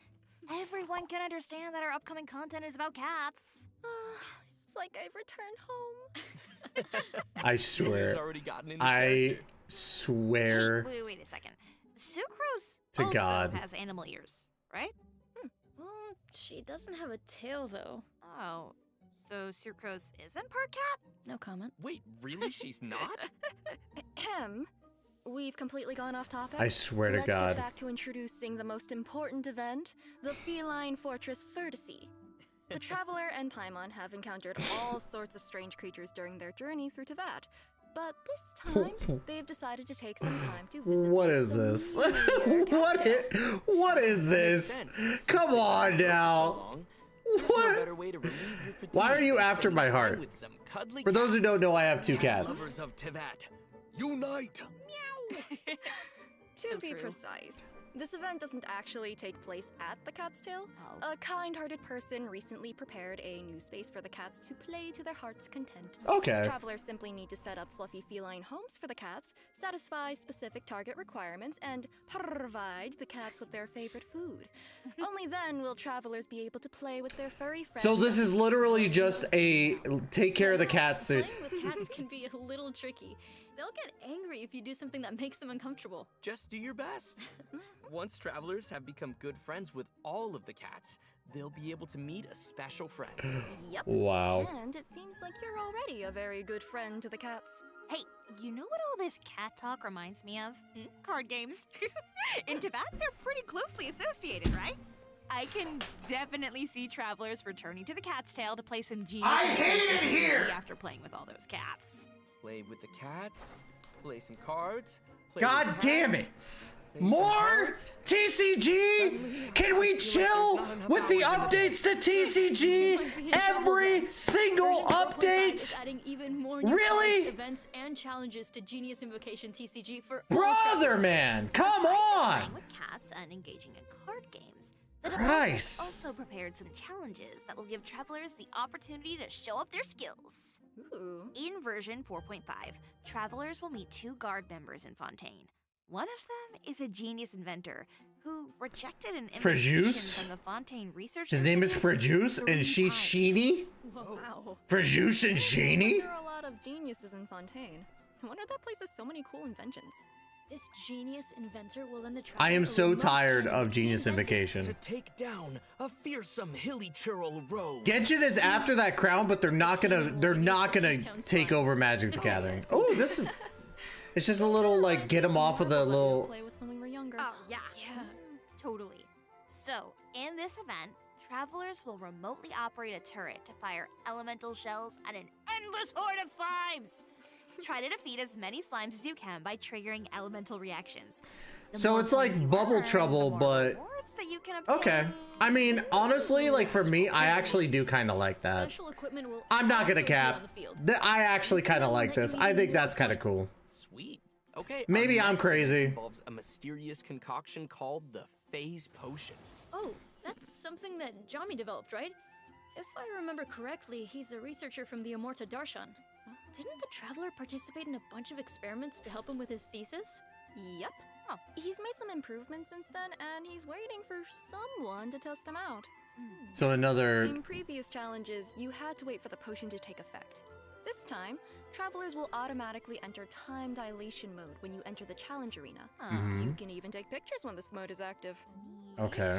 Everyone can understand that our upcoming content is about cats. It's like I've returned home. I swear. already gotten into I character. swear Wait a second. Sucrose to also God. has animal ears, right? Well, she doesn't have a tail, though. Oh, so Sucrose isn't part cat? No comment. Wait, really? She's not? Ahem. We've completely gone off topic. I swear to Let's God. get back to introducing the most important event, the Feline Fortress Vertice. The Traveler and Paimon have encountered all sorts of strange creatures during their journey through Teyvat. But this time, they've decided to take some time to visit What is this? What is this? Come on now. What? Why are you after my heart? For those who don't know, I have 2 cats. Lovers of Teyvat, unite! To be precise, this event doesn't actually take place at the Cat's Tail. A kind-hearted person recently prepared a new space for the cats to play to their heart's content. Okay. Travelers simply need to set up fluffy feline homes for the cats, satisfy specific target requirements, and provide the cats with their favorite food. Only then will travelers be able to play with their furry friends. So this is literally just a take care of the cats. Playing with cats can be a little tricky. They'll get angry if you do something that makes them uncomfortable. Just do your best. Once travelers have become good friends with all of the cats, they'll be able to meet a special friend. Yep. Wow. And it seems like you're already a very good friend to the cats. Hey, you know what all this cat talk reminds me of? Card games. In Teyvat, they're pretty closely associated, right? I can definitely see travelers returning to the Cat's Tail to play some genius. I hate it here! After playing with all those cats. Play with the cats, play some cards. Play God with damn cats, it! play some More cards. TCG? Can we chill with the updates to TCG? Every single update? Adding even more new Really? cards, events and challenges to Genius Invocation TCG for all Brother, travelers. man, come on! Playing with cats and engaging in card games. The Christ. developers also prepared some challenges that will give travelers the opportunity to show off their skills. Ooh. In version 4.5, travelers will meet 2 guard members in Fontaine. One of them is a genius inventor who rejected an invitation Frajuice? from the Fontaine Research His name is Institute Frajuice, 3 and she's times. Sheeny? Wow. Frajuice and Sheeny? There are a lot of geniuses in Fontaine. I wonder that place has so many cool inventions. This genius inventor will end the I am traveler so remote tired cannon of Genius he invented. Invocation. To take down a fearsome hilly churl rogue. Genshin is after that crown, but they're not gonna take over Magic the Gathering. Oh, this is. It's just a little like get them off of the little. Play with when we were younger. Oh, yeah. Totally. So, in this event, travelers will remotely operate a turret to fire elemental shells at an endless horde of slimes. Try to defeat as many slimes as you can by triggering elemental reactions. The So more it's like points you Bubble earn, the Trouble, more but rewards that you can obtain. okay. I mean, honestly, like for me, I actually do kind of like that. Special equipment will I'm not also gonna be cap. on the field. I actually kind of like this. I think that's kind of cool. Sweet. Okay. Maybe our I'm next event crazy. Involves a mysterious concoction called the Phase Potion. Oh, that's something that Jami developed, right? If I remember correctly, he's a researcher from the Amorta Darshan. Didn't the Traveler participate in a bunch of experiments to help him with his thesis? Yep. He's made some improvements since then, and he's waiting for someone to test them out. So another. In previous challenges, you had to wait for the potion to take effect. This time, time, travelers will automatically enter time dilation mode when you enter the challenge arena. Mhm. You can even take pictures when this mode is active. Okay.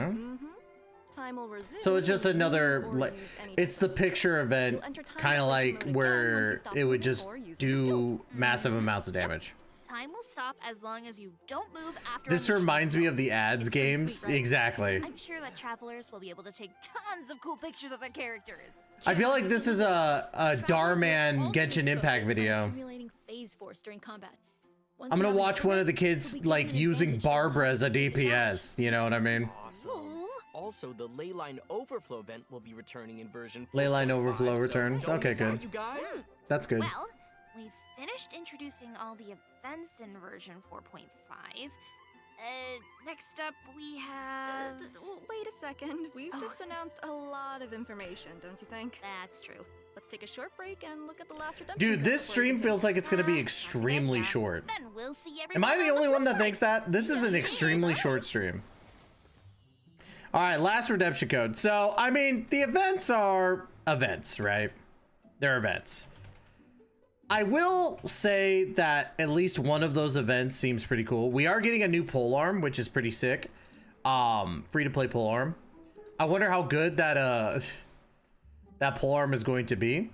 Time will resume. So it's just when you another, move or like, use any it's the text. picture event, You'll enter time kind of dilation like mode again once you where stop it would moving just or using your skills. do massive amounts of damage. Time will stop as long as you don't move after. This unleashing reminds the me skill. of the ads It's pretty games. sweet, right? Exactly. I'm sure that travelers will be able to take tons of cool pictures of their characters. I feel like this is a Darman Genshin Impact video. Accumulating phase force during combat. Once I'm you gonna have watch an one of the equipment, kids you'll be like given an using advantage to Barbara as a complete the DPS. You know what I mean? Awesome. Also, the Leyline Overflow event will be returning in version 4.5, Leyline Overflow so return. don't Okay, miss out, good. you guys. That's good. Well, we've finished introducing all the events in version 4.5. Next up we have... Wait a second. We've just announced a lot of information, don't you think? That's true. Let's take a short break and look at the last redemption. Dude, code this before stream we feels like it's gonna be extremely short. Then we'll see Am I everyone the on only one flip that side. thinks that? This is an extremely short stream. All right, last redemption code. So, I mean, the events are events, right? They're events. I will say that at least one of those events seems pretty cool. We are getting a new polearm, which is pretty sick. Free to play polearm. I wonder how good that that polearm is going to be.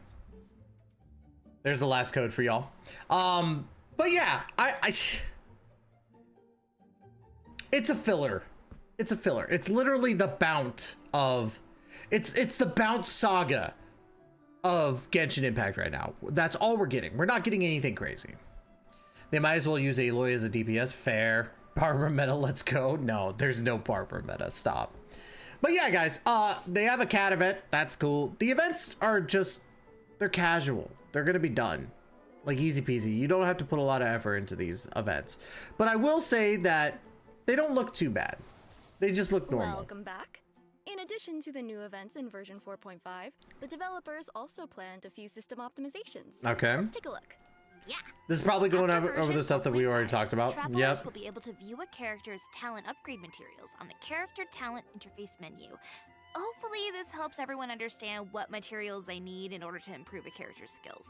There's the last code for y'all. But yeah, it's a filler. It's a filler. It's literally the bounce of it's the bounce saga of Genshin Impact right now. That's all we're getting. We're not getting anything crazy. They might as well use Aloy as a DPS. Fair. Barbara meta, let's go. No, there's no Barbara meta. Stop. But yeah, guys, they have a cat event. That's cool. The events are just, they're casual. They're gonna be done. Like easy peasy. You don't have to put a lot of effort into these events. But I will say that they don't look too bad. They just look normal. Welcome back. In addition to the new events in version 4.5, the developers also planned a few system optimizations. Okay. Let's take a look. Yeah. This is probably going After over the version stuff that we already talked about. Travelers Yep. will be able to view a character's talent upgrade materials on the character talent interface menu. Hopefully this helps everyone understand what materials they need in order to improve a character's skills.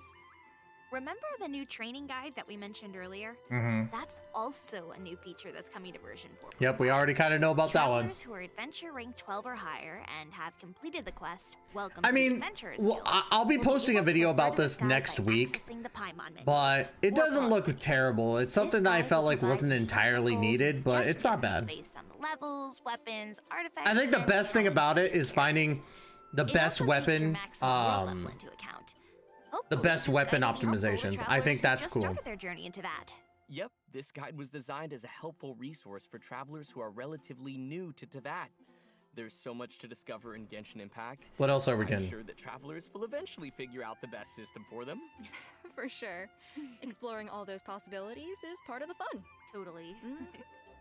Remember the new training guide that we mentioned earlier? Mhm. That's also a new feature that's coming to version 4. Yep, we already kind of know about that one. Travelers who are adventure rank 12 or higher and have completed the quest, welcome I to mean, the Adventurers well, Guild. I'll be Will posting a able to video refer about to this guide next by week, accessing the Paimon menu. but it doesn't look terrible. It's something that I felt like wasn't entirely needed, but it's not bad. Based on the levels, weapons, artifacts. I think the and best thing talents about of it your is finding the It best also takes your weapon, maximum world level into account. the best This weapon guide will be helpful to optimizations. I travelers think who that's just cool. started their journey into that. Yep, this guide was designed as a helpful resource for travelers who are relatively new to Teyvat. There's so much to discover in Genshin Impact. What else are we I'm getting? sure that travelers will eventually figure out the best system for them. For sure. Exploring all those possibilities is part of the fun. Totally.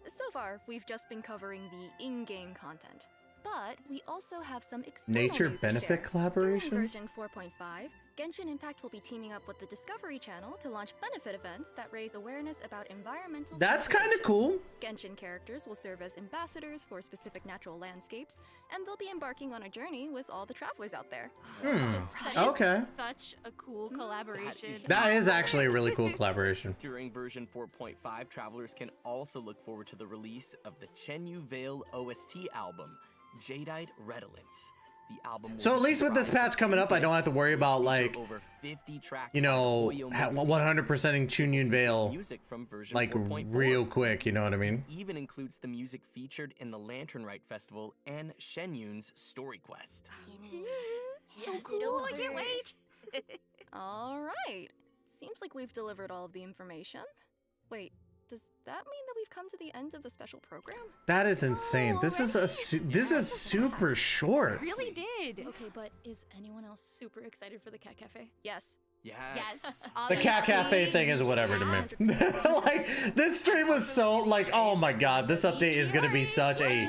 So far, we've just been covering the in-game content. But we also have some external Nature news to benefit share. collaboration? During version 4.5, Genshin Impact will be teaming up with the Discovery Channel to launch benefit events that raise awareness about environmental That's kind of conservation. cool. Genshin characters will serve as ambassadors for specific natural landscapes, and they'll be embarking on a journey with all the travelers out there. Okay. Such a cool collaboration. That is actually a really cool collaboration. During version 4.5, travelers can also look forward to the release of the Chenyu Vale OST album, Jadeite Redolence. The album will So at be least with this comprised of patch coming up, I don't have to discs worry which about feature like, over 50 tracks you by know, Hoyo 100%ing Chunyun Vale music from version like 4.4. real quick. You know what I mean? Even includes the music featured in the Lantern Rite Festival and Shenyun's Story Quest. So cool, I can't wait. All right. Seems like we've delivered all of the information. Wait, does that mean that we've come to the end of the special program? That is insane. This is this is super short. Really did. Okay, but is anyone else super excited for the Cat Cafe? Yes. Yes. The Cat Cafe thing is whatever to me. Like this stream was so like, oh my god, this update is gonna be such a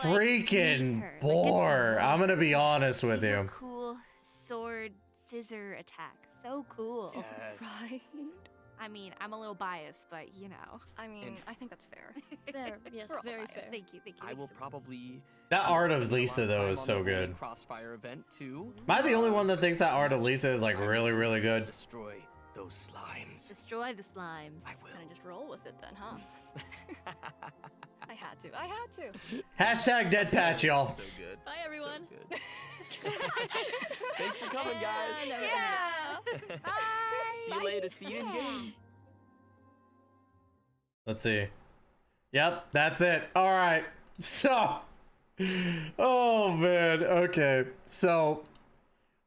freaking bore. I'm gonna be honest with you. Cool sword scissor attack. So cool. Right. I mean, I'm a little biased, but you know. I mean, I think that's fair. Fair, yes, We're all very biased. fair. Thank you. I will probably. That art of spend a lot Lisa, though, time is on so the good. Crossfire event too. Am I the only one that thinks that art of Lisa is like really, really good? Destroy those slimes. Destroy the slimes. I will. Kind of just roll with it then, huh? I had to. I had to. Hashtag dead patch, y'all. So good. Bye, everyone. So good. Thanks for coming, guys. Yeah. Bye. See you later. See you in game. Let's see. Yep, that's it. All right. So, oh man. Okay. So,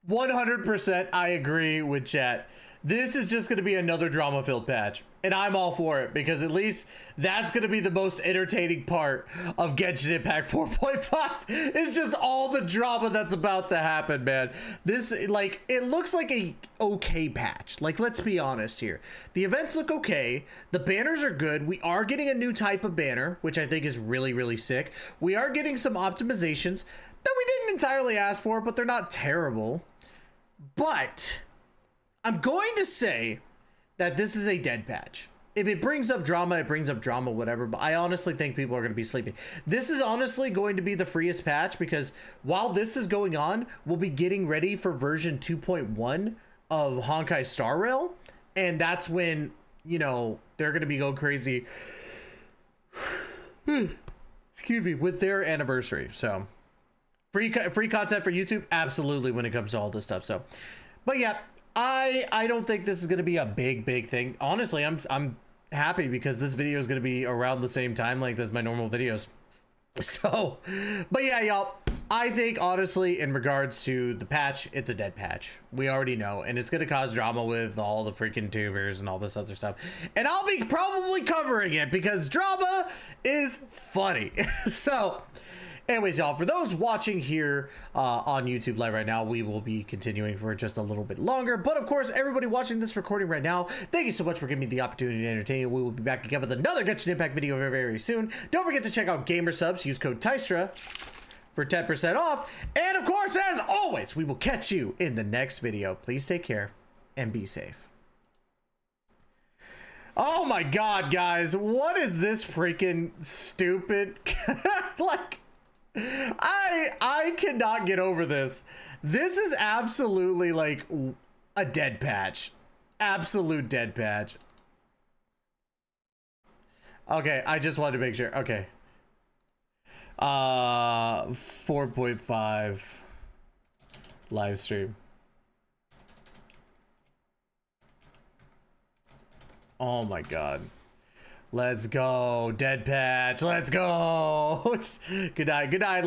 100% I agree with chat. This is just going to be another drama-filled patch. And I'm all for it because at least that's going to be the most entertaining part of Genshin Impact 4.5. It's just all the drama that's about to happen, man. This, like, it looks like a okay patch. Like, let's be honest here. The events look okay. The banners are good. We are getting a new type of banner, which I think is really, really sick. We are getting some optimizations that we didn't entirely ask for, but they're not terrible. But I'm going to say that this is a dead patch. If it brings up drama, it brings up drama, whatever. But I honestly think people are going to be sleeping. This is honestly going to be the freest patch because while this is going on, we'll be getting ready for version 2.1 of Honkai Star Rail. And that's when, you know, they're going to be going crazy. Excuse me, with their anniversary. So free content for YouTube. Absolutely. When it comes to all this stuff. So, but yeah, I don't think this is going to be a big thing. Honestly, I'm happy because this video is going to be around the same time like as my normal videos. So, but yeah, y'all, I think honestly in regards to the patch, it's a dead patch. We already know, and it's going to cause drama with all the freaking tubers and all this other stuff. And I'll be probably covering it because drama is funny. So, anyways, y'all, for those watching here on YouTube Live right now, we will be continuing for just a little bit longer. But of course, everybody watching this recording right now, thank you so much for giving me the opportunity to entertain you. We will be back again with another Genshin Impact video very, very soon. Don't forget to check out Gamer Subs. Use code TYSTRA for 10% off. And of course, as always, we will catch you in the next video. Please take care and be safe. Oh my God, guys. What is this freaking stupid? Like, I cannot get over this. This is absolutely like a dead patch. Absolute dead patch. Okay, I just wanted to make sure. Okay. 4.5 live stream. Oh my God. Let's go, dead patch. Let's go. Good night, good night,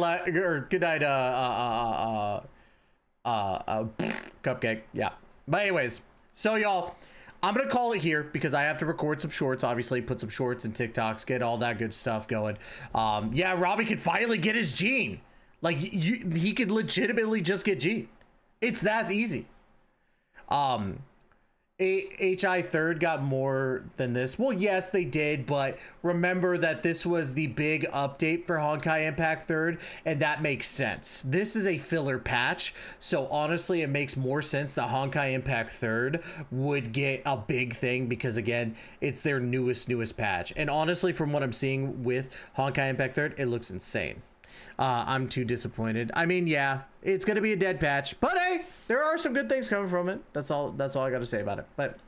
Cupcake. Yeah. But anyways, so y'all, I'm gonna call it here because I have to record some shorts. Obviously, put some shorts and TikToks, get all that good stuff going. Yeah, Robbie could finally get his gene. Like he could legitimately just get gene. It's that easy. HI third got more than this. Well, yes, they did, but remember that this was the big update for Honkai Impact third, and that makes sense. This is a filler patch, so honestly, it makes more sense that Honkai Impact third would get a big thing because, again, it's their newest patch. And honestly, from what I'm seeing with Honkai Impact third, it looks insane. I'm too disappointed. I mean, yeah, it's gonna be a dead patch, but hey, there are some good things coming from it. That's all I gotta say about it. But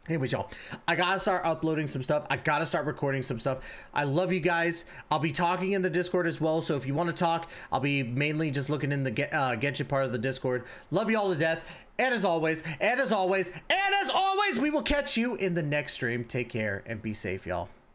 anyways, y'all, I gotta start uploading some stuff. I gotta start recording some stuff. I love you guys. I'll be talking in the Discord as well, so if you want to talk, I'll be mainly just looking in the Genshin part of the Discord. Love you all to death, and as always, we will catch you in the next stream. Take care and be safe, y'all.